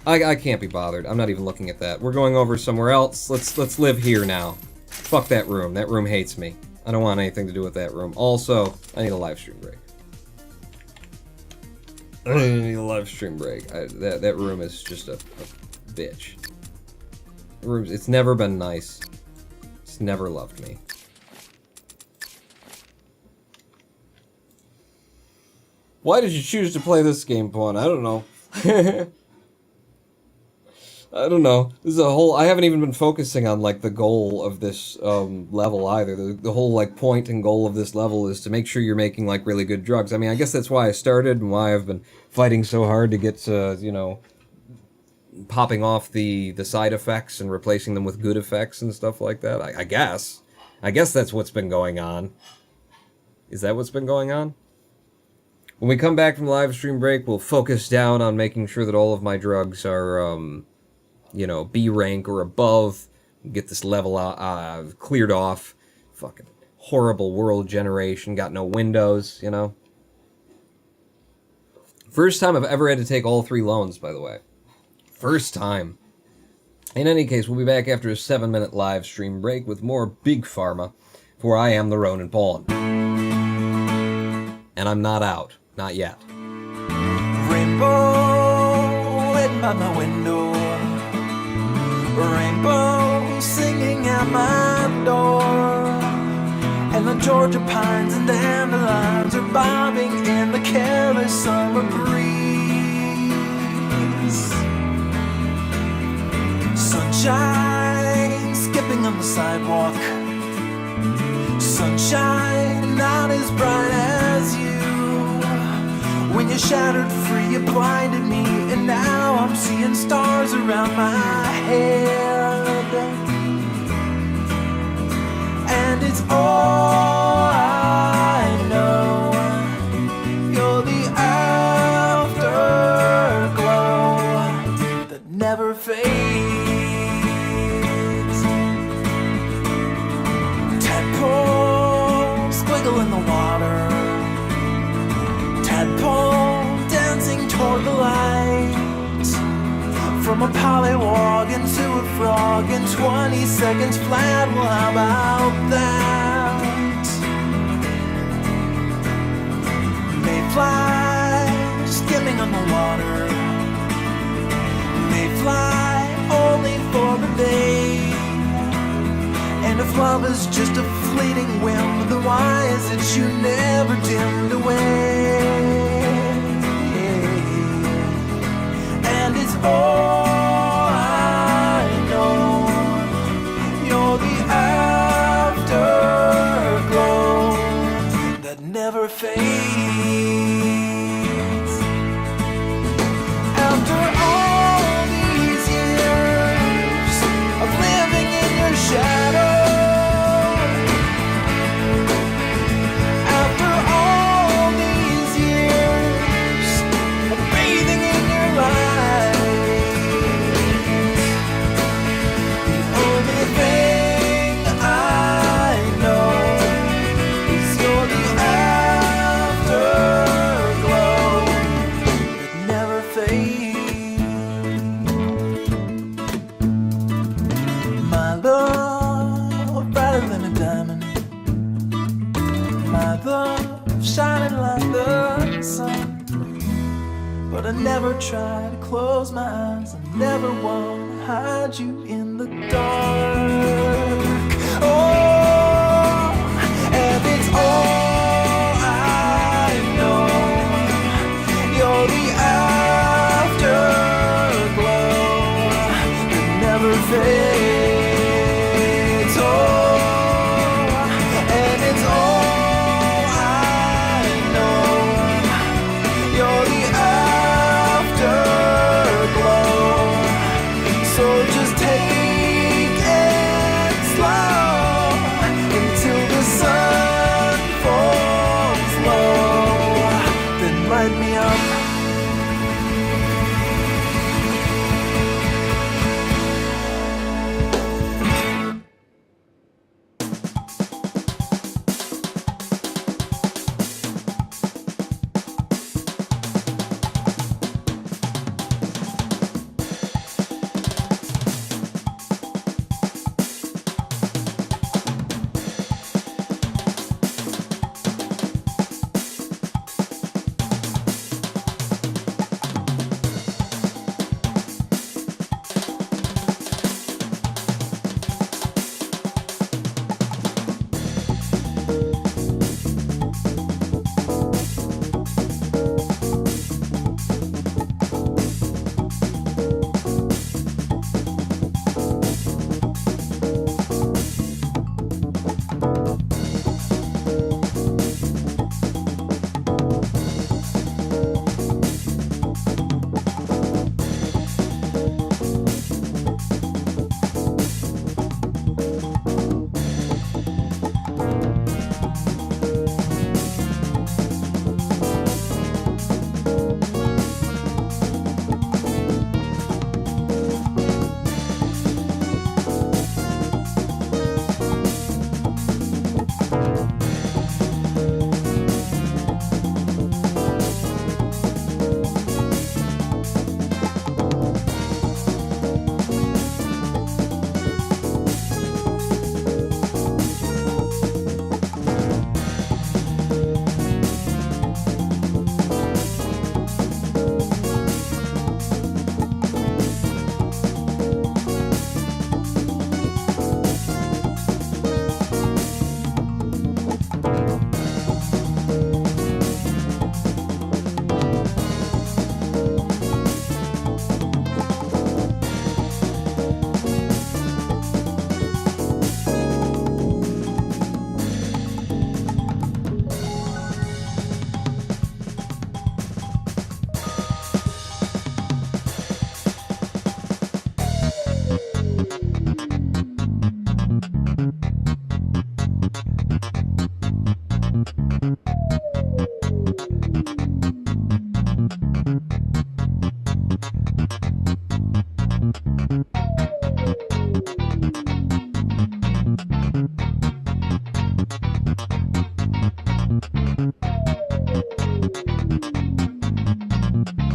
A: I can't be bothered. I'm not even looking at that. We're going over somewhere else. Let's live here now. Fuck that room. That room hates me. I don't want anything to do with that room. Also, I need a live stream break. I need a live stream break. That room is just a bitch. It's never been nice. It's never loved me. Why did you choose to play this game, Pawn? I don't know. I don't know. This is a whole... I haven't even been focusing on, like, the goal of this level either. The whole, like, point and goal of this level is to make sure you're making, like, really good drugs. I mean, I guess that's why I started and why I've been fighting so hard to get to, you know, popping off the side effects and replacing them with good effects and stuff like that. I guess. I guess that's what's been going on. Is that what's been going on? When we come back from the live stream break, we'll focus down on making sure that all of my drugs are, you know, B rank or above. Get this level cleared off. Fucking horrible world generation. Got no windows, you know. First time I've ever had to take all 3 loans, by the way. First time. In any case, we'll be back after a 7-minute live stream break with more Big Pharma, for I am the Ronin Pawn. And I'm not out. Not yet.
B: Rainbow lit by my window. Rainbow singing at my door. And the Georgia pines and dandelions are bobbing in the careless summer breeze. Sunshine skipping on the sidewalk. Sunshine not as bright as you. When you shattered free, you blinded me, and now I'm seeing stars around my head. And it's all of the light. From a pollywog into a frog in 20 seconds flat. Well, how about that? Mayfly skimming on the water. Mayfly only for a day. And if love is just a fleeting whim, then why is it you never dimmed away? And it's all I know. You're the afterglow that never fades. After all these years of living in your shadow, shining like the sun. But I never try to close my eyes. I never want to hide you in the dark. Oh, and it's all I know. You're the afterglow that never fades. Oh, and it's all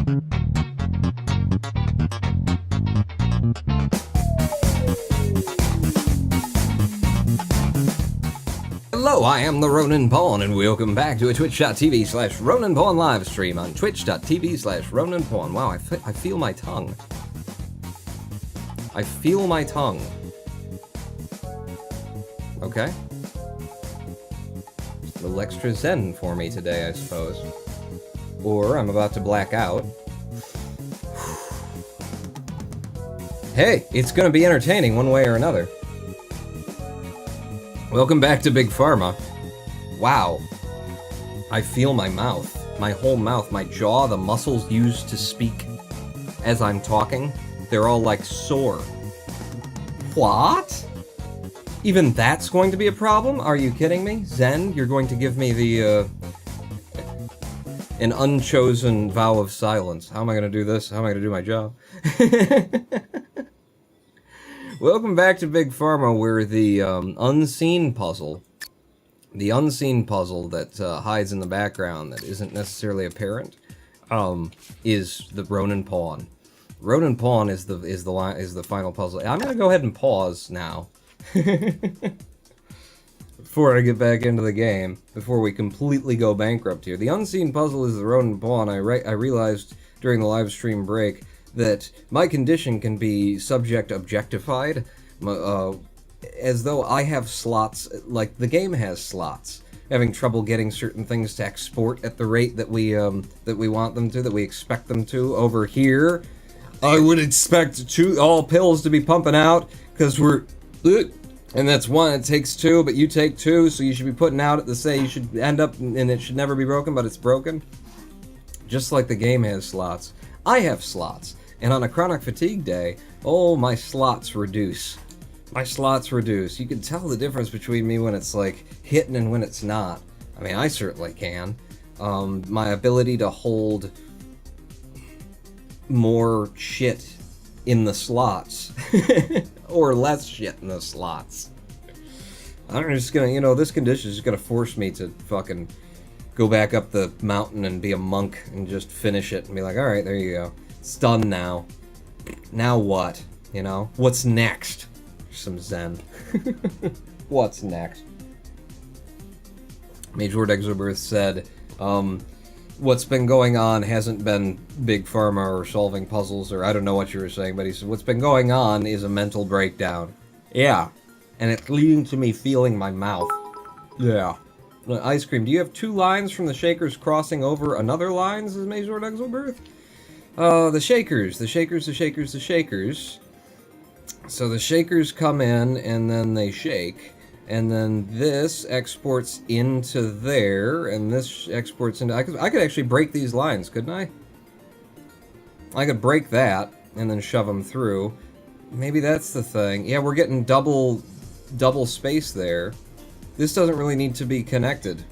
C: Thank you.
A: Hello, I am the Ronin Pawn, and welcome back to a twitch.tv/Ronin Pawn live stream on twitch.tv/Ronin Pawn. Wow, I feel my tongue. I feel my tongue. Okay. A little extra zen for me today, I suppose. Or I'm about to black out. Hey, it's gonna be entertaining one way or another. Welcome back to Big Pharma. Wow. I feel my mouth. My whole mouth, my jaw, the muscles used to speak as I'm talking, they're all like sore. What? Even that's going to be a problem? Are you kidding me? Zen, you're going to give me the, an unchosen vow of silence. How am I gonna do this? How am I gonna do my job? Welcome back to Big Pharma, where the unseen puzzle that hides in the background that isn't necessarily apparent, is the Ronin Pawn. Ronin Pawn is the final puzzle. I'm gonna go ahead and pause now before I get back into the game, before we completely go bankrupt here. The unseen puzzle is the Ronin Pawn. I realized during the live stream break that my condition can be subject objectified, as though I have slots, like the game has slots. Having trouble getting certain things to export at the rate that we want them to, that we expect them to. Over here, I would expect all pills to be pumping out, because we're... And that's one, it takes two, but you take two, so you should be putting out at the same, you should end up, and it should never be broken, but it's broken. Just like the game has slots. I have slots. And on a chronic fatigue day, oh, my slots reduce. My slots reduce. You can tell the difference between me when it's like hitting and when it's not. I mean, I certainly can. My ability to hold more shit in the slots. Or less shit in the slots. I'm just gonna, this condition is gonna force me to fucking go back up the mountain and be a monk and just finish it and be like, alright, there you go. It's done now. Now what? What's next? Some zen. What's next? Major Exoberth said, what's been going on hasn't been Big Pharma or solving puzzles, or I don't know what you were saying, but he said, what's been going on is a mental breakdown. Yeah. And it's leading to me feeling my mouth. Yeah. Ice cream, do you have two lines from the Shakers crossing over another line, says Major Exoberth? The Shakers. So the Shakers come in, and then they shake, and then this exports into there, and this exports into... I could actually break these lines, couldn't I? I could break that, and then shove them through. Maybe that's the thing. Yeah, we're getting double space there. This doesn't really need to be connected,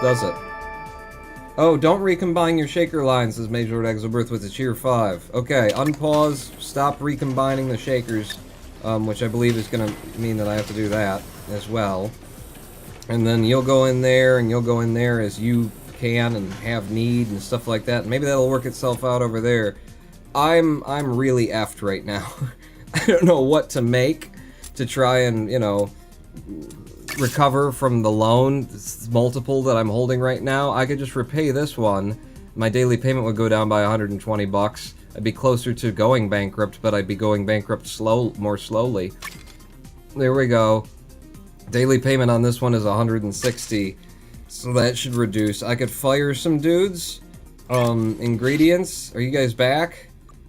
A: does it? Oh, don't recombine your shaker lines, says Major Exoberth with a cheer 5. Okay, unpause, stop recombining the shakers, which I believe is going to mean that I have to do that as well. And then you'll go in there, and you'll go in there as you can and have need and stuff like that. Maybe that'll work itself out over there. I'm really effed right now. I don't know what to make to try and, recover from the loan multiple that I'm holding right now. I could just repay this one. My daily payment would go down by 120 bucks. I'd be closer to going bankrupt, but I'd be going bankrupt more slowly. There we go. Daily payment on this one is 160, so that should reduce. I could fire some dudes. Ingredients, are you guys back?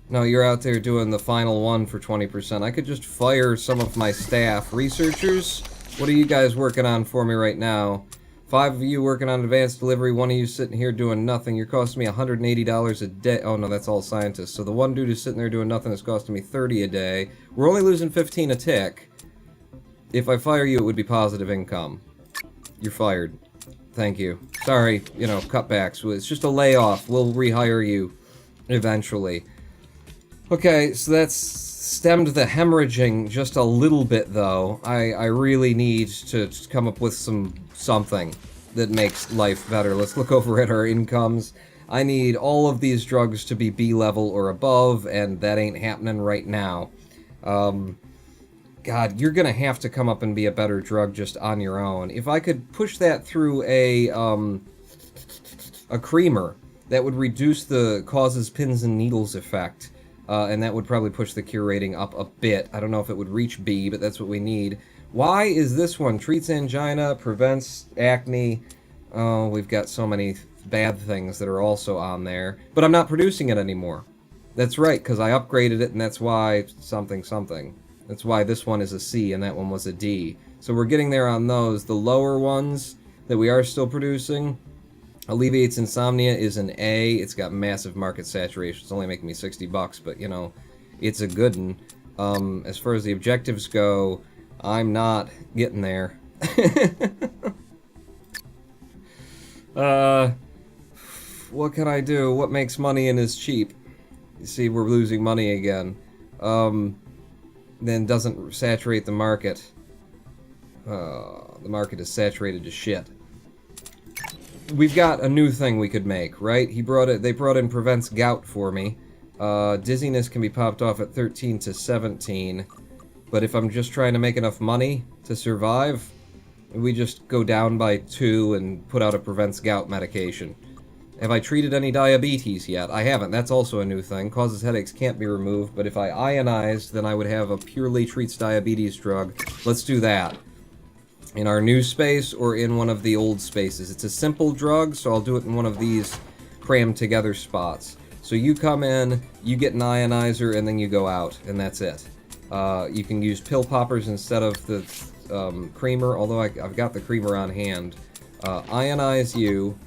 A: No, you're out there doing the final one for 20%. I could just fire some of my staff. Researchers, what are you guys working on for me right now? 5 of you working on advanced delivery, 1 of you sitting here doing nothing. You're costing me $180 a day. Oh no, that's all scientists. So the one dude who's sitting there doing nothing is costing me $30 a day. We're only losing 15 a tick. If I fire you, it would be positive income. You're fired. Thank you. Sorry, cutbacks. It's just a layoff. We'll rehire you eventually. Okay, so that's stemmed the hemorrhaging just a little bit, though. I really need to come up with something that makes life better. Let's look over at our incomes. I need all of these drugs to be B level or above, and that ain't happening right now. God, you're gonna have to come up and be a better drug just on your own. If I could push that through a creamer, that would reduce the causes pins and needles effect, and that would probably push the cure rating up a bit. I don't know if it would reach B, but that's what we need. Why is this one? Treats angina, prevents acne. Oh, we've got so many bad things that are also on there. But I'm not producing it anymore. That's right, because I upgraded it, and that's why something something. That's why this one is a C and that one was a D. So we're getting there on those. The lower ones that we are still producing, alleviates insomnia, is an A. It's got massive market saturation. It's only making me $60, but you know, it's a good one. As far as the objectives go, I'm not getting there. What can I do? What makes money and is cheap? You see, we're losing money again. Then doesn't saturate the market. The market is saturated to shit. We've got a new thing we could make, right? They brought in prevents gout for me. Dizziness can be popped off at 13 to 17. But if I'm just trying to make enough money to survive, we just go down by 2 and put out a prevents gout medication. Have I treated any diabetes yet? I haven't. That's also a new thing. Causes headaches can't be removed, but if I ionized, then I would have a purely treats diabetes drug. Let's do that. In our new space or in one of the old spaces. It's a simple drug, so I'll do it in one of these crammed together spots. So you come in, you get an ionizer, and then you go out, and that's it. You can use pill poppers instead of the creamer, although I've got the creamer on hand. Ionize you.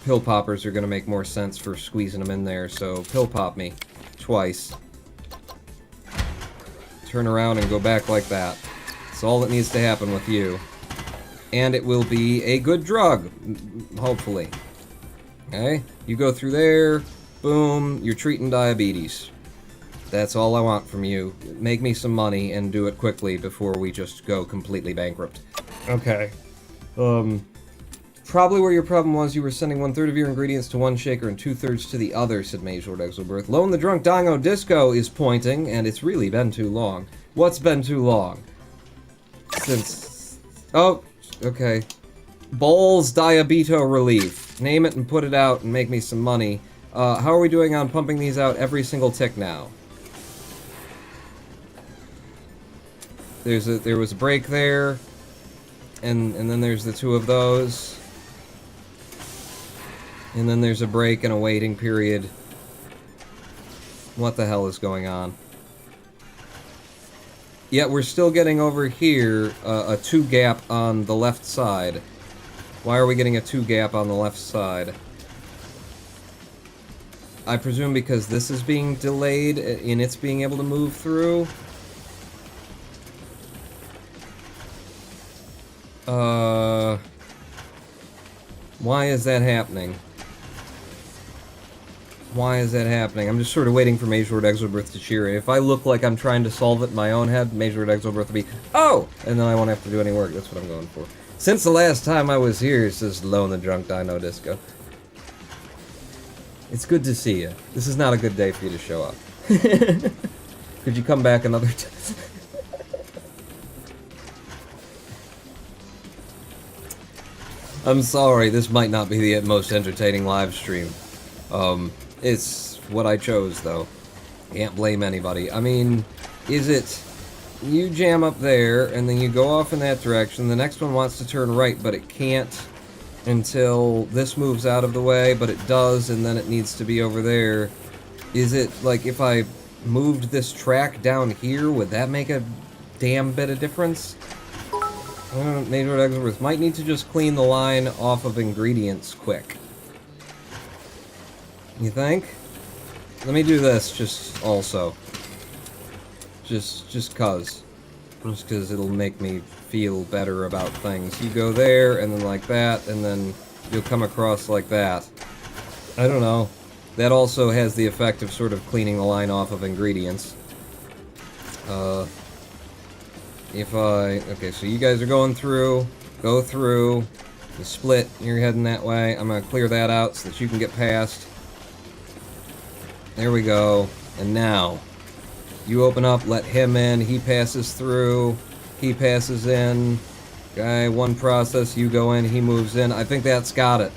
A: Pill poppers are going to make more sense for squeezing them in there, so pill pop me twice. Turn around and go back like that. That's all that needs to happen with you. And it will be a good drug, hopefully. Okay? You go through there, boom, you're treating diabetes. That's all I want from you. Make me some money and do it quickly before we just go completely bankrupt. Okay. Probably where your problem was, you were sending 1/3 of your ingredients to one shaker and 2/3 to the other, said Mage Lord Exilbirth. Lone the Drunk Dongo Disco is pointing, and it's really been too long. What's been too long? Since... Oh, okay. Bowls Diabeto Relief. Name it and put it out and make me some money. How are we doing on pumping these out every single tick now? There was a break there, and then there's the 2 of those. And then there's a break and a waiting period. What the hell is going on? Yet we're still getting over here a 2 gap on the left side. Why are we getting a 2 gap on the left side? I presume because this is being delayed in its being able to move through. Why is that happening? Why is that happening? I'm just sort of waiting for Mage Lord Exilbirth to cheer in. If I look like I'm trying to solve it in my own head, Mage Lord Exilbirth will be, oh! And then I won't have to do any work. That's what I'm going for. Since the last time I was here, says Lone the Drunk Dino Disco. It's good to see you. This is not a good day for you to show up. Could you come back another time? I'm sorry, this might not be the most entertaining live stream. It's what I chose, though. Can't blame anybody. I mean, is it... You jam up there, and then you go off in that direction. The next one wants to turn right, but it can't until this moves out of the way, but it does, and then it needs to be over there. Is it, like, if I moved this track down here, would that make a damn bit of difference? Major Exilbirth might need to just clean the line off of ingredients quick. You think? Let me do this, just also. Just cause. Just cause it'll make me feel better about things. You go there, and then like that, and then you'll come across like that. I don't know. That also has the effect of sort of cleaning the line off of ingredients. Okay, so you guys are going through, go through, you split, you're heading that way. I'm gonna clear that out so that you can get past. There we go. And now, You open up, let him in, he passes through, he passes in. Okay, one process, you go in, he moves in. I think that's got it.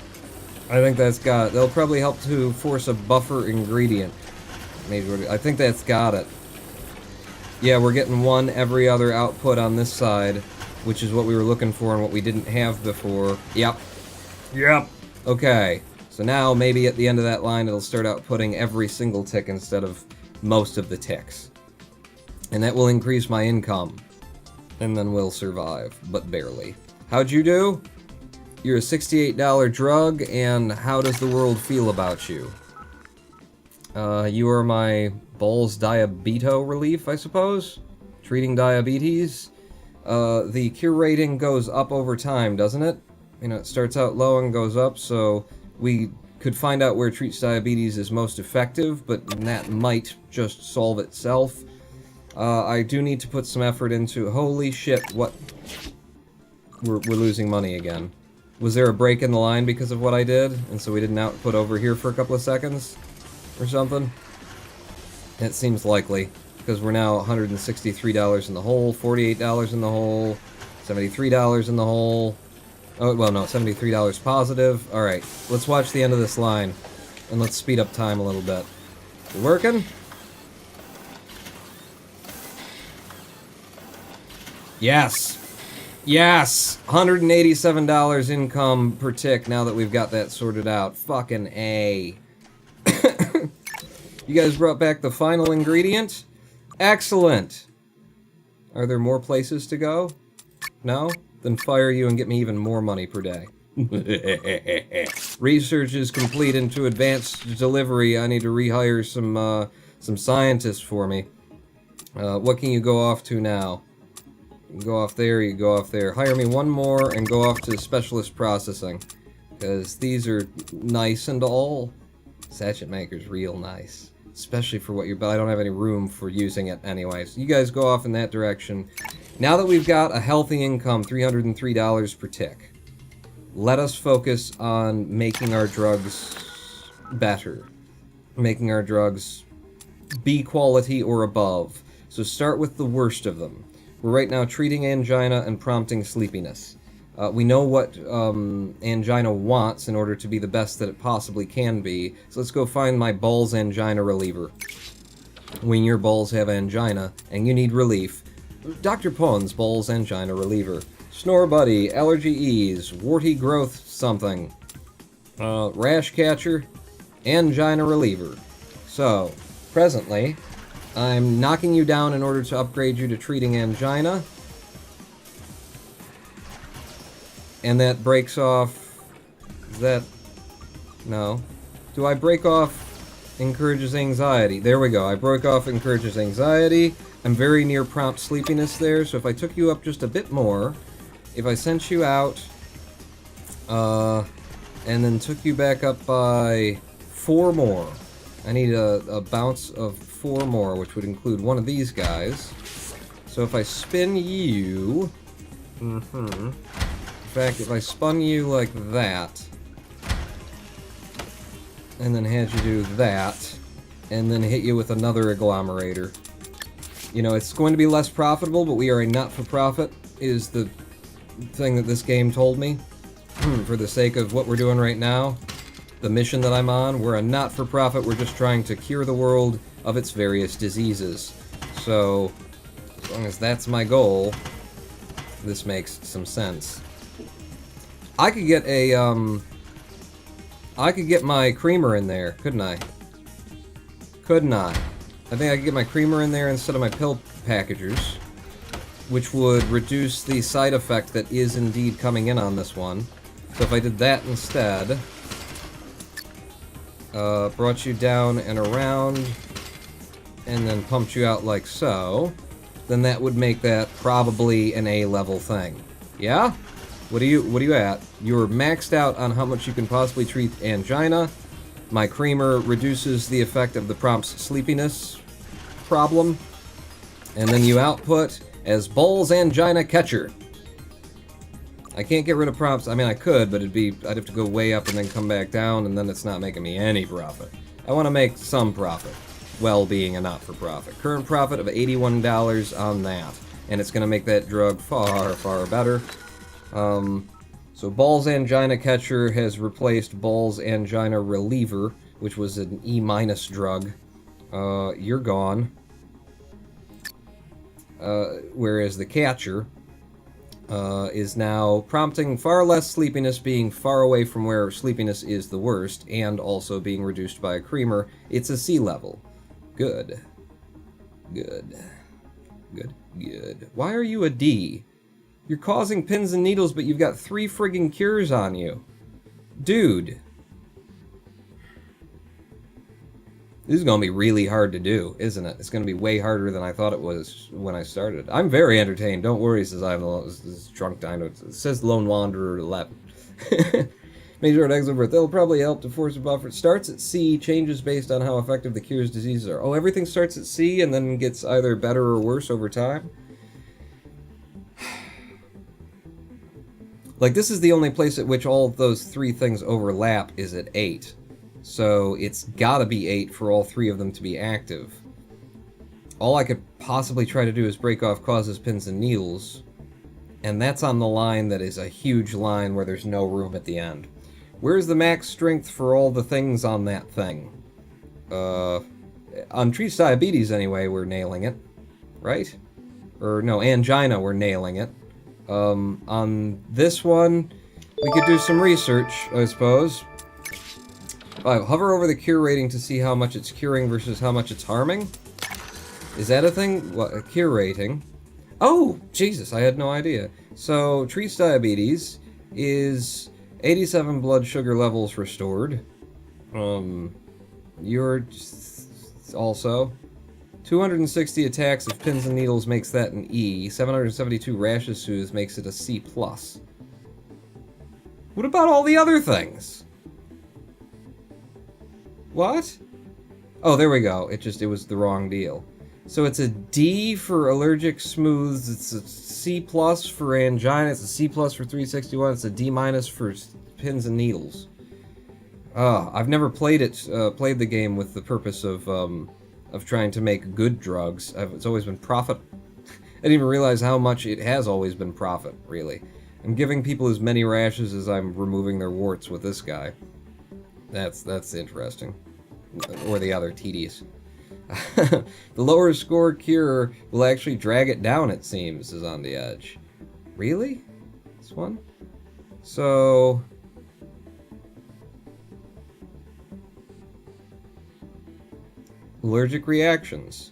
A: They'll probably help to force a buffer ingredient. Maybe, I think that's got it. Yeah, we're getting one every other output on this side, which is what we were looking for and what we didn't have before. Yep. Okay, so now maybe at the end of that line it'll start outputting every single tick instead of most of the ticks. And that will increase my income. And then we'll survive, but barely. How'd you do? You're a $68 drug, and how does the world feel about you? You are my Balls Diabito relief, I suppose? Treating diabetes? The cure rating goes up over time, doesn't it? You know, it starts out low and goes up, so we could find out where treats diabetes is most effective, but that might just solve itself. I do need to put some effort into... Holy shit, what... We're losing money again. Was there a break in the line because of what I did? And so we didn't output over here for a couple of seconds? Or something? It seems likely. Because we're now $163 in the hole, $48 in the hole, $73 in the hole. Oh, well, no, $73 positive. Alright, let's watch the end of this line. And let's speed up time a little bit. You working? Yes! Yes! $187 income per tick now that we've got that sorted out. Fucking A. You guys brought back the final ingredient? Excellent! Are there more places to go? No? Then fire you and get me even more money per day. Research is complete into advanced delivery. I need to rehire some scientists for me. What can you go off to now? You can go off there, you go off there. Hire me one more and go off to specialist processing. Because these are nice and all. Sachet maker's real nice. Especially for what you're... But I don't have any room for using it anyway. So you guys go off in that direction. Now that we've got a healthy income, $303 per tick, let us focus on making our drugs better. Making our drugs B quality or above. So start with the worst of them. We're right now treating angina and prompting sleepiness. We know what angina wants in order to be the best that it possibly can be, so let's go find my balls angina reliever. When your balls have angina and you need relief, Dr. Pond's balls angina reliever. Snore buddy, allergy ease, warty growth something, rash catcher, angina reliever. So, presently, I'm knocking you down in order to upgrade you to treating angina. And that breaks off... that... no. Do I break off encourages anxiety? There we go. I broke off encourages anxiety. I'm very near prompt sleepiness there, so if I took you up just a bit more, if I sent you out, and then took you back up by 4 more. I need a bounce of 4 more, which would include one of these guys. So if I spin you... In fact, if I spun you like that, and then had you do that, and then hit you with another agglomerator. You know, it's going to be less profitable, but we are a not-for-profit, is the thing that this game told me. For the sake of what we're doing right now, the mission that I'm on, we're a not-for-profit, we're just trying to cure the world of its various diseases. So, as long as that's my goal, this makes some sense. I could get a, I could get my creamer in there, couldn't I? Couldn't I? I think I could get my creamer in there instead of my pill packagers, which would reduce the side effect that is indeed coming in on this one. So if I did that instead, brought you down and around, and then pumped you out like so, then that would make that probably an A-level thing. Yeah? What are you at? You're maxed out on how much you can possibly treat angina. My creamer reduces the effect of the prompt's sleepiness problem. And then you output as Balls Angina Catcher. I can't get rid of prompts. I mean, I could, but I'd have to go way up and then come back down, and then it's not making me any profit. I want to make some profit. well being a not-for-profit. Current profit of $81 on that. And it's going to make that drug far, far better. So Ball's Angina Catcher has replaced Ball's Angina Reliever, which was an E- drug. You're gone. Whereas the Catcher is now prompting far less sleepiness, being far away from where sleepiness is the worst, and also being reduced by a creamer. It's a C level. Good. Good. Good. Good. Why are you a D? You're causing pins and needles, but you've got 3 friggin' cures on you. Dude. This is going to be really hard to do, isn't it? It's going to be way harder than I thought it was when I started. I'm very entertained. Don't worry, says I'm this drunk dino. It says Lone Wanderer 11. Major eggs over it. They'll probably help to force a buffer. It starts at C, changes based on how effective the cure's diseases are. Oh, everything starts at C and then gets either better or worse over time? Like, this is the only place at which all of those 3 things overlap is at 8. So it's gotta be 8 for all 3 of them to be active. All I could possibly try to do is break off causes, pins, and needles. And that's on the line that is a huge line where there's no room at the end. Where's the max strength for all the things on that thing? On Treat's Diabetes, anyway, we're nailing it. Right? Or, no, Angina, we're nailing it. On this one, we could do some research, I suppose. Hover over the cure rating to see how much it's curing versus how much it's harming. Is that a thing? What, a cure rating? Oh, Jesus, I had no idea. So, Treat's Diabetes is 87 blood sugar levels restored. You're also 260 attacks of pins and needles makes that an E. 772 rashes soothed makes it a C+. What about all the other things? What? Oh, there we go. It was the wrong deal. So it's a D for allergic smooths, it's a C+ for angina, it's a C+ for 361, it's a D- for pins and needles. I've never played the game with the purpose of trying to make good drugs. It's always been profit. I didn't even realize how much it has always been profit, really. I'm giving people as many rashes as I'm removing their warts with this guy. That's interesting. Or the other, tedious. The lower score cure will actually drag it down, it seems, is on the edge. Really? This one? So... allergic reactions.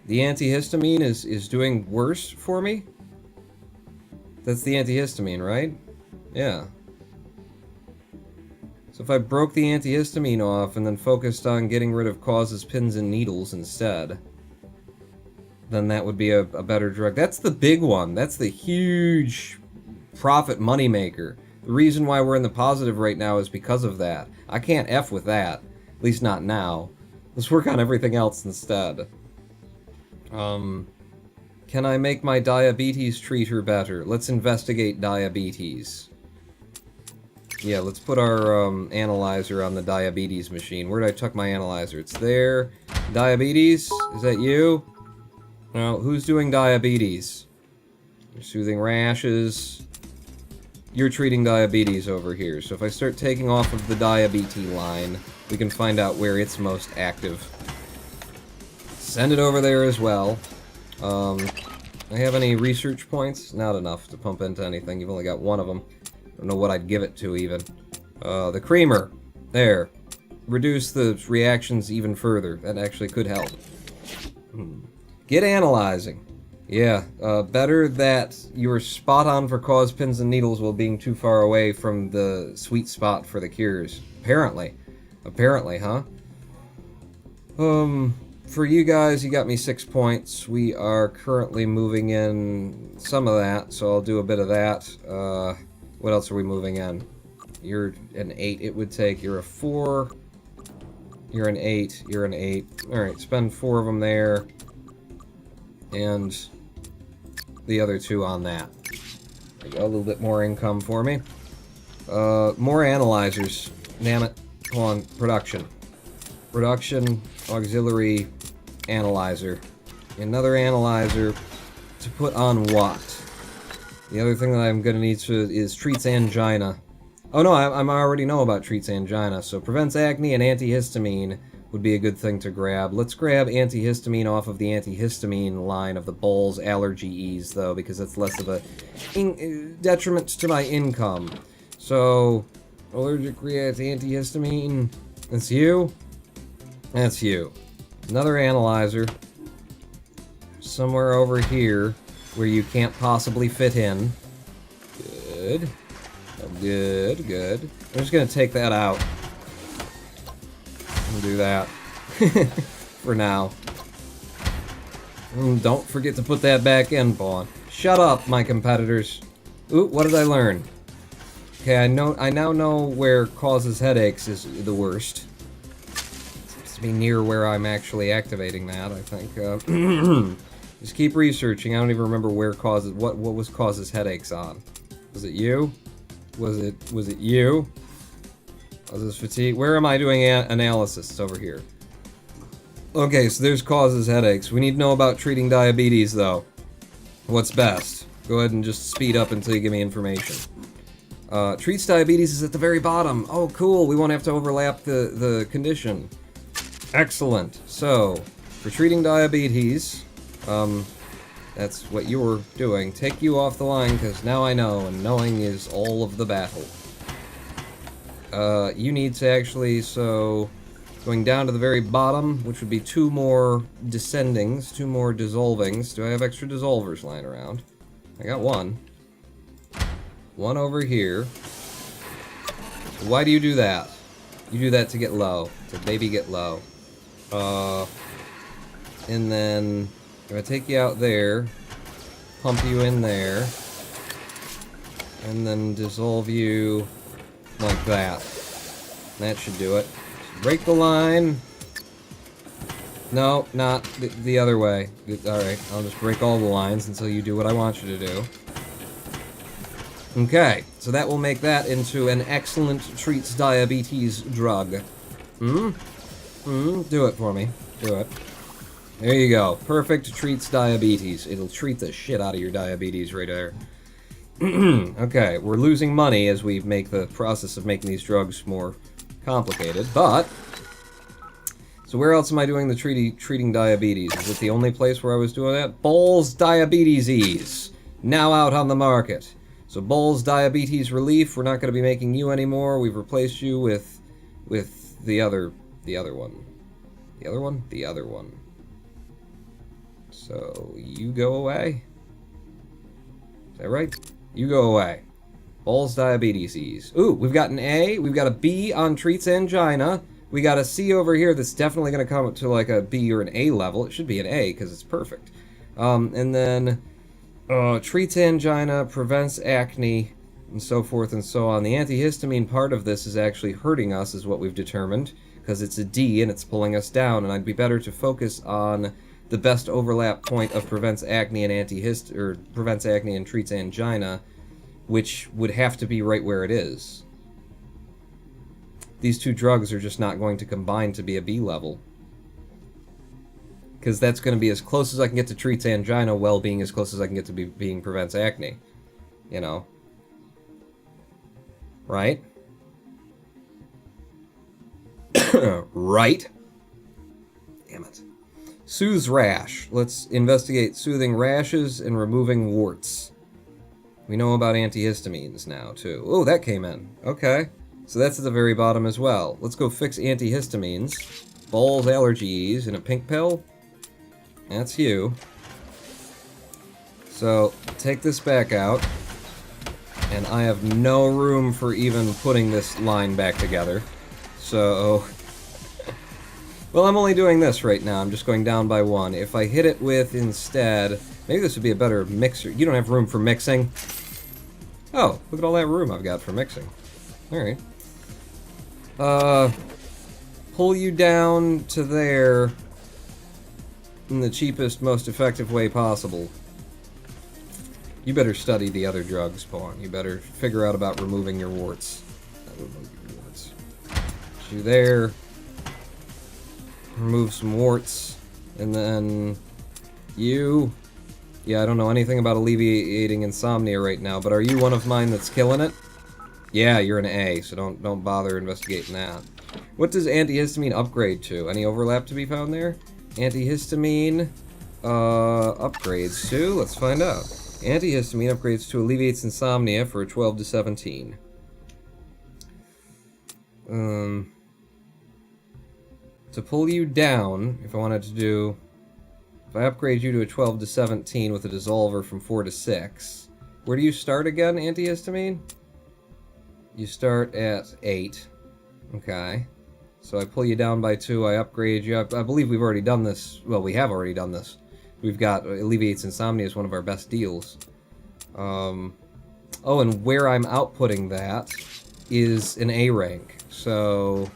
A: The antihistamine is doing worse for me? That's the antihistamine, right? Yeah. So if I broke the antihistamine off and then focused on getting rid of causes, pins, and needles instead, then that would be a better drug. That's the big one. That's the huge profit moneymaker. The reason why we're in the positive right now is because of that. I can't F with that. At least not now. Let's work on everything else instead. Can I make my diabetes treater better? Let's investigate diabetes. Yeah, let's put our analyzer on the diabetes machine. Where did I tuck my analyzer? It's there. Diabetes? Is that you? No, who's doing diabetes? You're soothing rashes. You're treating diabetes over here. So if I start taking off of the diabetes line, we can find out where it's most active. Send it over there as well. I have any research points? Not enough to pump into anything. You've only got one of them. Don't know what I'd give it to, even. The creamer. There. Reduce the reactions even further. That actually could help. Get analyzing. Yeah, better that you're spot on for cause, pins, and needles while being too far away from the sweet spot for the cures. Apparently. Apparently, huh? For you guys, you got me 6 points. We are currently moving in some of that, so I'll do a bit of that. What else are we moving in? You're an 8, it would take. You're a 4. You're an 8. You're an 8. Alright, spend 4 of them there. And the other 2 on that. There you go, a little bit more income for me. More analyzers. Damn it. Come on, production. Reduction, auxiliary, analyzer. Another analyzer to put on what? The other thing that I'm gonna need is treats angina. Oh no, I already know about treats angina, so prevents acne and antihistamine would be a good thing to grab. Let's grab antihistamine off of the antihistamine line of the Bowles allergy ease, though, because that's less of a detriment to my income. So, allergic react antihistamine. That's you? That's you. Another analyzer. Somewhere over here where you can't possibly fit in. Good. Good, good. I'm just gonna take that out. And do that. For now. And don't forget to put that back in, Pawn. Shut up, my competitors. Ooh, what did I learn? Okay, I now know where causes headaches is the worst. Seems to be near where I'm actually activating that, I think. Just keep researching. I don't even remember where causes what was causes headaches on. Was it you? Was it you? Was this fatigue? Where am I doing analysis? It's over here. Okay, so there's causes headaches. We need to know about treating diabetes, though. What's best? Go ahead and just speed up until you give me information. Treats diabetes is at the very bottom. Oh, cool. We won't have to overlap the condition. Excellent. So, for treating diabetes, that's what you're doing. Take you off the line, because now I know, and knowing is all of the battle. You need to actually, so, going down to the very bottom, which would be 2 more descendings, 2 more dissolvings. Do I have extra dissolvers lying around? I got 1. 1 over here. Why do you do that? You do that to get low, to maybe get low. And then, if I take you out there, pump you in there, and then dissolve you like that. That should do it. Break the line. No, not the other way. Alright, I'll just break all the lines until you do what I want you to do. Okay, so that will make that into an excellent treats diabetes drug. Do it for me. Do it. There you go. Perfect treats diabetes. It'll treat the shit out of your diabetes right there. Okay, we're losing money as we make the process of making these drugs more complicated, but... So where else am I doing the treating diabetes? Is it the only place where I was doing that? Bowles Diabetes Ease. Now out on the market. So Bowles Diabetes Relief, we're not going to be making you anymore. We've replaced you with the other one. The other one? The other one. So, you go away? Is that right? You go away. Bowles Diabetes Ease. Ooh, we've got an A, we've got a B on treats angina, we got a C over here that's definitely going to come up to like a B or an A level. It should be an A because it's perfect. And then treats angina, prevents acne, and so forth and so on. The antihistamine part of this is actually hurting us, is what we've determined, because it's a D and it's pulling us down, and I'd be better to focus on the best overlap point of prevents acne and prevents acne and treats angina, which would have to be right where it is. These 2 drugs are just not going to combine to be a B level. Because that's going to be as close as I can get to treats angina, while being as close as I can get to being prevents acne. You know? Right? Right? Damn it. Soothes rash. Let's investigate soothing rashes and removing warts. We know about antihistamines now, too. Oh, that came in. Okay. So that's at the very bottom as well. Let's go fix antihistamines. Bowles allergies in a pink pill. That's you. So, take this back out. And I have no room for even putting this line back together. So... Well, I'm only doing this right now. I'm just going down by 1. If I hit it with, instead... Maybe this would be a better mixer. You don't have room for mixing? Oh, look at all that room I've got for mixing. Alright. Pull you down to there in the cheapest, most effective way possible. You better study the other drugs, Pawn. You better figure out about removing your warts. Remove your warts. Put you there. remove some warts, and then you. Yeah, I don't know anything about alleviating insomnia right now, but are you one of mine that's killing it? Yeah, you're an A, so don't bother investigating that. What does antihistamine upgrade to? Any overlap to be found there? Antihistamine upgrades to, let's find out. Antihistamine upgrades to alleviates insomnia for a 12 to 17. To pull you down, if I wanted to do... If I upgrade you to a 12 to 17 with a dissolver from 4 to 6, where do you start again, antihistamine? You start at 8. Okay. So I pull you down by 2, I upgrade you. I believe we've already done this. Well, we have already done this. We've got alleviates insomnia is one of our best deals. Oh, and where I'm outputting that is an A rank. So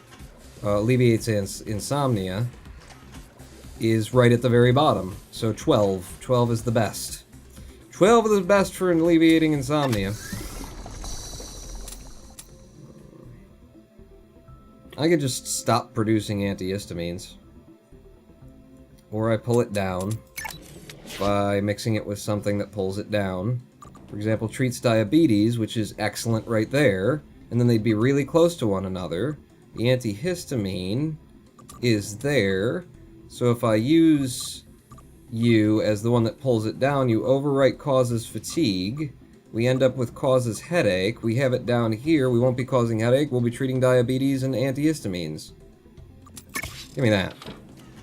A: alleviates insomnia is right at the very bottom. So 12. 12 is the best. 12 is the best for alleviating insomnia. I could just stop producing antihistamines. Or I pull it down by mixing it with something that pulls it down. For example, treats diabetes, which is excellent right there. And then they'd be really close to one another. The antihistamine is there. So if I use you as the one that pulls it down, you overwrite causes fatigue. We end up with causes headache. We have it down here. We won't be causing headache. We'll be treating diabetes and antihistamines. Give me that.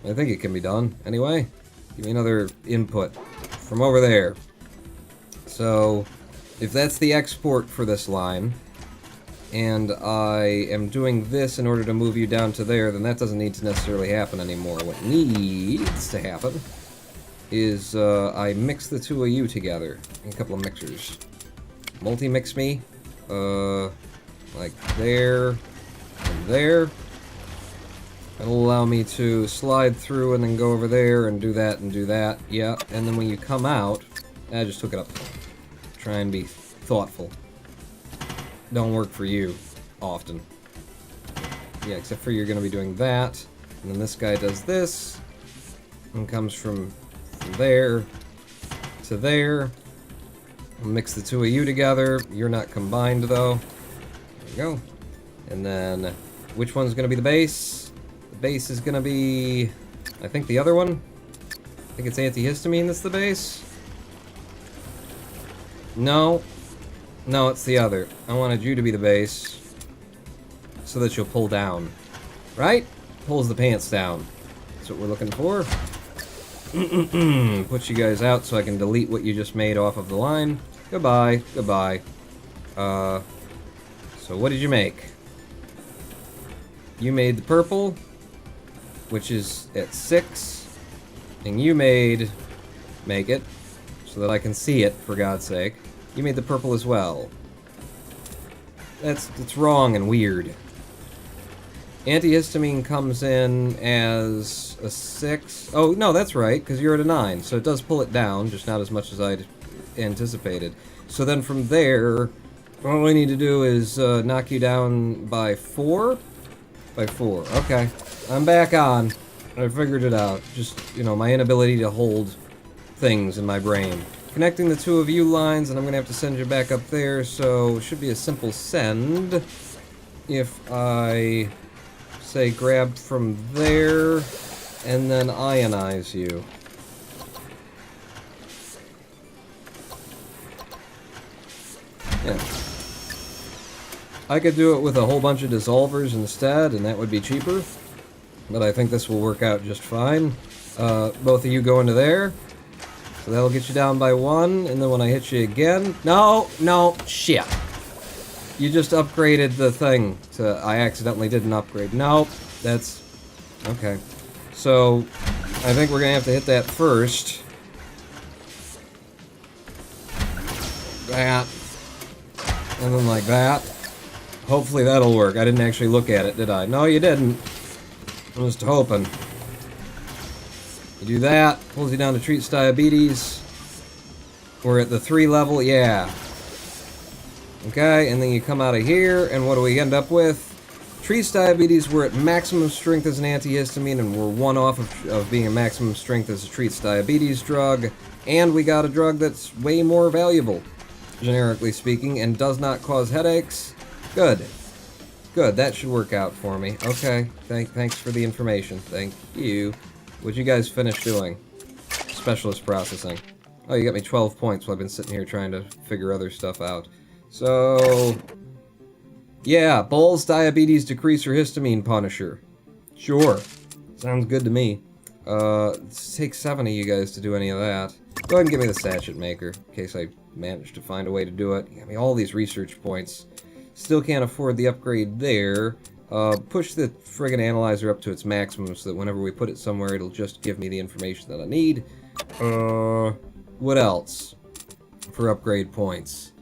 A: I think it can be done. Anyway, give me another input from over there. So, if that's the export for this line, and I am doing this in order to move you down to there, then that doesn't need to necessarily happen anymore. What needs to happen is I mix the two of you together in a couple of mixers. Multi-mix me, like there and there. It'll allow me to slide through and then go over there and do that, yeah. And then when you come out, I just took it up. Try and be thoughtful. Don't work for you often. Yeah, except for you're going to be doing that, and then this guy does this, and comes from there to there. I'll mix the two of you together. You're not combined though. There we go. And then, which one's going to be the base? The base is going to be, I think, the other one. I think it's antihistamine that's the base. No. No, it's the other. I wanted you to be the base so that you'll pull down. Right? Pulls the pants down. That's what we're looking for. Put you guys out so I can delete what you just made off of the line. Goodbye. Goodbye. So what did you make? You made the purple, which is at 6. And you make it, so that I can see it, for God's sake. You made the purple as well. It's wrong and weird. Antihistamine comes in as a 6. Oh, no, that's right, because you're at a 9. So it does pull it down, just not as much as I'd anticipated. So then from there, all I need to do is knock you down by 4? By 4, okay. I'm back on. I figured it out. Just, you know, my inability to hold things in my brain. Connecting the two of you lines, and I'm going to have to send you back up there, so it should be a simple send. If I say grab from there, and then ionize you. Yeah. I could do it with a whole bunch of dissolvers instead, and that would be cheaper. But I think this will work out just fine. Both of you go into there. So that'll get you down by 1, and then when I hit you again... No, shit. You just upgraded the thing to... I accidentally did an upgrade. No, that's... Okay. So, I think we're gonna have to hit that first. That. And then like that. Hopefully that'll work. I didn't actually look at it, did I? No, you didn't. I was just hoping. You do that, pulls you down to treats diabetes. We're at the 3 level, yeah. Okay, and then you come out of here, and what do we end up with? Treats diabetes, we're at maximum strength as an antihistamine, and we're one off of being a maximum strength as a treats diabetes drug. And we got a drug that's way more valuable, generically speaking, and does not cause headaches. Good. Good, that should work out for me. Okay, thanks for the information. Thank you. What'd you guys finish doing? Specialist processing. Oh, you got me 12 points while I've been sitting here trying to figure other stuff out. So... yeah, Bull's diabetes decreaser histamine punisher. Sure. Sounds good to me. It takes 7 of you guys to do any of that. Go ahead and give me the sachet maker, in case I manage to find a way to do it. You got me all these research points. Still can't afford the upgrade there. Push the friggin' analyzer up to its maximum so that whenever we put it somewhere, it'll just give me the information that I need. What else for upgrade points?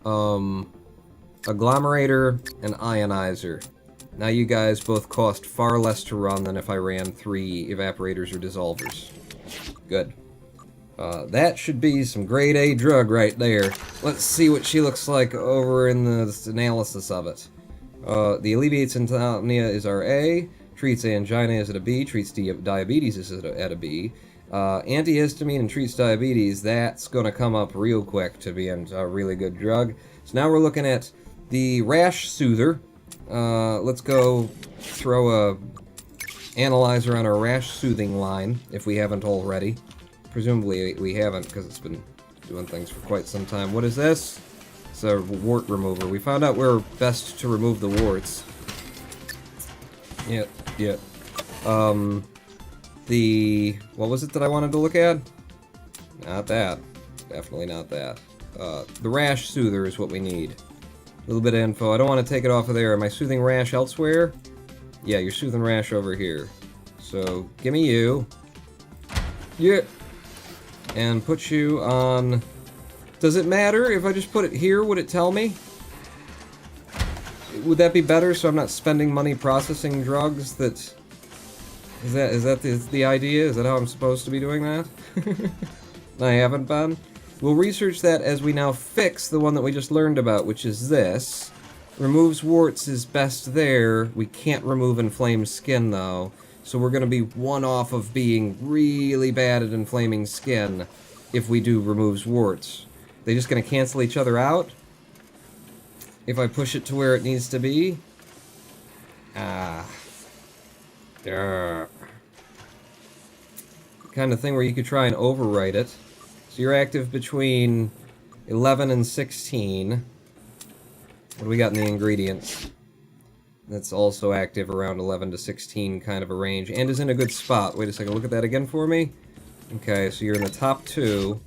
A: Agglomerator and ionizer. Now you guys both cost far less to run than if I ran 3 evaporators or dissolvers. Good. That should be some grade A drug right there. Let's see what she looks like over in the analysis of it. The alleviates insomnia is our A, treats angina is at a B, treats diabetes is at a B. Antihistamine and treats diabetes, that's gonna come up real quick to being a really good drug. So now we're looking at the rash soother. Let's go throw a analyzer on our rash soothing line, if we haven't already. Presumably we haven't, because it's been doing things for quite some time. What is this? It's a wart remover. We found out where best to remove the warts. Yep. What was it that I wanted to look at? Not that. Definitely not that. The rash soother is what we need. A little bit of info. I don't want to take it off of there. Am I soothing rash elsewhere? Yeah, you're soothing rash over here. So, give me you. Yeah. And put you on... Does it matter if I just put it here? Would it tell me? Would that be better so I'm not spending money processing drugs that... Is that the idea? Is that how I'm supposed to be doing that? I haven't been. We'll research that as we now fix the one that we just learned about, which is this. Removes warts is best there. We can't remove inflamed skin, though. So we're going to be one off of being really bad at inflaming skin if we do removes warts. They just going to cancel each other out? If I push it to where it needs to be? Kind of thing where you could try and overwrite it. So you're active between 11 and 16. What do we got in the ingredients? That's also active around 11 to 16 kind of a range, and is in a good spot. Wait a second, look at that again for me. Okay, so you're in the top 2.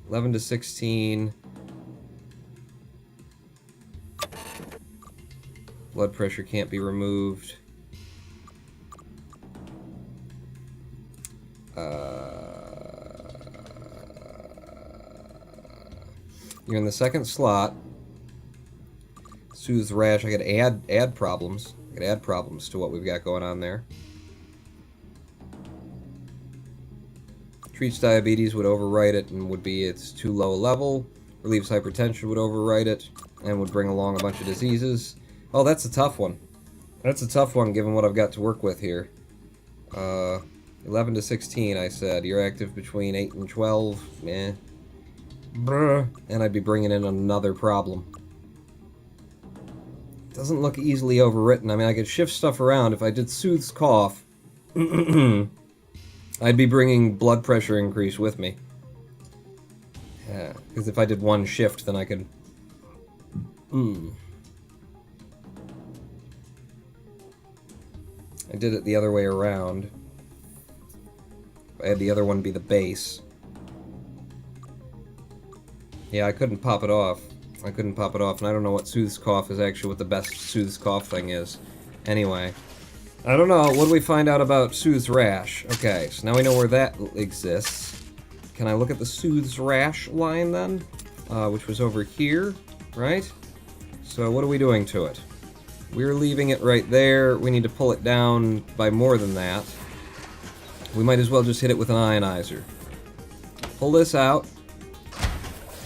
A: 11 to 16. Blood pressure can't be removed. You're in the second slot. Soothes rash. I gotta add problems. I gotta add problems to what we've got going on there. Treats diabetes would overwrite it and would be it's too low a level. Relieves hypertension would overwrite it and would bring along a bunch of diseases. Oh, that's a tough one. That's a tough one given what I've got to work with here. 11 to 16, I said. You're active between 8 and 12. Meh. Bruh. And I'd be bringing in another problem. Doesn't look easily overwritten. I mean, I could shift stuff around. If I did soothes cough, I'd be bringing blood pressure increase with me. Yeah, because if I did one shift, then I could... I did it the other way around. I had the other one be the base. Yeah, I couldn't pop it off. I couldn't pop it off, and I don't know what soothes cough is actually what the best soothes cough thing is. Anyway. I don't know. What do we find out about soothes rash? Okay, so now we know where that exists. Can I look at the soothes rash line then? Which was over here, right? So what are we doing to it? We're leaving it right there. We need to pull it down by more than that. We might as well just hit it with an ionizer. Pull this out.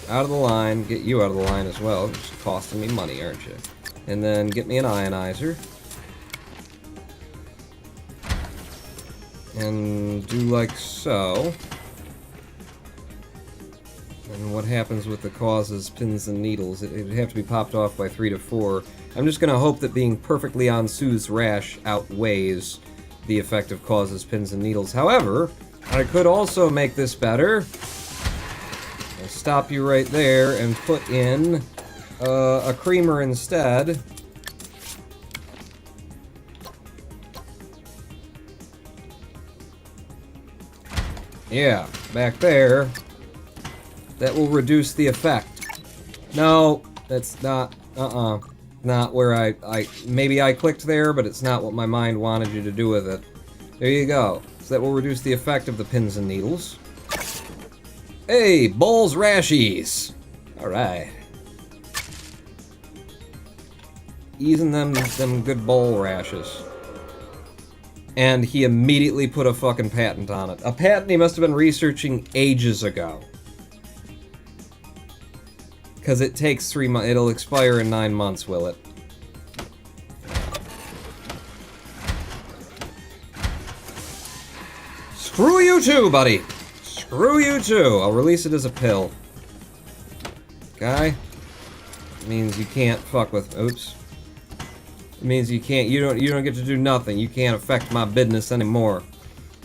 A: Out of the line. Get you out of the line as well. It's costing me money, aren't you? And then get me an ionizer. And do like so. And what happens with the causes, pins and needles? It would have to be popped off by 3 to 4. I'm just gonna hope that being perfectly on Soothes rash outweighs the effect of causes, pins and needles. However, I could also make this better. I'll stop you right there and put in a creamer instead. Yeah, back there. That will reduce the effect. No, that's not, not where maybe I clicked there, but it's not what my mind wanted you to do with it. There you go. So that will reduce the effect of the pins and needles. Hey, Bull's Rashies! Alright. Easing them good bowl rashes. And he immediately put a fucking patent on it. A patent he must have been researching ages ago. Because it takes 3 months. It'll expire in 9 months, will it? Screw you too, buddy! Screw you too! I'll release it as a pill. Okay? It means you can't fuck with... Oops. It means you can't... You don't get to do nothing. You can't affect my business anymore.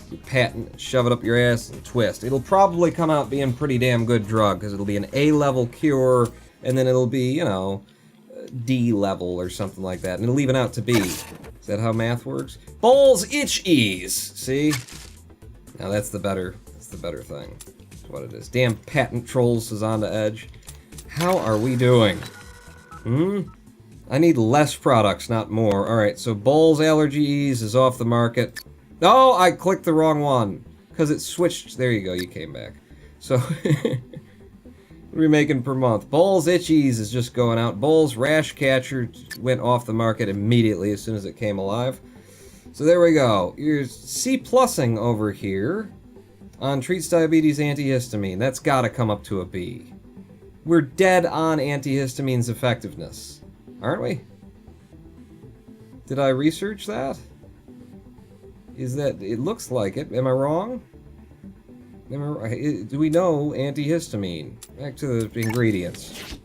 A: You patent, shove it up your ass, and twist. It'll probably come out being pretty damn good drug, because it'll be an A-level cure, and then it'll be, you know, D-level or something like that, and it'll even out to B. Is that how math works? Bull's Itch Ease! See? Now that's the better thing. That's what it is. Damn patent trolls is on the edge. How are we doing? I need less products, not more. Alright, so Bull's Allergy Ease is off the market. Oh, I clicked the wrong one. Because it switched. There you go, you came back. So, what are we making per month? Bull's Itchies is just going out. Bull's Rash Catcher went off the market immediately as soon as it came alive. So there we go. You're C+ing over here on treats diabetes antihistamine. That's gotta come up to a B. We're dead on antihistamine's effectiveness. Aren't we? Did I research that? Is that... It looks like it. Am I wrong? Do we know antihistamine? Back to the ingredients.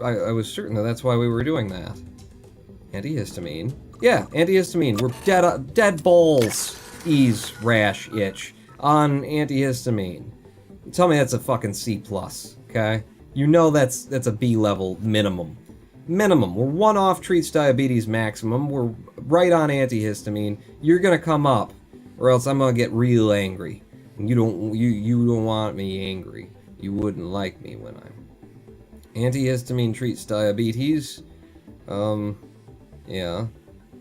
A: I was certain that that's why we were doing that. Antihistamine. Yeah, antihistamine. We're dead balls. Ease, rash, itch. On antihistamine. Tell me that's a fucking C+, okay? You know that's a B level minimum. Minimum. We're 1 off treats diabetes maximum. We're right on antihistamine. You're gonna come up, or else I'm gonna get real angry. And you don't want me angry. You wouldn't like me when I'm... Antihistamine treats diabetes. Yeah.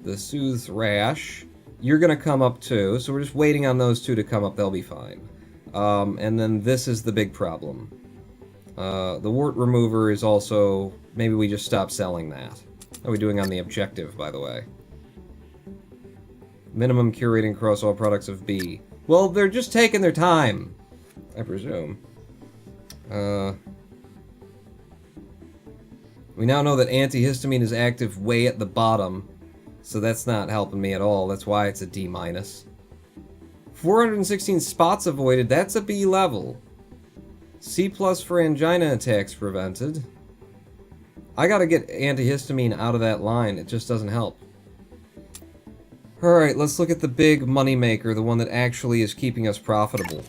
A: The soothes rash. You're gonna come up too, so we're just waiting on those two to come up. They'll be fine. And then this is the big problem. The wart remover is also... Maybe we just stop selling that. How are we doing on the objective, by the way? Minimum cure rating across all products of B. Well, they're just taking their time, I presume. We now know that antihistamine is active way at the bottom, so that's not helping me at all. That's why it's a D-. 416 spots avoided, that's a B level. C+ for angina attacks prevented. I gotta get antihistamine out of that line, it just doesn't help. Alright, let's look at the big moneymaker, the one that actually is keeping us profitable.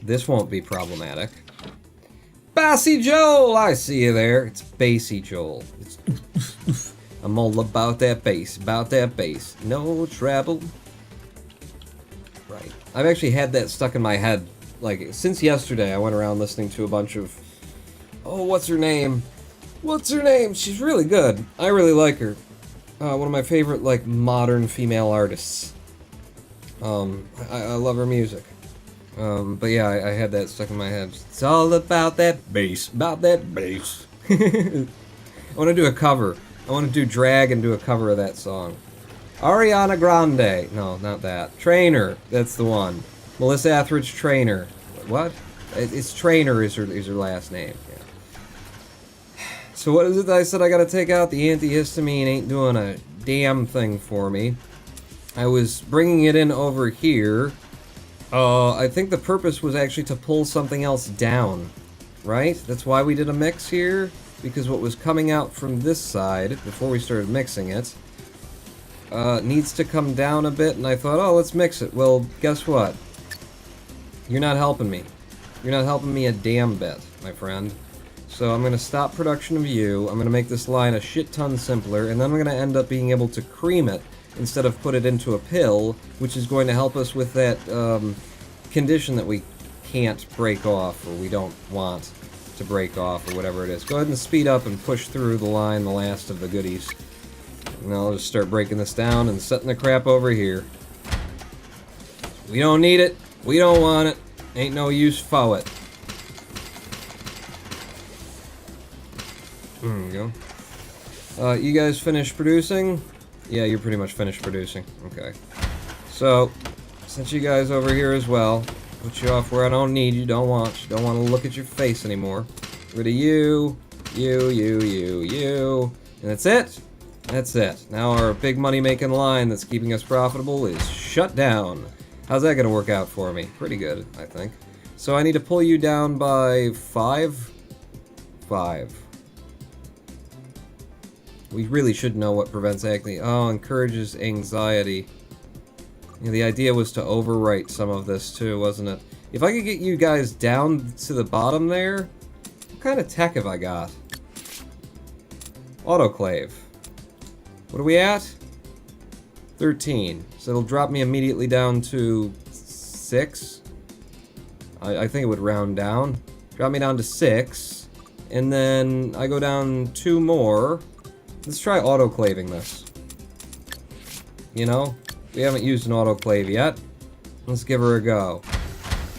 A: This won't be problematic. Bassy Joel! I see you there. It's Bassy Joel. I'm all about that bass, No treble. Right. I've actually had that stuck in my head, like, since yesterday. I went around listening to a bunch of... Oh, what's her name? What's her name? She's really good. I really like her. One of my favorite, like, modern female artists. I love her music. But yeah, I had that stuck in my head. It's all about that bass. I want to do a cover. I want to do drag and do a cover of that song. Ariana Grande. No, not that. Trainer. That's the one. Melissa Etheridge Trainer. What? It's Trainer is her last name. Yeah. So what is it that I said I gotta take out? The antihistamine ain't doing a damn thing for me. I was bringing it in over here. I think the purpose was actually to pull something else down, right? That's why we did a mix here, because what was coming out from this side, before we started mixing it, needs to come down a bit, and I thought, oh, let's mix it. Well, guess what? You're not helping me. You're not helping me a damn bit, my friend. So I'm going to stop production of you, I'm going to make this line a shit ton simpler, and then I'm going to end up being able to cream it instead of put it into a pill, which is going to help us with that condition that we can't break off, or we don't want to break off, or whatever it is. Go ahead and speed up and push through the line, the last of the goodies. And I'll just start breaking this down and setting the crap over here. We don't need it. We don't want it. Ain't no use for it. There we go. You guys finished producing? Yeah, you're pretty much finished producing. Okay. So, since you guys over here as well, put you off where I don't need you, don't want to look at your face anymore. Rid of you, you. And that's it. That's it. Now our big money-making line that's keeping us profitable is shut down. How's that going to work out for me? Pretty good, I think. So I need to pull you down by 5? 5. We really should know what prevents acne. Oh, encourages anxiety. Yeah, the idea was to overwrite some of this too, wasn't it? If I could get you guys down to the bottom there, what kind of tech have I got? Autoclave. What are we at? 13. So it'll drop me immediately down to 6. I think it would round down. Drop me down to 6. And then I go down 2 more. Let's try autoclaving this. You know, we haven't used an autoclave yet. Let's give her a go.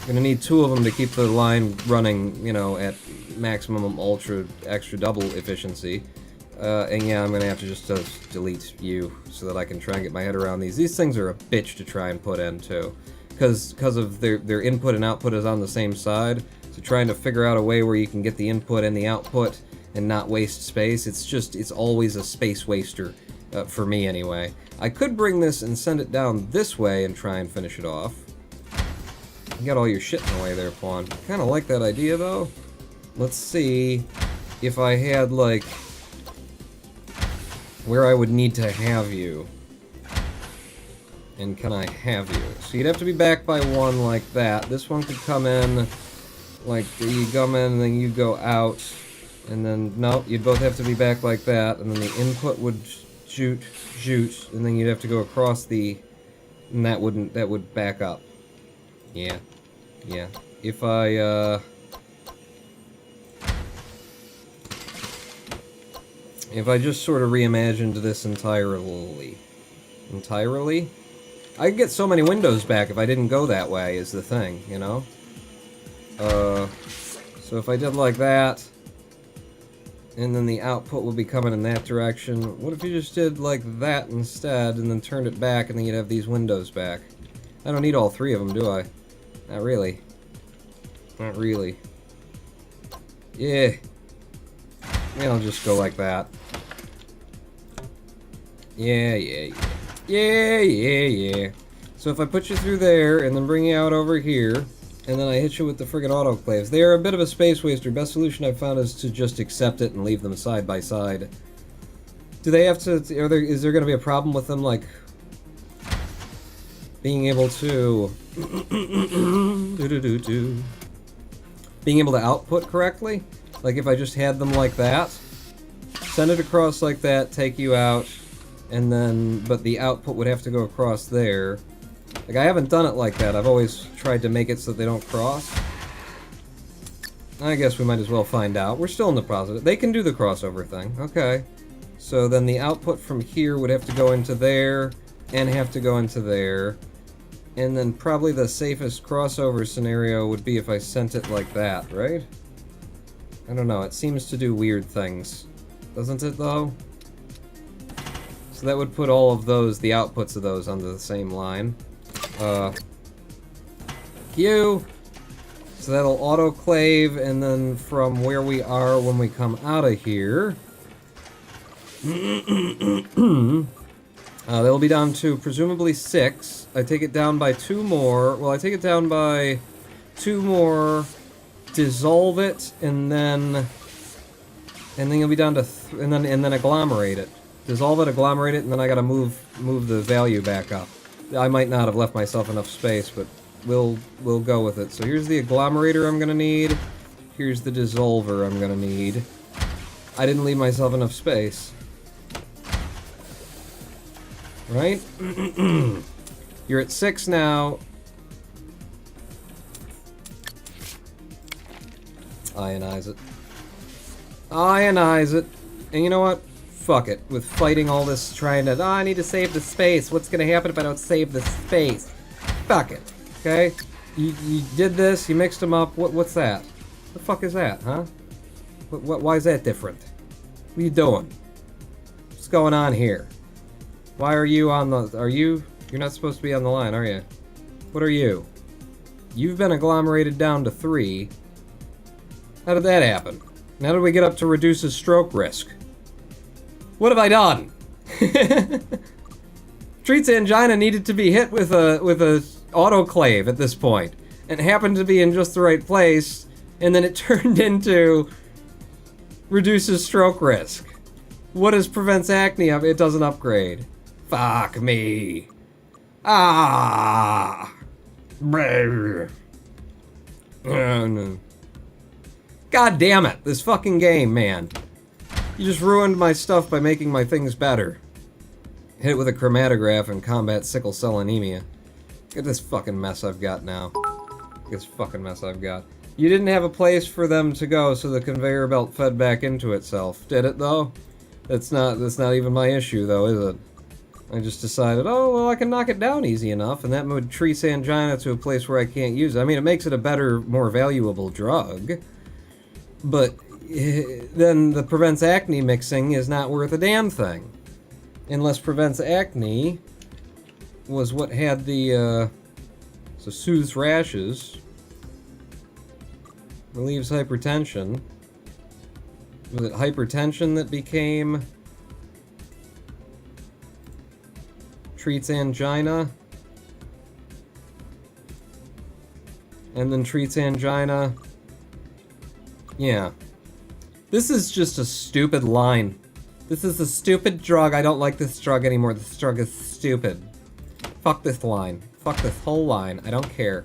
A: Gonna need 2 of them to keep the line running, you know, at maximum ultra extra double efficiency. And yeah, I'm gonna have to just delete you so that I can try and get my head around these. These things are a bitch to try and put in too, because of their input and output is on the same side. So trying to figure out a way where you can get the input and the output and not waste space, it's always a space waster, for me anyway. I could bring this and send it down this way and try and finish it off. You got all your shit in the way there, Pawn. Kinda like that idea though. Let's see if I had like where I would need to have you. And can I have you? So you'd have to be back by 1 like that. This one could come in like you come in and then you go out. And then, no, you'd both have to be back like that, and then the input would shoot, and then you'd have to go across the, and that would back up. Yeah. If I just sort of reimagined this entirely, I could get so many windows back if I didn't go that way, is the thing, you know? So if I did like that, and then the output would be coming in that direction. What if you just did like that instead, and then turned it back, and then you'd have these windows back? I don't need all 3 of them, do I? Not really. Not really. Yeah. Maybe I'll just go like that. Yeah. So if I put you through there, and then bring you out over here, and then I hit you with the friggin' autoclaves. They are a bit of a space waster. Best solution I've found is to just accept it and leave them side by side. Do they have to... is there going to be a problem with them, like... being able to... being able to output correctly? Like if I just had them like that? Send it across like that, take you out, and then... but the output would have to go across there. Like, I haven't done it like that. I've always tried to make it so that they don't cross. I guess we might as well find out. We're still in the process. They can do the crossover thing. Okay. So then the output from here would have to go into there, and have to go into there. And then probably the safest crossover scenario would be if I sent it like that, right? I don't know. It seems to do weird things. Doesn't it, though? So that would put all of those, the outputs of those, onto the same line. Q. So that'll autoclave, and then from where we are when we come out of here, They'll be down to presumably 6. I take it down by 2 more. Well, I take it down by 2 more, dissolve it, and then you'll be down to and then agglomerate it. Dissolve it, agglomerate it, and then I gotta move the value back up. I might not have left myself enough space, but we'll go with it. So here's the agglomerator I'm gonna need. Here's the dissolver I'm gonna need. I didn't leave myself enough space. Right? You're at 6 now. Ionize it. Ionize it. And you know what? Fuck it. With fighting all this, trying to, I need to save the space. What's gonna happen if I don't save the space? Fuck it. Okay? You did this, you mixed them up. What's that? The fuck is that, huh? Why is that different? What are you doing? What's going on here? Why are you on the... You're not supposed to be on the line, are you? What are you? You've been agglomerated down to 3. How did that happen? How did we get up to reduce his stroke risk? What have I done? Treat's angina needed to be hit with a autoclave at this point, and happened to be in just the right place, and then it turned into reduces stroke risk. What does prevents acne? It doesn't upgrade. Fuck me. Ah. Oh, no. God damn it, this fucking game, man. You just ruined my stuff by making my things better. Hit it with a chromatograph and combat sickle cell anemia. Look at this fucking mess I've got now. Look at this fucking mess I've got. You didn't have a place for them to go, so the conveyor belt fed back into itself. Did it, though? That's not even my issue, though, is it? I just decided, oh, well, I can knock it down easy enough, and that would treat angina to a place where I can't use it. I mean, it makes it a better, more valuable drug. But then the prevents acne mixing is not worth a damn thing. Unless prevents acne was what had the, so soothes rashes, relieves hypertension. Was it hypertension that became treats angina? And then treats angina. Yeah. This is just a stupid line. This is a stupid drug. I don't like this drug anymore. This drug is stupid. Fuck this line. Fuck this whole line. I don't care.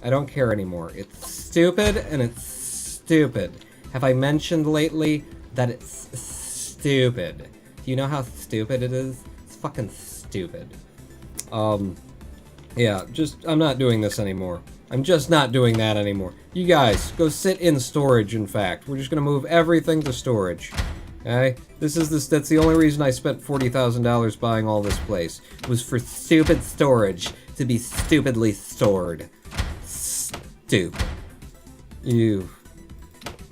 A: I don't care anymore. It's stupid and it's stupid. Have I mentioned lately that it's stupid? Do you know how stupid it is? It's fucking stupid. Yeah, I'm not doing this anymore. I'm just not doing that anymore. You guys, go sit in storage, in fact. We're just gonna move everything to storage. Okay? That's the only reason I spent $40,000 buying all this place. Was for stupid storage to be stupidly stored. Stupid. You.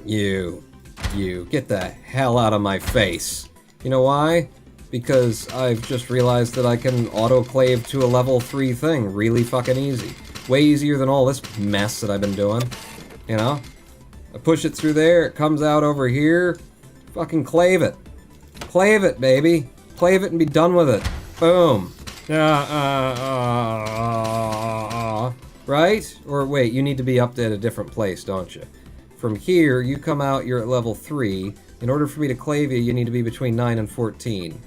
A: Get the hell out of my face. You know why? Because I've just realized that I can autoclave to a level 3 thing really fucking easy. Way easier than all this mess that I've been doing. You know? I push it through there, it comes out over here. Fucking clave it. Clave it, baby. Clave it and be done with it. Boom. Right? Or wait, you need to be up at a different place, don't you? From here, you come out, you're at level 3. In order for me to clave you, you need to be between 9 and 14.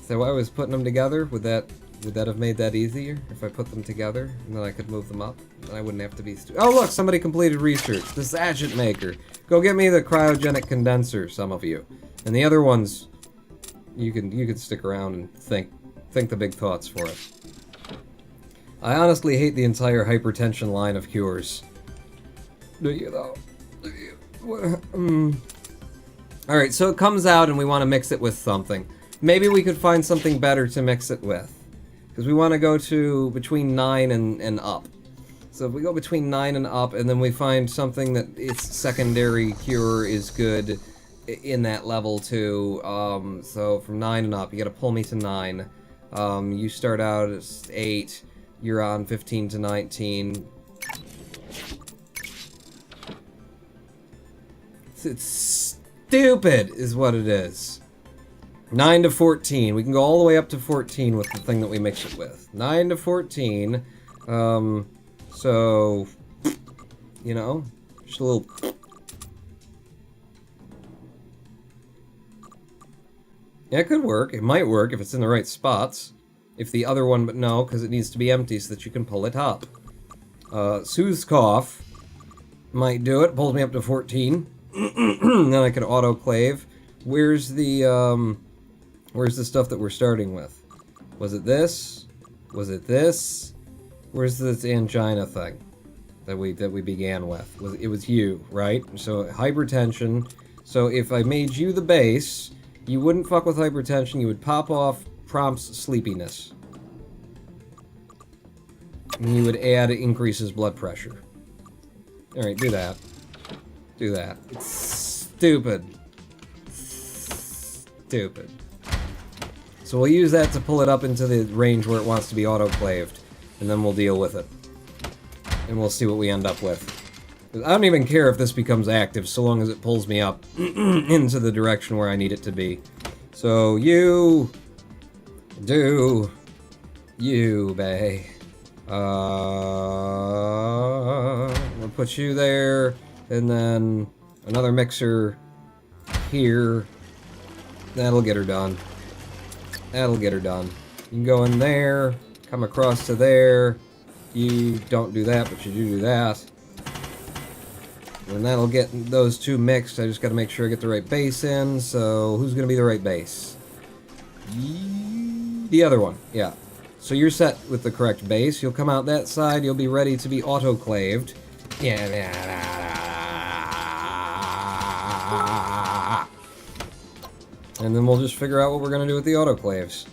A: So I was putting them together, would that have made that easier? If I put them together, and then I could move them up? And I wouldn't have to be oh look, somebody completed research. This agent maker. Go get me the cryogenic condenser, some of you. And the other ones, you can stick around and think the big thoughts for it. I honestly hate the entire hypertension line of cures. Do you though? Do you? Alright, so it comes out and we want to mix it with something. Maybe we could find something better to mix it with. Because we want to go to between 9 and up. So if we go between 9 and up, and then we find something that its secondary cure is good in that level too. So from 9 and up, you gotta pull me to 9. You start out as 8. You're on 15 to 19. It's stupid, is what it is. 9 to 14. We can go all the way up to 14 with the thing that we mix it with. 9 to 14. So, you know, just a little... Yeah, it could work. It might work if it's in the right spots. If the other one, but no, because it needs to be empty so that you can pull it up. Soothes cough. Might do it. Pulls me up to 14. Then I can autoclave. Where's the stuff that we're starting with? Was it this? Was it this? Where's this angina thing that we began with? It was you, right? So hypertension. So if I made you the base, you wouldn't fuck with hypertension. You would pop off prompts sleepiness. And you would add increases blood pressure. Alright, do that. Do that. It's stupid. Stupid. So we'll use that to pull it up into the range where it wants to be autoclaved. And then we'll deal with it. And we'll see what we end up with. I don't even care if this becomes active, so long as it pulls me up into the direction where I need it to be. So you... do... you, bae. We'll put you there, and then another mixer here. That'll get her done. That'll get her done. You can go in there, come across to there. You don't do that, but you do that. And that'll get those two mixed. I just gotta make sure I get the right base in, so who's gonna be the right base? The other one, yeah. So you're set with the correct base. You'll come out that side, you'll be ready to be autoclaved. Yeah. And then we'll just figure out what we're gonna do with the autoclaves.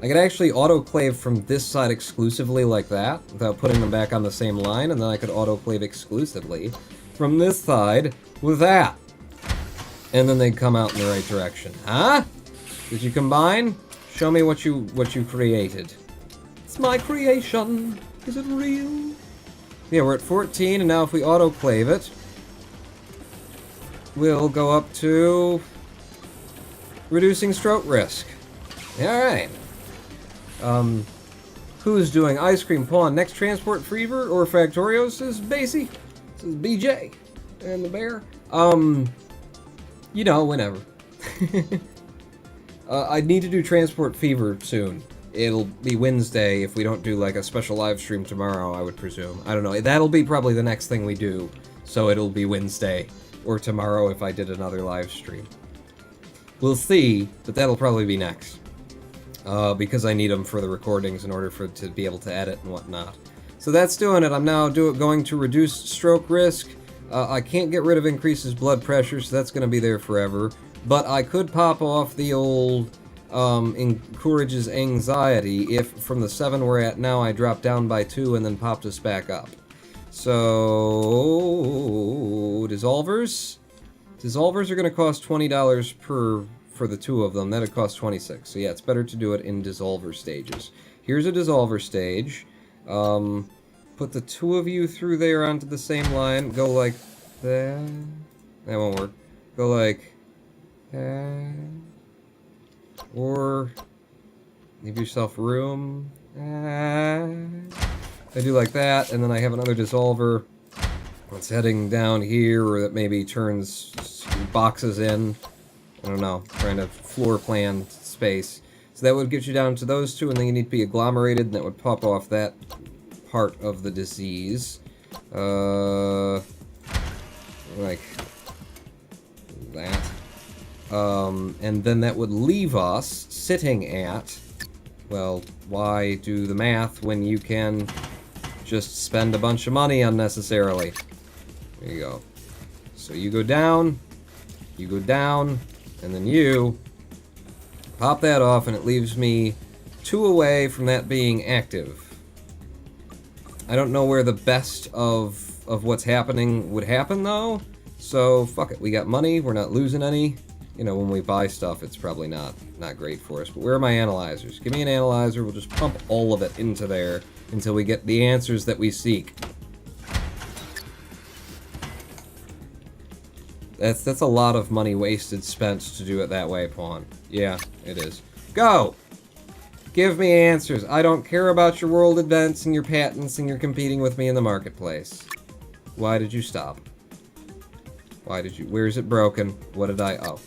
A: I could actually autoclave from this side exclusively like that, without putting them back on the same line, and then I could autoclave exclusively from this side with that. And then they'd come out in the right direction. Huh? Did you combine? Show me what you created. It's my creation. Is it real? Yeah, we're at 14, and now if we autoclave it, we'll go up to reducing stroke risk. Alright. Who's doing ice cream pawn? Next transport fever or Factorio, says Basie. Says BJ. And the bear. You know, whenever. I need to do transport fever soon. It'll be Wednesday if we don't do like a special live stream tomorrow, I would presume. I don't know. That'll be probably the next thing we do. So it'll be Wednesday. Or tomorrow if I did another live stream. We'll see, but that'll probably be next. Because I need them for the recordings in order to be able to edit and whatnot. So that's doing it. I'm now going to reduce stroke risk. I can't get rid of increases blood pressure, so that's going to be there forever. But I could pop off the old encourages anxiety if from the 7 we're at now I drop down by 2 and then popped us back up. So... dissolvers? Dissolvers are going to cost $20 for the 2 of them. That'd cost 26. So yeah, it's better to do it in dissolver stages. Here's a dissolver stage. Put the 2 of you through there onto the same line. Go like that. That won't work. Go like that. Or leave yourself room. I do like that, and then I have another dissolver that's heading down here, or that maybe turns boxes in. I don't know, trying to floor plan space. So that would get you down to those 2, and then you need to be agglomerated, and that would pop off that part of the disease. Like that. And then that would leave us sitting at, well, why do the math when you can just spend a bunch of money unnecessarily? There you go. So you go down, and then you pop that off, and it leaves me 2 away from that being active. I don't know where the best of what's happening would happen, though, so fuck it. We got money, we're not losing any. You know, when we buy stuff, it's probably not great for us. But where are my analyzers? Give me an analyzer, we'll just pump all of it into there until we get the answers that we seek. That's a lot of money wasted spent to do it that way, Pawn. Yeah, it is. Go! Give me answers. I don't care about your world events and your patents and your competing with me in the marketplace. Why did you stop? Why did you... Where is it broken? What did I... Oh.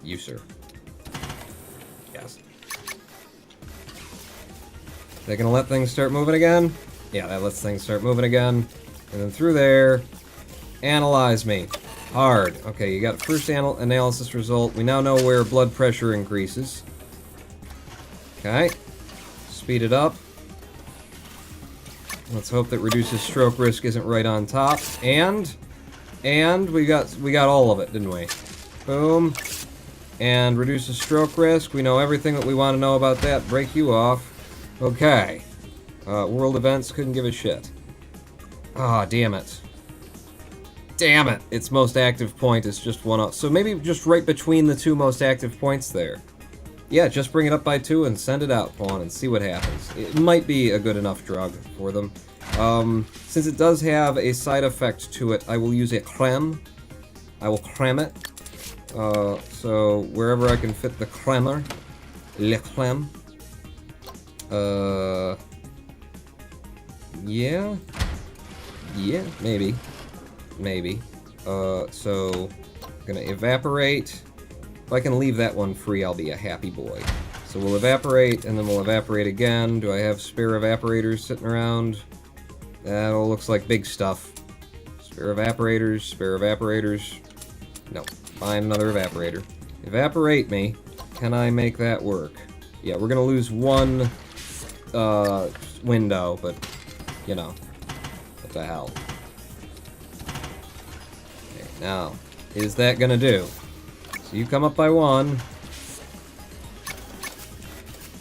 A: You, sir. Yes. They gonna let things start moving again? Yeah, that lets things start moving again. And then through there... Analyze me. Hard. Okay, you got first analysis result. We now know where blood pressure increases. Okay. Speed it up. Let's hope that reduces stroke risk isn't right on top. And we got all of it, didn't we? Boom. And reduces stroke risk. We know everything that we want to know about that. Break you off. Okay. World events couldn't give a shit. Ah, damn it. Damn it! Its most active point is just one up. So maybe just right between the two most active points there. Yeah, just bring it up by 2 and send it out, Pawn, and see what happens. It might be a good enough drug for them. Since it does have a side effect to it, I will use a creme. I will creme it. So wherever I can fit the cremer. Le creme. Yeah? Yeah, maybe. Maybe. So, I'm gonna evaporate. If I can leave that one free, I'll be a happy boy. So we'll evaporate, and then we'll evaporate again. Do I have spare evaporators sitting around? That all looks like big stuff. Spare evaporators, spare evaporators. No, find another evaporator. Evaporate me. Can I make that work? Yeah, we're gonna lose one, window, but, you know, what the hell. Now, is that gonna do? So you come up by 1.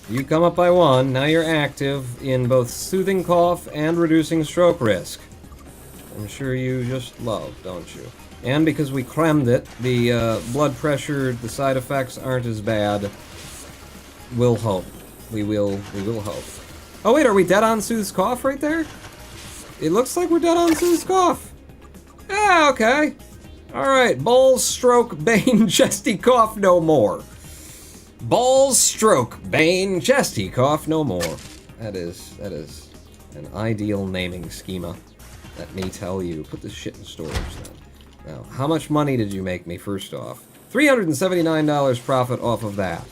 A: You come up by 1. Now you're active in both soothing cough and reducing stroke risk. I'm sure you just love, don't you? And because we cremed it, the blood pressure, the side effects aren't as bad. We'll hope. We will hope. Oh wait, are we dead on Soothes cough right there? It looks like we're dead on Soothes cough. Ah, okay. Alright, balls, stroke, bane, chesty cough, no more. Balls, stroke, bane, chesty cough, no more. That is an ideal naming schema. Let me tell you. Put this shit in storage then. Now, how much money did you make me first off? $379 profit off of that.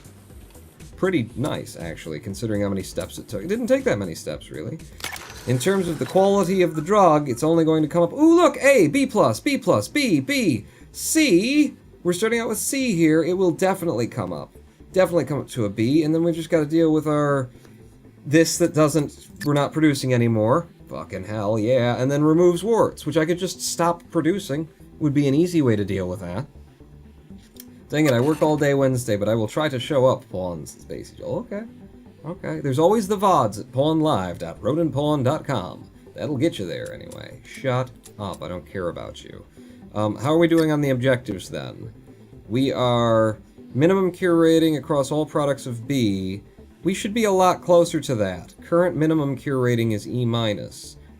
A: Pretty nice, actually, considering how many steps it took. It didn't take that many steps, really. In terms of the quality of the drug, it's only going to come up... Ooh, look! A, B+, B+, B, B, C. We're starting out with C here. It will definitely come up. Definitely come up to a B, and then we just got to deal with our... This that doesn't... We're not producing anymore. Fucking hell, yeah. And then removes warts, which I could just stop producing. Would be an easy way to deal with that. Dang it, I work all day Wednesday, but I will try to show up, Pawns. Spacey. Oh, okay. Okay. There's always the VODs at pawnlive.rodentpawn.com. That'll get you there, anyway. Shut up. I don't care about you. How are we doing on the objectives, then? We are minimum cure rating across all products of B. We should be a lot closer to that. Current minimum cure rating is E-.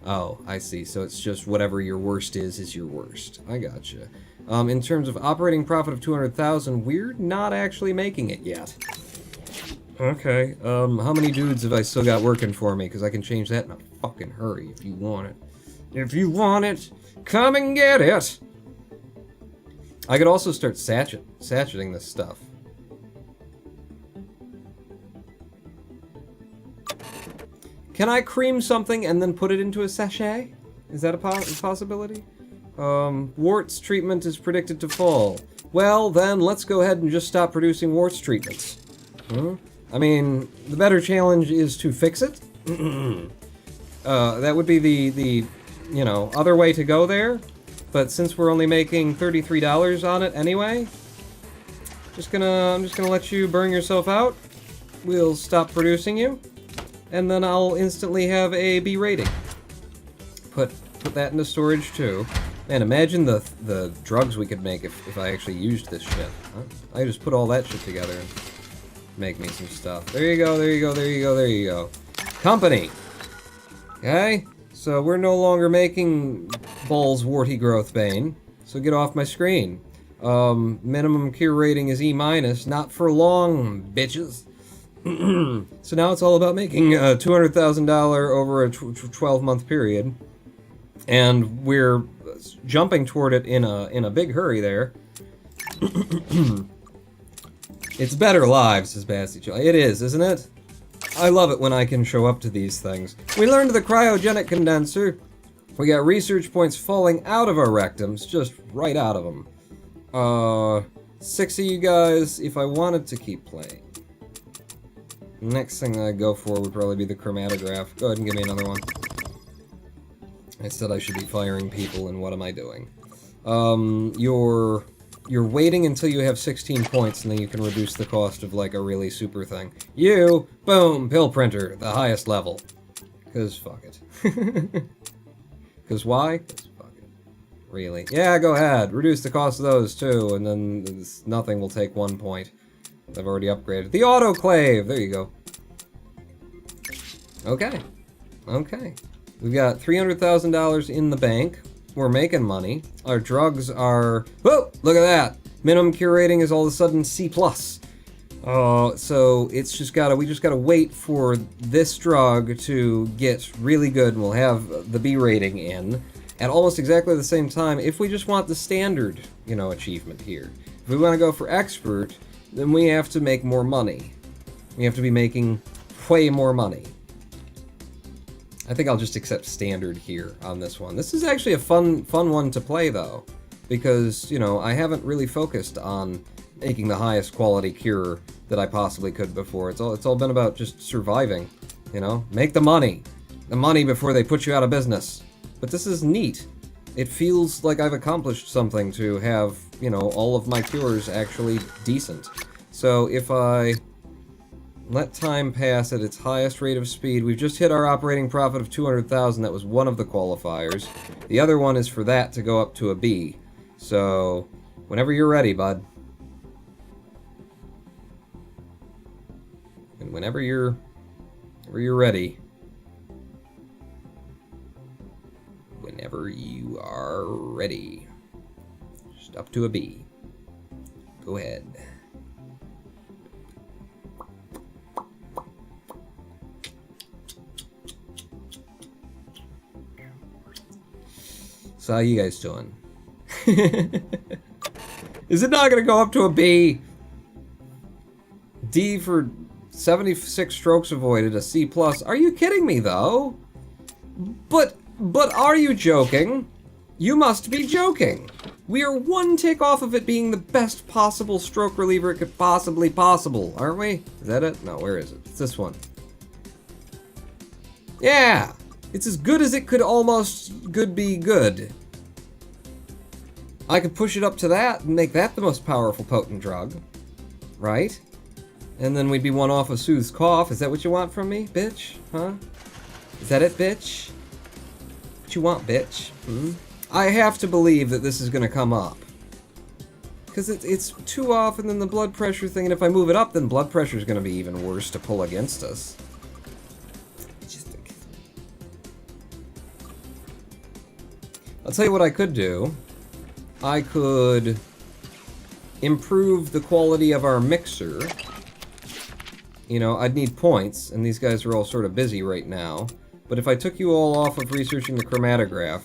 A: Oh, I see. So it's just whatever your worst is your worst. I gotcha. In terms of operating profit of 200,000, we're not actually making it yet. Okay, how many dudes have I still got working for me? Because I can change that in a fucking hurry if you want it. If you want it, come and get it! I could also start sachetating this stuff. Can I cream something and then put it into a sachet? Is that a possibility? Warts treatment is predicted to fall. Well, then, let's go ahead and just stop producing warts treatments. I mean, the better challenge is to fix it. That would be the you know, other way to go there. But since we're only making $33 on it anyway, I'm just gonna let you burn yourself out. We'll stop producing you, and then I'll instantly have a B rating. Put that into storage too. Man, imagine the drugs we could make if I actually used this shit. Huh? I just put all that shit together and make me some stuff. There you go, there you go, there you go, there you go. Company! Okay? So we're no longer making Bull's warty growth bane, so get off my screen. Minimum cure rating is E-, not for long, bitches. So now it's all about making $200,000 over a 12-month period, and we're jumping toward it in a big hurry there. It's better lives, says Bassy Joe. It is, isn't it? I love it when I can show up to these things. We learned the cryogenic condenser. We got research points falling out of our rectums, just right out of them. 6 of you guys, if I wanted to keep playing. Next thing I'd go for would probably be the chromatograph. Go ahead and give me another one. I said I should be firing people, and what am I doing? You're waiting until you have 16 points, and then you can reduce the cost of, like, a really super thing. You! Boom! Pill printer, the highest level. Cause fuck it. Cause why? Cause fuck it. Really? Yeah, go ahead. Reduce the cost of those, too, and then nothing will take 1 point. I've already upgraded. The autoclave! There you go. Okay. Okay. We've got $300,000 in the bank. We're making money. Our drugs are... Whoa! Look at that! Minimum cure rating is all of a sudden C+. So it's just we just gotta wait for this drug to get really good, and we'll have the B rating in at almost exactly the same time if we just want the standard, achievement here. If we want to go for expert, then we have to make more money. We have to be making way more money. I think I'll just accept standard here on this one. This is actually a fun one to play, though, because, I haven't really focused on making the highest quality cure that I possibly could before. It's all been about just surviving, Make the money before they put you out of business. But this is neat. It feels like I've accomplished something to have, all of my cures actually decent. So if I let time pass at its highest rate of speed, we've just hit our operating profit of 200,000. That was one of the qualifiers. The other one is for that to go up to a B. So, whenever you're ready, bud. And whenever you're ready. Whenever you are ready. Just up to a B. Go ahead. So how you guys doing? Is it not gonna go up to a B? D for 76 strokes avoided, a C+. Are you kidding me, though? But are you joking? You must be joking. We are one tick off of it being the best possible stroke reliever it could possibly possible, aren't we? Is that it? No, where is it? It's this one. Yeah! It's as good as it could almost be good. I could push it up to that and make that the most powerful potent drug. Right? And then we'd be one off of Soothes Cough. Is that what you want from me, bitch? Huh? Is that it, bitch? What you want, bitch? I have to believe that this is gonna come up. Because it's too often than the blood pressure thing, and if I move it up, then blood pressure is gonna be even worse to pull against us. I'll tell you what I could do. I could improve the quality of our mixer. I'd need points, and these guys are all sort of busy right now. But if I took you all off of researching the chromatograph,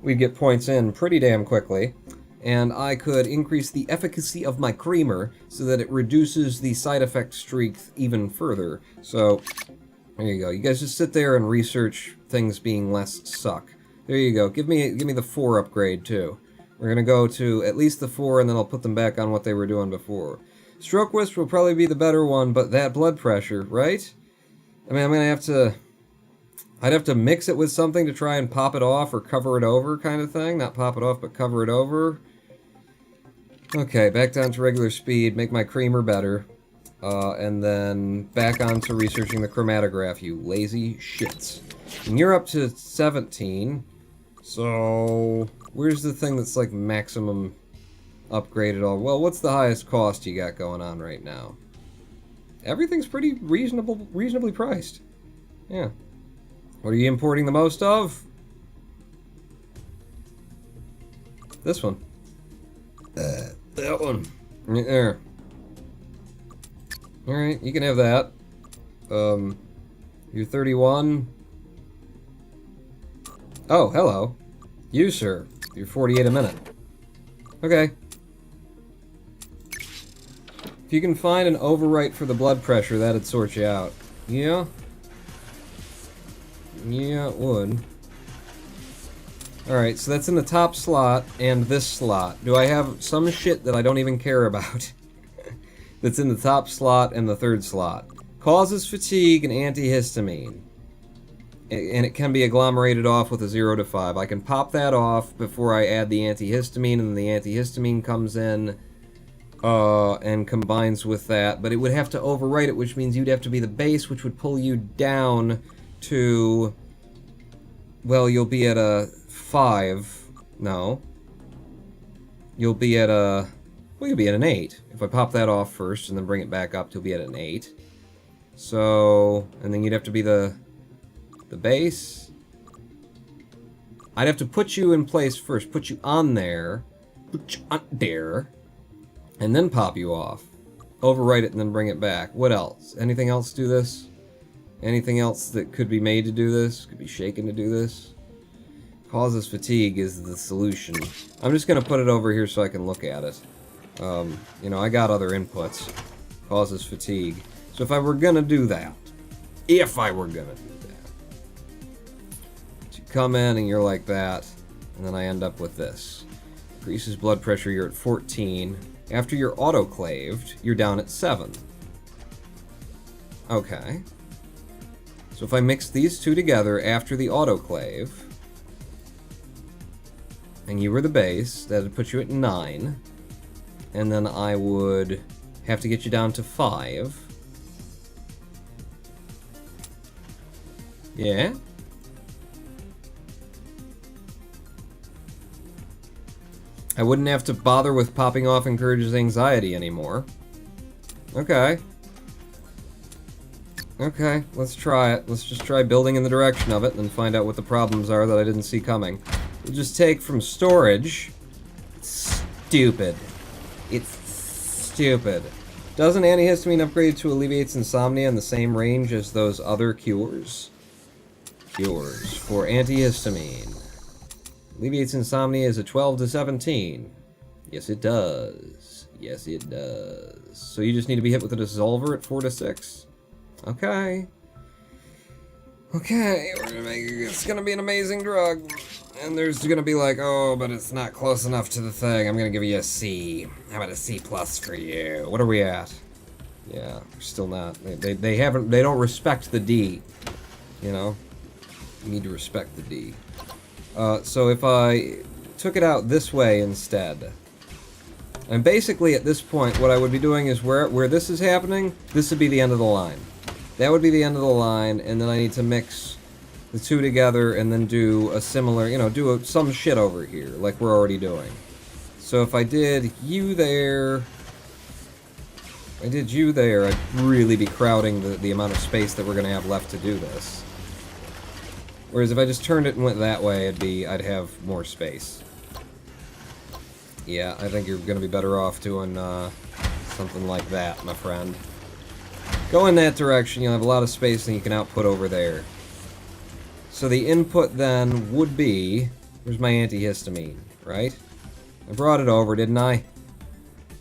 A: we'd get points in pretty damn quickly. And I could increase the efficacy of my creamer so that it reduces the side effect streak even further. So, there you go. You guys just sit there and research things being less suck. There you go. Give me the 4 upgrade, too. We're gonna go to at least the 4, and then I'll put them back on what they were doing before. Stroke Wisp will probably be the better one, but that blood pressure, right? I mean, I'd have to mix it with something to try and pop it off or cover it over kind of thing. Not pop it off, but cover it over. Okay, back down to regular speed, make my creamer better. And then back on to researching the chromatograph, you lazy shits. And you're up to 17. So, where's the thing that's like maximum upgraded all? Well, what's the highest cost you got going on right now? Everything's pretty reasonably priced. Yeah. What are you importing the most of? This one. That one. Right there. Alright, you can have that. You're 31. Oh, hello. You, sir. You're 48 a minute. Okay. If you can find an overwrite for the blood pressure, that'd sort you out. Yeah? Yeah, it would. Alright, so that's in the top slot and this slot. Do I have some shit that I don't even care about that's in the top slot and the third slot? Causes fatigue and antihistamine. And it can be agglomerated off with a 0 to 5. I can pop that off before I add the antihistamine, and the antihistamine comes in and combines with that. But it would have to overwrite it, which means you'd have to be the base, which would pull you down to... Well, you'll be at a 5. No. You'll be at a... Well, you'll be at an 8. If I pop that off first and then bring it back up, you'll be at an 8. So... And then you'd have to be the base. I'd have to put you in place first. Put you on there. Put you on there. And then pop you off. Overwrite it and then bring it back. What else? Anything else do this? Anything else that could be made to do this? Could be shaken to do this? Causes fatigue is the solution. I'm just going to put it over here so I can look at it. You know, I got other inputs. Causes fatigue. So if I were going to do that, you come in and you're like that, and then I end up with this. Increases blood pressure, you're at 14. After you're autoclaved, you're down at 7. Okay. So if I mix these two together after the autoclave, and you were the base, that would put you at 9. And then I would have to get you down to 5. Yeah? I wouldn't have to bother with popping off encourages anxiety anymore. Okay. Okay, let's try it. Let's just try building in the direction of it and then find out what the problems are that I didn't see coming. We'll just take from storage. Stupid. It's stupid. Doesn't antihistamine upgrade to alleviates insomnia in the same range as those other cures? Cures for antihistamine. Alleviates insomnia is a 12 to 17. Yes, it does. Yes, it does. So you just need to be hit with a dissolver at 4 to 6. Okay. Okay, we're gonna make it's gonna be an amazing drug. And there's gonna be like, oh, but it's not close enough to the thing. I'm gonna give you a C. How about a C plus for you? What are we at? Yeah, we're still not. They don't respect the D. You know? You need to respect the D. So if I took it out this way instead, and basically at this point what I would be doing is where this is happening, this would be the end of the line. That would be the end of the line, and then I need to mix the two together and then do a similar, you know, some shit over here, like we're already doing. So if I did you there, I'd really be crowding the amount of space that we're going to have left to do this. Whereas if I just turned it and went that way, I'd have more space. Yeah, I think you're going to be better off doing something like that, my friend. Go in that direction, you'll have a lot of space and you can output over there. So the input then would be... Where's my antihistamine, right? I brought it over, didn't I?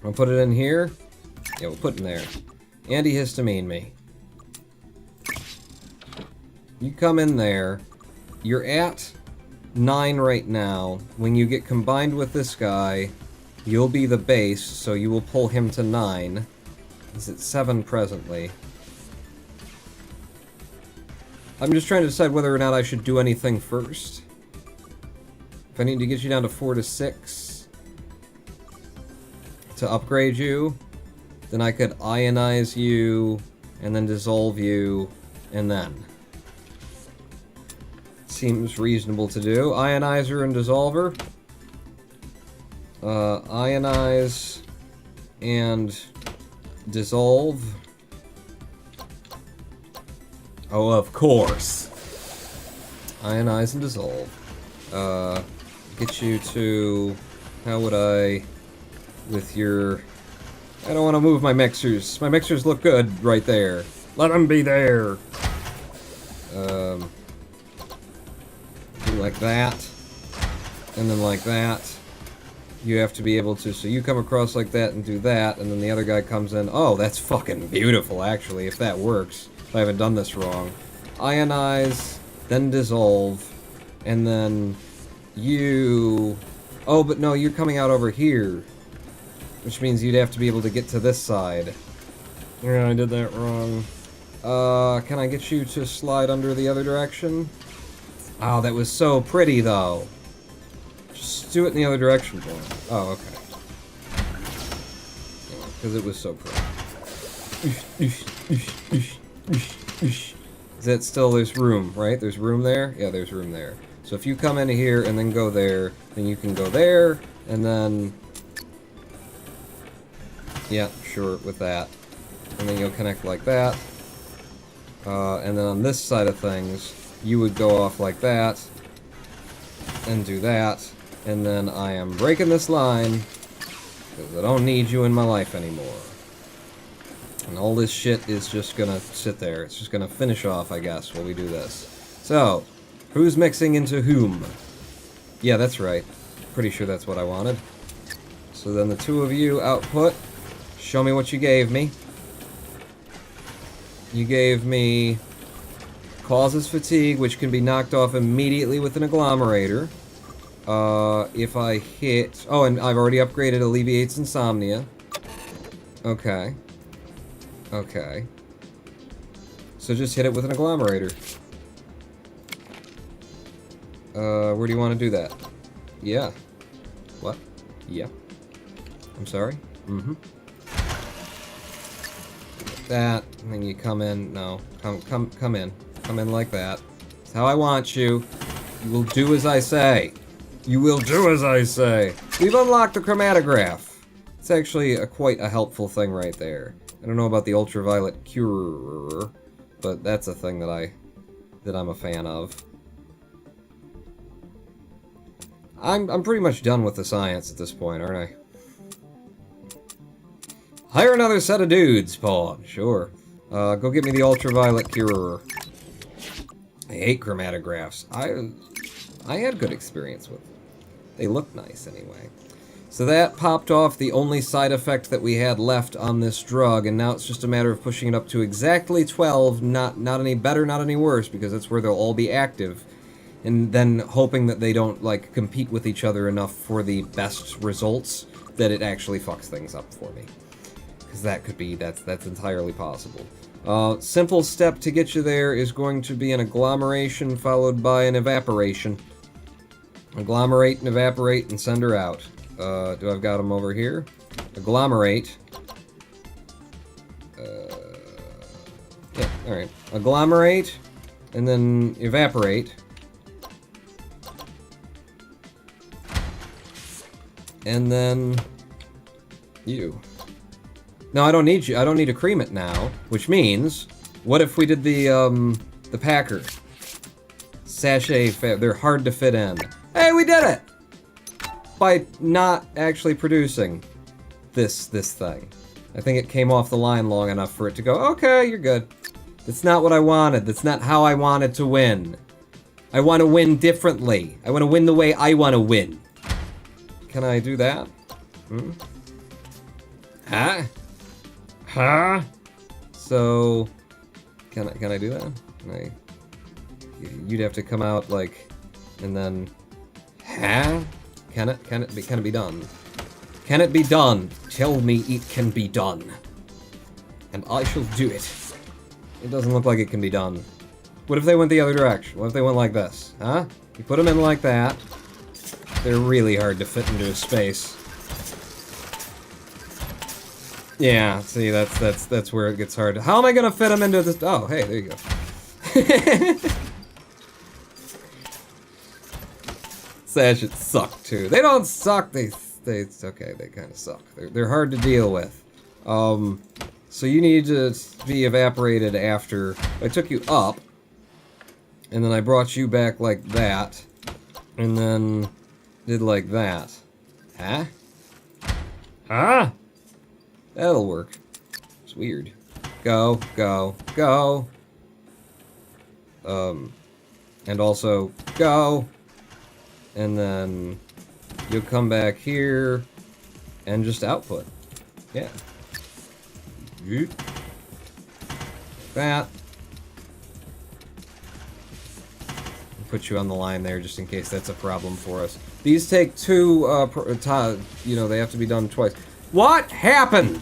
A: I'll put it in here? Yeah, we'll put it in there. Antihistamine me. You come in there. You're at 9 right now. When you get combined with this guy, you'll be the base, so you will pull him to 9. He's at 7 presently. I'm just trying to decide whether or not I should do anything first. If I need to get you down to 4 to 6 to upgrade you, then I could ionize you, and then dissolve you, and then. Seems reasonable to do. Ionizer and dissolver. Ionize and dissolve. Oh, of course. Ionize and dissolve. Get you to... How would I... with your... I don't want to move my mixers. My mixers look good right there. Let them be there. Do like that. And then like that. You have to be able to... So you come across like that and do that, and then the other guy comes in. Oh, that's fucking beautiful, actually, if that works. If I haven't done this wrong. Ionize, then dissolve, and then you... Oh, but no, you're coming out over here. Which means you'd have to be able to get to this side. Yeah, I did that wrong. Can I get you to slide under the other direction? Oh, that was so pretty, though. Just do it in the other direction for me. Oh, okay. Because it was so pretty. Is that still... There's room, right? There's room there? Yeah, there's room there. So if you come in here and then go there, then you can go there, and then... Yeah, sure, with that. And then you'll connect like that. And then on this side of things, you would go off like that, and do that, and then I am breaking this line, because I don't need you in my life anymore. And all this shit is just gonna sit there. It's just gonna finish off, I guess, while we do this. So, who's mixing into whom? Yeah, that's right. Pretty sure that's what I wanted. So then the two of you output. Show me what you gave me. You gave me causes fatigue, which can be knocked off immediately with an agglomerator. If I hit... Oh, and I've already upgraded alleviates insomnia. Okay. Okay. So just hit it with an agglomerator. Where do you want to do that? Yeah. What? Yeah. I'm sorry? Mm-hmm. That, and then you come in. No. Come in. Come in like that. That's how I want you. You will do as I say. You will do as I say. We've unlocked the chromatograph. It's actually quite a helpful thing right there. I don't know about the ultraviolet cure, but that's a thing that I'm a fan of. I'm pretty much done with the science at this point, aren't I? Hire another set of dudes, Paul. Sure. Go get me the ultraviolet cure. I hate chromatographs. I had good experience with them. They look nice anyway. So that popped off the only side effect that we had left on this drug, and now it's just a matter of pushing it up to exactly 12, not any better, not any worse, because that's where they'll all be active. And then hoping that they don't, like, compete with each other enough for the best results that it actually fucks things up for me. Because that could be, that's entirely possible. Simple step to get you there is going to be an agglomeration followed by an evaporation. Agglomerate and evaporate and send her out. Do I've got them over here? Agglomerate. Yeah, alright. Agglomerate, and then evaporate. And then... you. No, I don't need you. I don't need to cream it now. Which means, what if we did the packer? Sachet, they're hard to fit in. Hey, we did it! By not actually producing this thing. I think it came off the line long enough for it to go, okay, you're good. That's not what I wanted. That's not how I wanted to win. I want to win differently. I want to win the way I want to win. Can I do that? Hmm? Huh? Huh? So, can I do that? You'd have to come out like, and then, huh? Can it be done? Can it be done? Tell me it can be done, and I shall do it. It doesn't look like it can be done. What if they went the other direction? What if they went like this? Huh? You put them in like that. They're really hard to fit into a space. Yeah, see, that's where it gets hard. How am I gonna fit them into this? Oh, hey, there you go. That should suck too. They don't suck. It's okay. They kind of suck. They're hard to deal with. So you need to be evaporated after I took you up, and then I brought you back like that, and then did like that. Huh? Huh? That'll work. It's weird. Go, go, go. And also go. And then you'll come back here and just output. Yeah. That. Put you on the line there just in case that's a problem for us. These take two, they have to be done twice. What happened?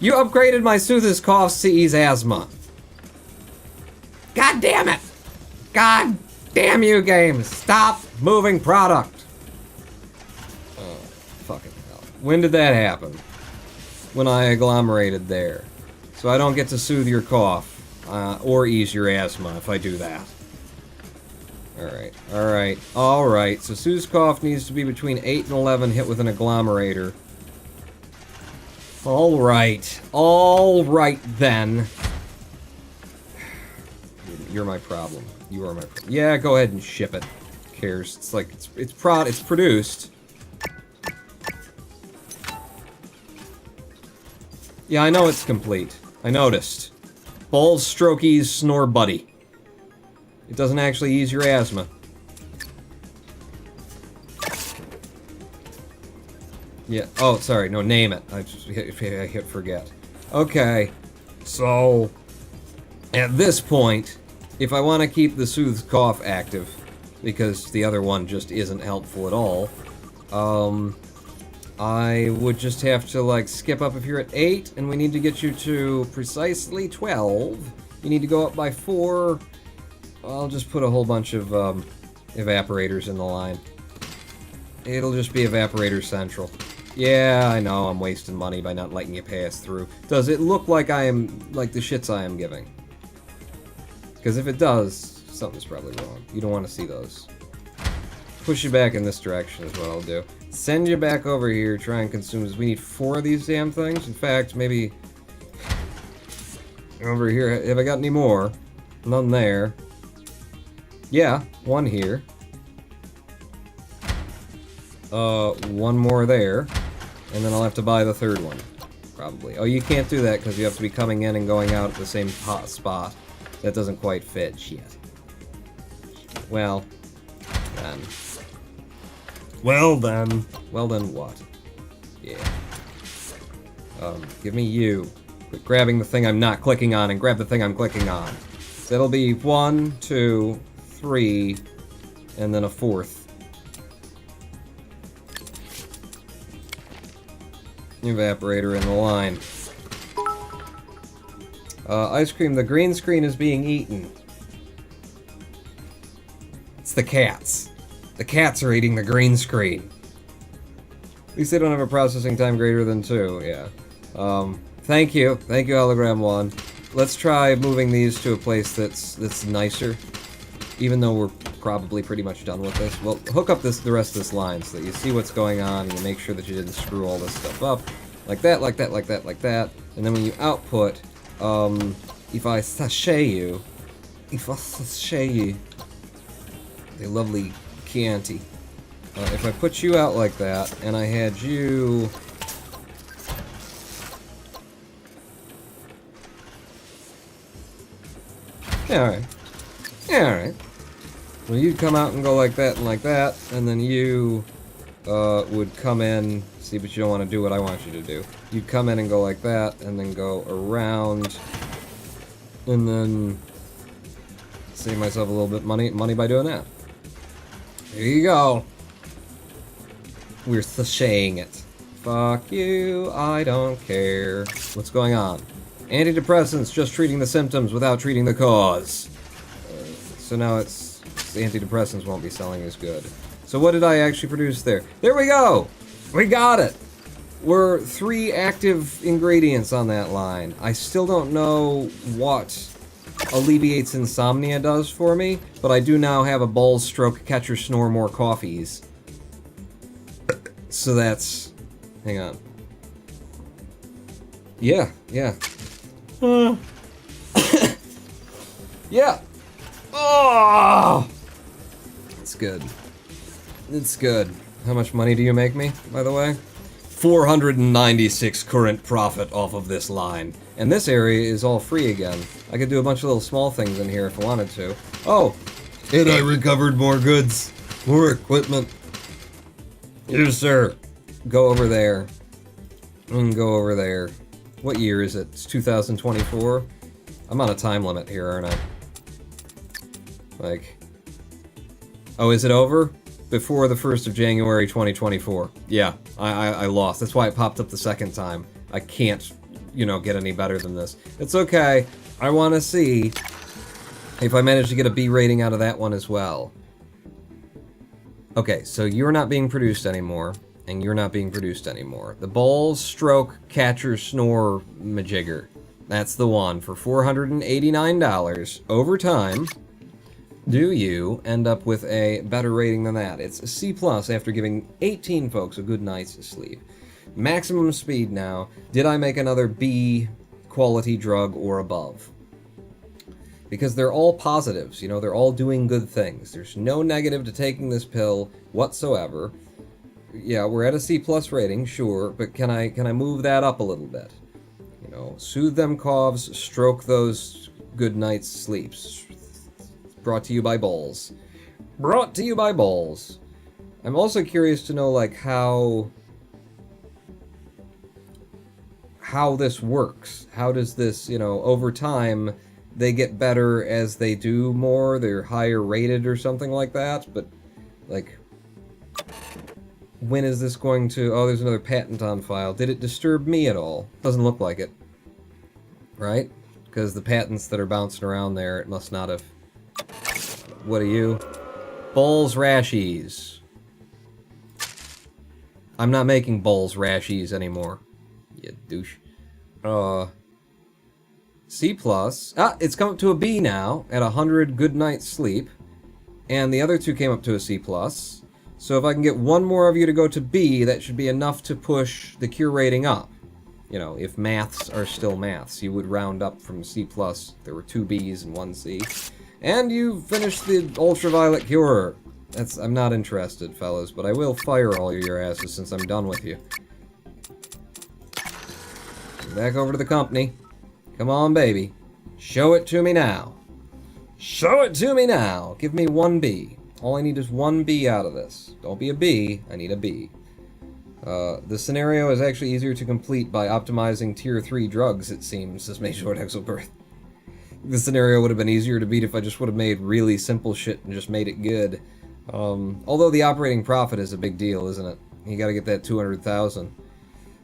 A: You upgraded my Soothes Coughs to ease asthma. God damn it! God damn you, games! Stop moving product! Oh, fucking hell. When did that happen? When I agglomerated there. So I don't get to soothe your cough, or ease your asthma if I do that. Alright, alright, alright. So Sue's cough needs to be between 8 and 11 hit with an agglomerator. Alright then. You're my problem. You are my problem. Yeah, go ahead and ship it. Who cares? It's like, it's produced. Yeah, I know it's complete. I noticed. Balls, strokies, snore buddy. It doesn't actually ease your asthma. Yeah, oh, sorry, no, name it. I hit forget. Okay, so, at this point, if I want to keep the Soothes Cough active, because the other one just isn't helpful at all, I would just have to, like, skip up if you're at 8, and we need to get you to precisely 12. You need to go up by 4. I'll just put a whole bunch of evaporators in the line. It'll just be evaporator central. Yeah, I know, I'm wasting money by not letting you pass through. Does it look like I am, like the shits I am giving? Because if it does, something's probably wrong. You don't want to see those. Push you back in this direction is what I'll do. Send you back over here, try and consume this. We need 4 of these damn things. In fact, maybe... over here, have I got any more? None there. Yeah, 1 here. 1 more there. And then I'll have to buy the 3rd one. Probably. Oh, you can't do that because you have to be coming in and going out at the same spot. That doesn't quite fit. Shit. Well, then. Well then. Well then what? Yeah. Give me you. Quit grabbing the thing I'm not clicking on and grab the thing I'm clicking on. So that'll be 1, 2, 3, and then a 4th. Evaporator in the line. Ice cream, the green screen is being eaten. It's the cats. The cats are eating the green screen. At least they don't have a processing time greater than 2, yeah. Thank you, Hologram 1. Let's try moving these to a place that's nicer. Even though we're probably pretty much done with this. Well, hook up the rest of this line so that you see what's going on and you make sure that you didn't screw all this stuff up. Like that, like that, like that, like that. And then when you output, if I sachet you, the lovely Chianti. If I put you out like that, and I had you... Yeah, alright. Yeah, alright. Well, you'd come out and go like that, and then you, would come in, see, but you don't want to do what I want you to do. You'd come in and go like that, and then go around, and then save myself a little bit money by doing that. Here you go. We're sashaying it. Fuck you, I don't care. What's going on? Antidepressants, just treating the symptoms without treating the cause. So now it's... the antidepressants won't be selling as good. So what did I actually produce there? There we go! We got it! We're 3 active ingredients on that line. I still don't know what alleviates insomnia does for me, but I do now have a balls, stroke, catch or snore more coffees. So that's... hang on. Yeah. Yeah! Oh! It's good. It's good. How much money do you make me, by the way? 496 current profit off of this line. And this area is all free again. I could do a bunch of little small things in here if I wanted to. Oh! And I recovered more goods. More equipment. Here, sir. Go over there. And go over there. What year is it? It's 2024? I'm on a time limit here, aren't I? Like... Oh, is it over? Before the 1st of January 2024. Yeah, I lost. That's why it popped up the second time. I can't, you know, get any better than this. It's okay. I want to see if I manage to get a B rating out of that one as well. Okay, so you're not being produced anymore, and you're not being produced anymore. The balls, stroke, catcher, snore, majigger. That's the one for $489 over time. Do you end up with a better rating than that? It's a C+ after giving 18 folks a good night's sleep. Maximum speed now. Did I make another B quality drug or above? Because they're all positives, you know, they're all doing good things. There's no negative to taking this pill whatsoever. Yeah, we're at a C+ rating, sure, but can I move that up a little bit? You know, soothe them coughs, stroke those good night's sleeps. Brought to you by Balls. Brought to you by Balls. I'm also curious to know, like, how this works. How does this, you know, over time, they get better as they do more, they're higher rated or something like that, but, like, when is this going to... Oh, there's another patent on file. Did it disturb me at all? Doesn't look like it. Right? Because the patents that are bouncing around there, it must not have... What are you? Balls Rashies. I'm not making Balls Rashies anymore. You douche. C+. Ah, it's come up to a B now, at 100 good night's sleep. And the other two came up to a C+. So if I can get one more of you to go to B, that should be enough to push the cure rating up. You know, if maths are still maths, you would round up from C+. There were 2 Bs and 1 C. And you finished the ultraviolet cure. I'm not interested, fellas, but I will fire all your asses since I'm done with you. Back over to the company. Come on, baby. Show it to me now. Show it to me now. Give me 1 B. All I need is 1 B out of this. Don't be a B, I need a B. The scenario is actually easier to complete by optimizing tier 3 drugs, it seems, says May Short Exelbirth. The scenario would have been easier to beat if I just would have made really simple shit and just made it good. Although the operating profit is a big deal, isn't it? You gotta get that 200,000.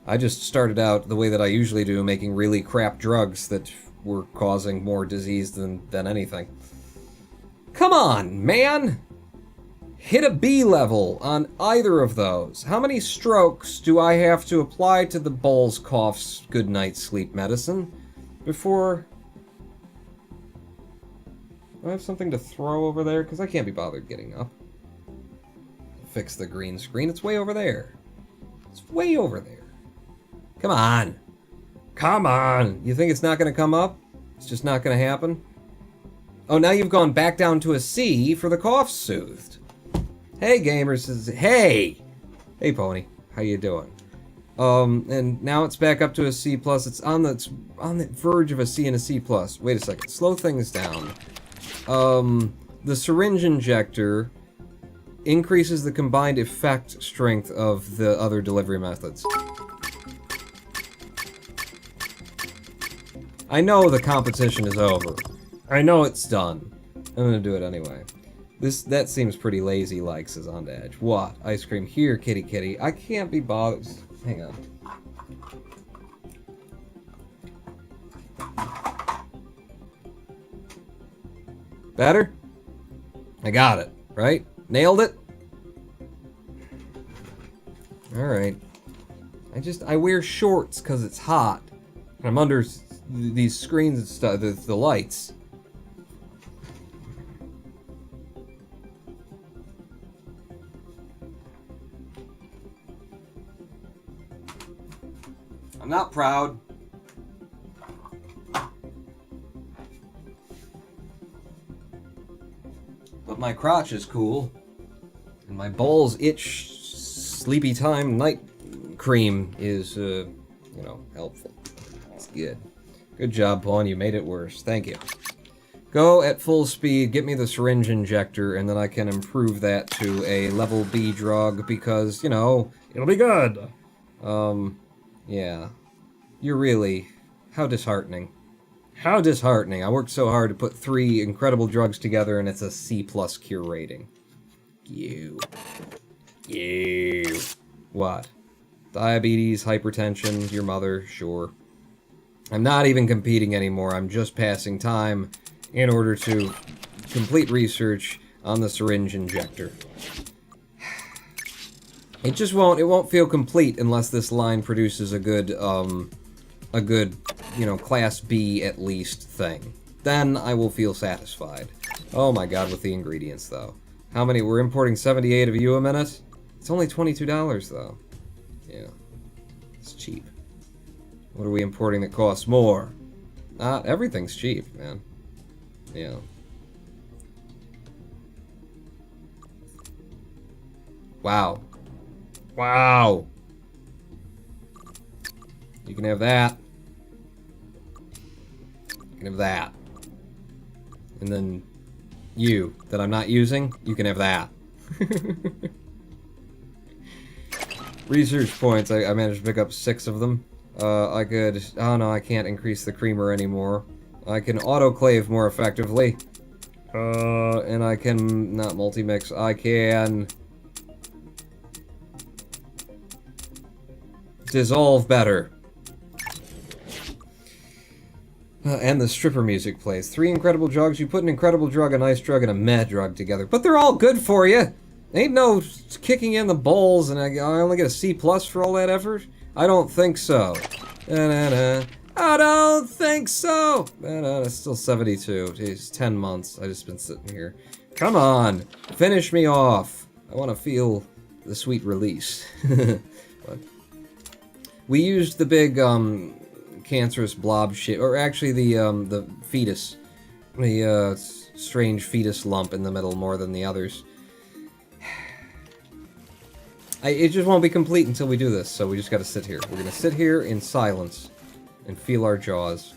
A: I just started out the way that I usually do, making really crap drugs that were causing more disease than anything. Come on, man! Hit a B level on either of those. How many strokes do I have to apply to the balls, coughs, good night sleep medicine before... Do I have something to throw over there? Because I can't be bothered getting up. Fix the green screen. It's way over there. It's way over there. Come on. Come on. You think it's not going to come up? It's just not going to happen? Oh, now you've gone back down to a C for the cough soothed. Hey, gamers. Hey! Hey, Pony. How you doing? And now it's back up to a C+. It's on the verge of a C and a C+. Wait a second. Slow things down. The syringe injector increases the combined effect strength of the other delivery methods. I know the competition is over. I know it's done. I'm gonna do it anyway. That seems pretty lazy-like, says On the Edge. What? Ice cream here, kitty kitty. I can't be bothered. Hang on. Better? I got it, right? Nailed it? Alright. I wear shorts because it's hot. I'm under these screens and stuff, the lights. I'm not proud. But my crotch is cool. And my balls itch sleepy time night cream is, you know, helpful. It's good. Good job, Pawn. You made it worse. Thank you. Go at full speed, get me the syringe injector, and then I can improve that to a level B drug because, you know, it'll be good. Yeah. You're really... How disheartening. How disheartening. I worked so hard to put 3 incredible drugs together and it's a C+ cure rating. You. What? Diabetes, hypertension, your mother, sure. I'm not even competing anymore, I'm just passing time in order to complete research on the syringe injector. It just won't feel complete unless this line produces a good, you know, Class B at least thing. Then I will feel satisfied. Oh my god, with the ingredients, though. How many? We're importing 78 of you a minute? It's only $22, though. Yeah. It's cheap. What are we importing that costs more? Everything's cheap, man. Yeah. Wow. Wow! You can have that. You can have that. And then you, that I'm not using, you can have that. Research points, I managed to pick up 6 of them. I could... Oh no, I can't increase the creamer anymore. I can autoclave more effectively. And I can... Not multi-mix. I can... dissolve better. And the stripper music plays. 3 incredible drugs. You put an incredible drug, a nice drug, and a meh drug together. But they're all good for you! Ain't no kicking in the bowls and I only get a C+ for all that effort? I don't think so. I don't think so! It's still 72. Jeez, 10 months. I've just been sitting here. Come on! Finish me off! I want to feel the sweet release. But we used the big, cancerous blob shit, or actually the fetus. The, strange fetus lump in the middle more than the others. It just won't be complete until we do this, so we just gotta sit here. We're gonna sit here in silence and feel our jaws.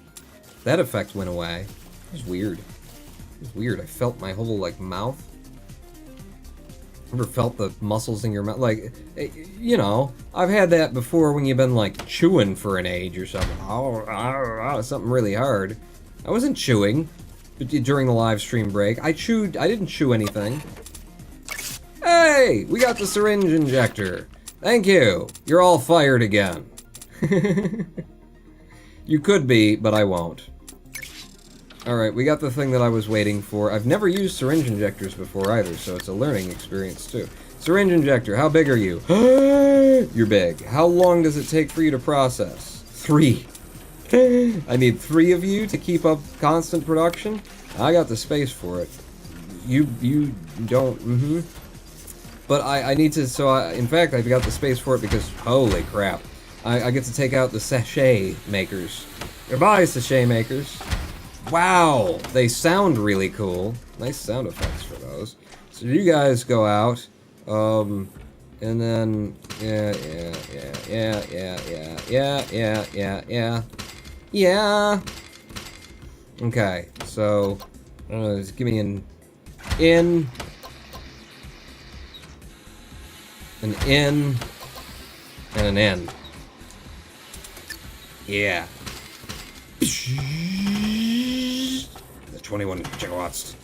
A: That effect went away. It was weird. It was weird. I felt my whole, like, mouth. Ever felt the muscles in your mouth? Like, you know, I've had that before when you've been, like, chewing for an age or something. Something really hard. I wasn't chewing during the live stream break. I didn't chew anything. Hey! We got the syringe injector. Thank you. You're all fired again. You could be, but I won't. Alright, we got the thing that I was waiting for. I've never used syringe injectors before either, so it's a learning experience too. Syringe injector, how big are you? You're big. How long does it take for you to process? 3. I need 3 of you to keep up constant production? I got the space for it. You don't, But I need to, in fact, I've got the space for it because, holy crap, I get to take out the sachet makers. Goodbye, sachet makers. Wow, they sound really cool. Nice sound effects for those. So you guys go out, and then, yeah. Okay, so, just give me an in, and an in. Yeah. 21 gigawatts.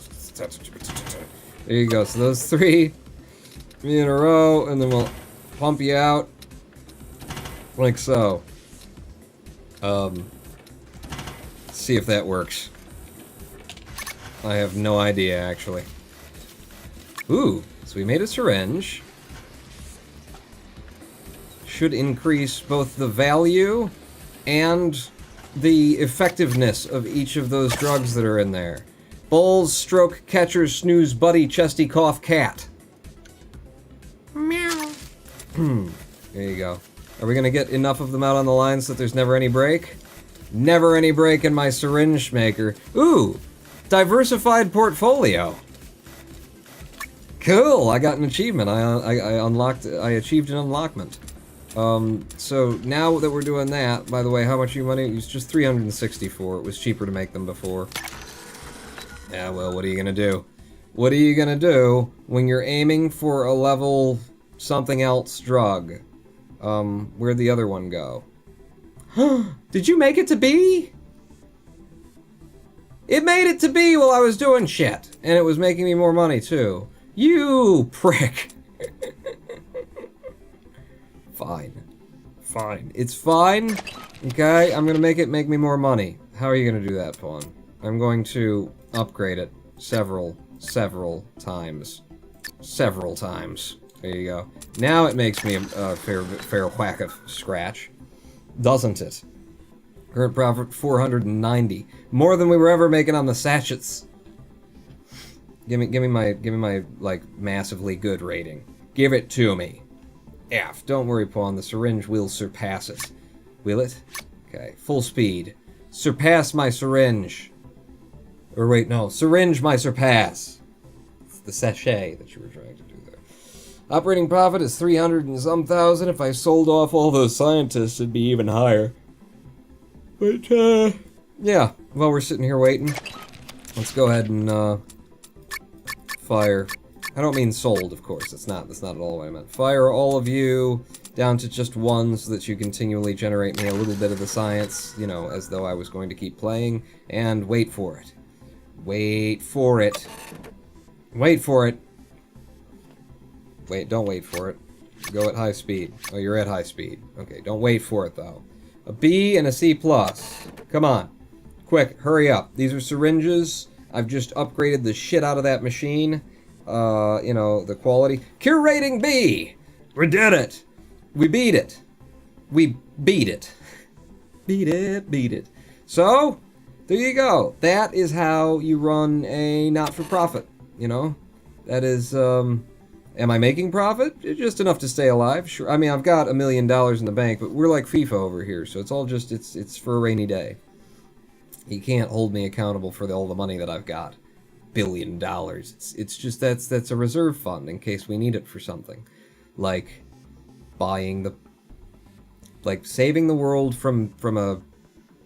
A: There you go. So those 3 in a row, and then we'll pump you out like so. See if that works. I have no idea, actually. Ooh, so we made a syringe. Should increase both the value and the effectiveness of each of those drugs that are in there. Bowls, stroke, catcher, snooze, buddy, chesty, cough, cat. Meow. There you go. Are we gonna get enough of them out on the line so that there's never any break? Never any break in my syringe maker. Ooh! Diversified portfolio. Cool! I got an achievement. I achieved an unlockment. So now that we're doing that, by the way, how much are you money? It was just 364. It was cheaper to make them before. Yeah, well, what are you gonna do? What are you gonna do when you're aiming for a level something else drug? Where'd the other one go? Did you make it to B? It made it to B while I was doing shit. And it was making me more money, too. You prick. Fine. Fine. It's fine. Okay, I'm gonna make me more money. How are you gonna do that, Pawn? I'm going to upgrade it several times. Several times. There you go. Now it makes me a fair whack of scratch. Doesn't it? Current profit 490. More than we were ever making on the sachets. Give me my like massively good rating. Give it to me. F. Don't worry, Pawn. The syringe will surpass it. Will it? Okay. Full speed. Surpass my syringe. Or wait, no. Syringe my surpass. It's the sachet that you were trying to do there. Operating profit is 300 and some thousand. If I sold off all those scientists, it'd be even higher. But, yeah. While we're sitting here waiting, let's go ahead and, fire. I don't mean sold, of course. That's not at all what I meant. Fire all of you down to just one so that you continually generate me a little bit of the science, you know, as though I was going to keep playing. And wait for it. Wait for it. Wait for it. Wait, don't wait for it. Go at high speed. Oh, you're at high speed. Okay, don't wait for it, though. A B and a C+. Come on. Quick, hurry up. These are syringes. I've just upgraded the shit out of that machine. You know, the quality. Cure rating B! We did it! We beat it. We beat it. Beat it. So, there you go. That is how you run a not-for-profit, you know? That is, am I making profit? Just enough to stay alive. Sure. I mean, I've got $1 million in the bank, but we're like FIFA over here, so it's all just, it's for a rainy day. You can't hold me accountable for all the money that I've got. $1 billion. It's just, that's a reserve fund in case we need it for something. Like, saving the world from a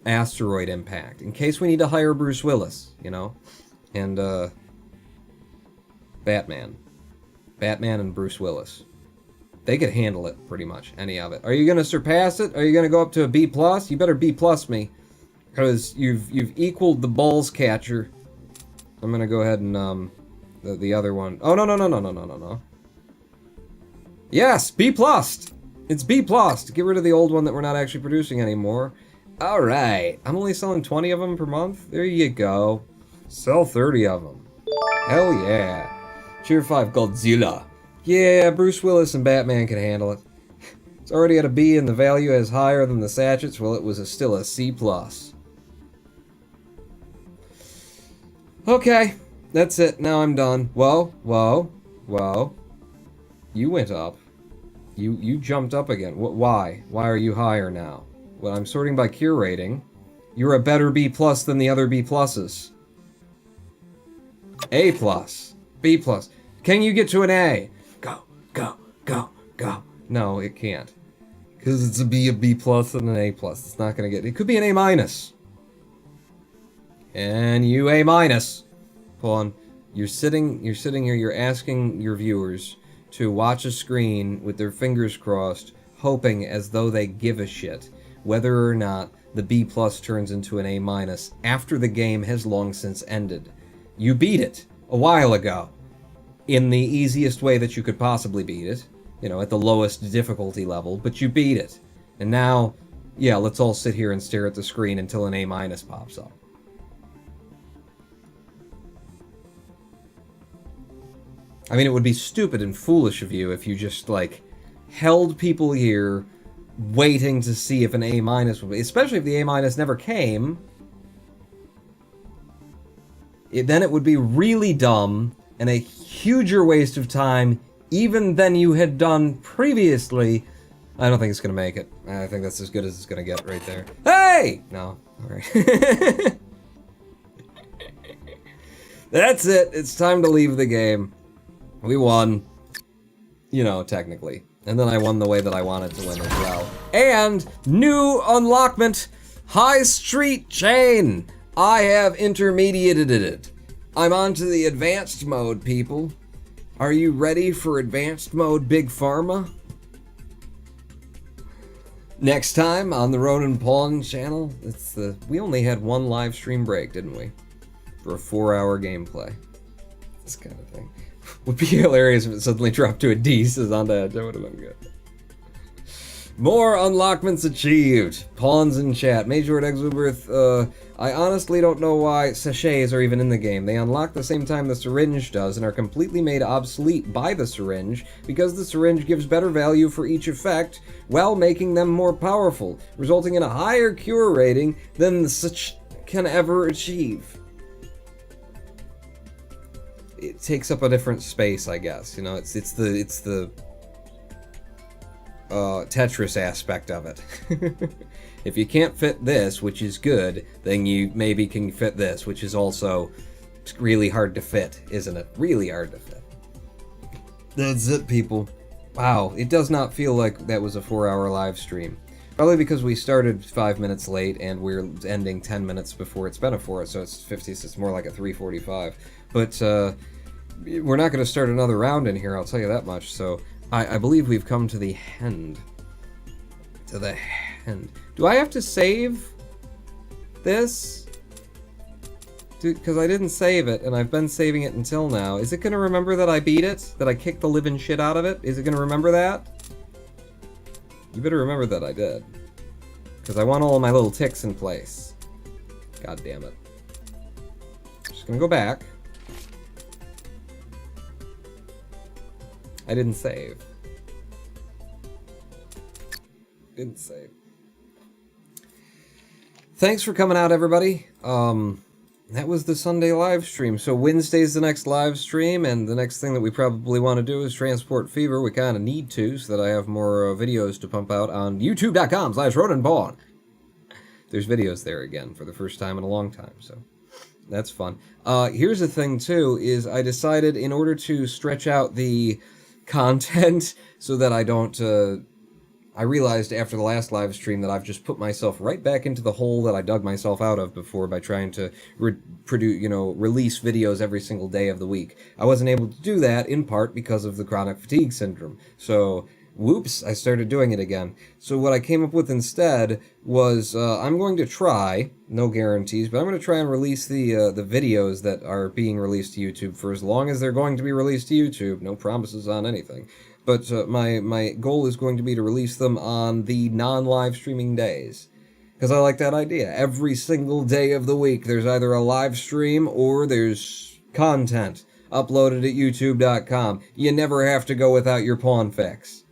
A: asteroid impact. In case we need to hire Bruce Willis, you know? And, Batman and Bruce Willis. They could handle it, pretty much, any of it. Are you gonna surpass it? Are you gonna go up to a B+? You better B+ me. Because you've equaled the balls catcher. I'm gonna go ahead and, the other one. Oh, no. Yes, B+! It's B+! Get rid of the old one that we're not actually producing anymore. Alright. I'm only selling 20 of them per month? There you go. Sell 30 of them. Hell yeah. Tier 5 Godzilla. Yeah, Bruce Willis and Batman can handle it. It's already at a B and the value is higher than the sachets. Well, it was still a C+. Okay, that's it. Now I'm done. Whoa. You went up. You jumped up again. Why? Why are you higher now? Well, I'm sorting by cure rating. You're a better B+ than the other B+. A+. B+. Can you get to an A? Go. No, it can't. Because it's a B, a B+, and an A+. It's not gonna get... It could be an A-. And you A-. Hold on. You're sitting here, you're asking your viewers to watch a screen with their fingers crossed, hoping as though they give a shit whether or not the B+ turns into an A- after the game has long since ended. You beat it a while ago. In the easiest way that you could possibly beat it. You know, at the lowest difficulty level, but you beat it. And now, yeah, let's all sit here and stare at the screen until an A- pops up. I mean, it would be stupid and foolish of you if you just, like, held people here waiting to see if an A- would be, especially if the A- never came. Then it would be really dumb and a huger waste of time even than you had done previously. I don't think it's gonna make it. I think that's as good as it's gonna get right there. Hey! No. Alright. That's it. It's time to leave the game. We won. You know, technically. And then I won the way that I wanted to win as well. And new unlockment, High Street Chain. I have intermediated it. I'm on to the advanced mode, people. Are you ready for advanced mode Big Pharma? Next time on the Ronan Pawn channel, we only had one live stream break, didn't we? For a 4-hour gameplay. This kind of thing. Would be hilarious if it suddenly dropped to a D, says on that. That would have been good. More unlockments achieved. Pawns in chat. Major at Exuberth, I honestly don't know why sachets are even in the game. They unlock the same time the syringe does and are completely made obsolete by the syringe because the syringe gives better value for each effect while making them more powerful, resulting in a higher cure rating than the sachet can ever achieve. It takes up a different space, I guess. You know, it's the Tetris aspect of it. If you can't fit this, which is good, then you maybe can fit this, which is also really hard to fit, isn't it? Really hard to fit. That's it, people. Wow, it does not feel like that was a 4-hour live stream. Probably because we started 5 minutes late and we're ending 10 minutes before it's been a 4, so it's 50, so it's more like a 3:45. But we're not going to start another round in here, I'll tell you that much. So I believe we've come to the end. To the end. Do I have to save this? Because I didn't save it, and I've been saving it until now. Is it going to remember that I beat it? That I kicked the living shit out of it? Is it going to remember that? You better remember that I did. Because I want all of my little ticks in place. God damn it. Just going to go back. I didn't save. Didn't save. Thanks for coming out, everybody. That was the Sunday live stream. So Wednesday's the next live stream, and the next thing that we probably want to do is Transport Fever. We kind of need to, so that I have more videos to pump out on youtube.com/RonanPawn. There's videos there again for the first time in a long time, so that's fun. Here's the thing, too, is I decided in order to stretch out the content so that I don't... I realized after the last live stream that I've just put myself right back into the hole that I dug myself out of before by trying to release videos every single day of the week. I wasn't able to do that in part because of the chronic fatigue syndrome. So, whoops, I started doing it again. So what I came up with instead was I'm going to try, no guarantees, but I'm going to try and release the videos that are being released to YouTube for as long as they're going to be released to YouTube. No promises on anything. But my goal is going to be to release them on the non-live streaming days. Because I like that idea. Every single day of the week, there's either a live stream or there's content uploaded at youtube.com. You never have to go without your pawn fix.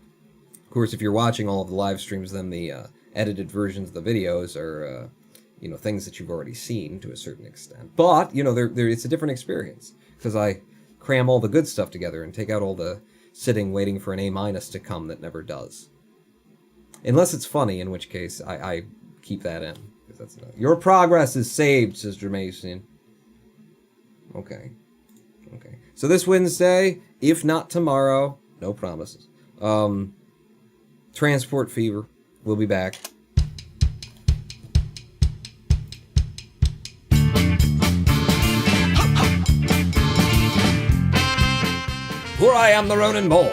A: Of course, if you're watching all of the live streams, then the edited versions of the videos are, things that you've already seen to a certain extent. But, it's a different experience. Because I cram all the good stuff together and take out all the sitting waiting for an A- to come that never does. Unless it's funny, in which case I keep that in. That's enough. Your progress is saved, says Jermacian. Okay. So this Wednesday, if not tomorrow, no promises. Transport Fever. We'll be back. For I am the Ronin Bull.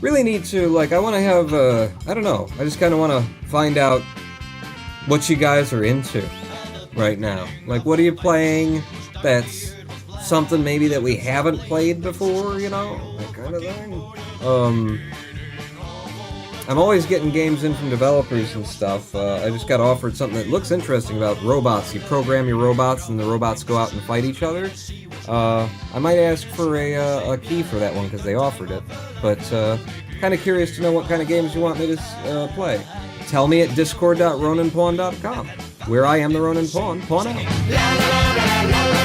A: Really need to, I want to have, I don't know. I just kind of want to find out what you guys are into right now. What are you playing that's something maybe that we haven't played before, that kind of thing. I'm always getting games in from developers and stuff. I just got offered something that looks interesting about robots. You program your robots and the robots go out and fight each other. I might ask for a key for that one because they offered it, but kind of curious to know what kind of games you want me to play. Tell me at discord.ronanpawn.com, where I am the Ronan Pawn. Pawn out.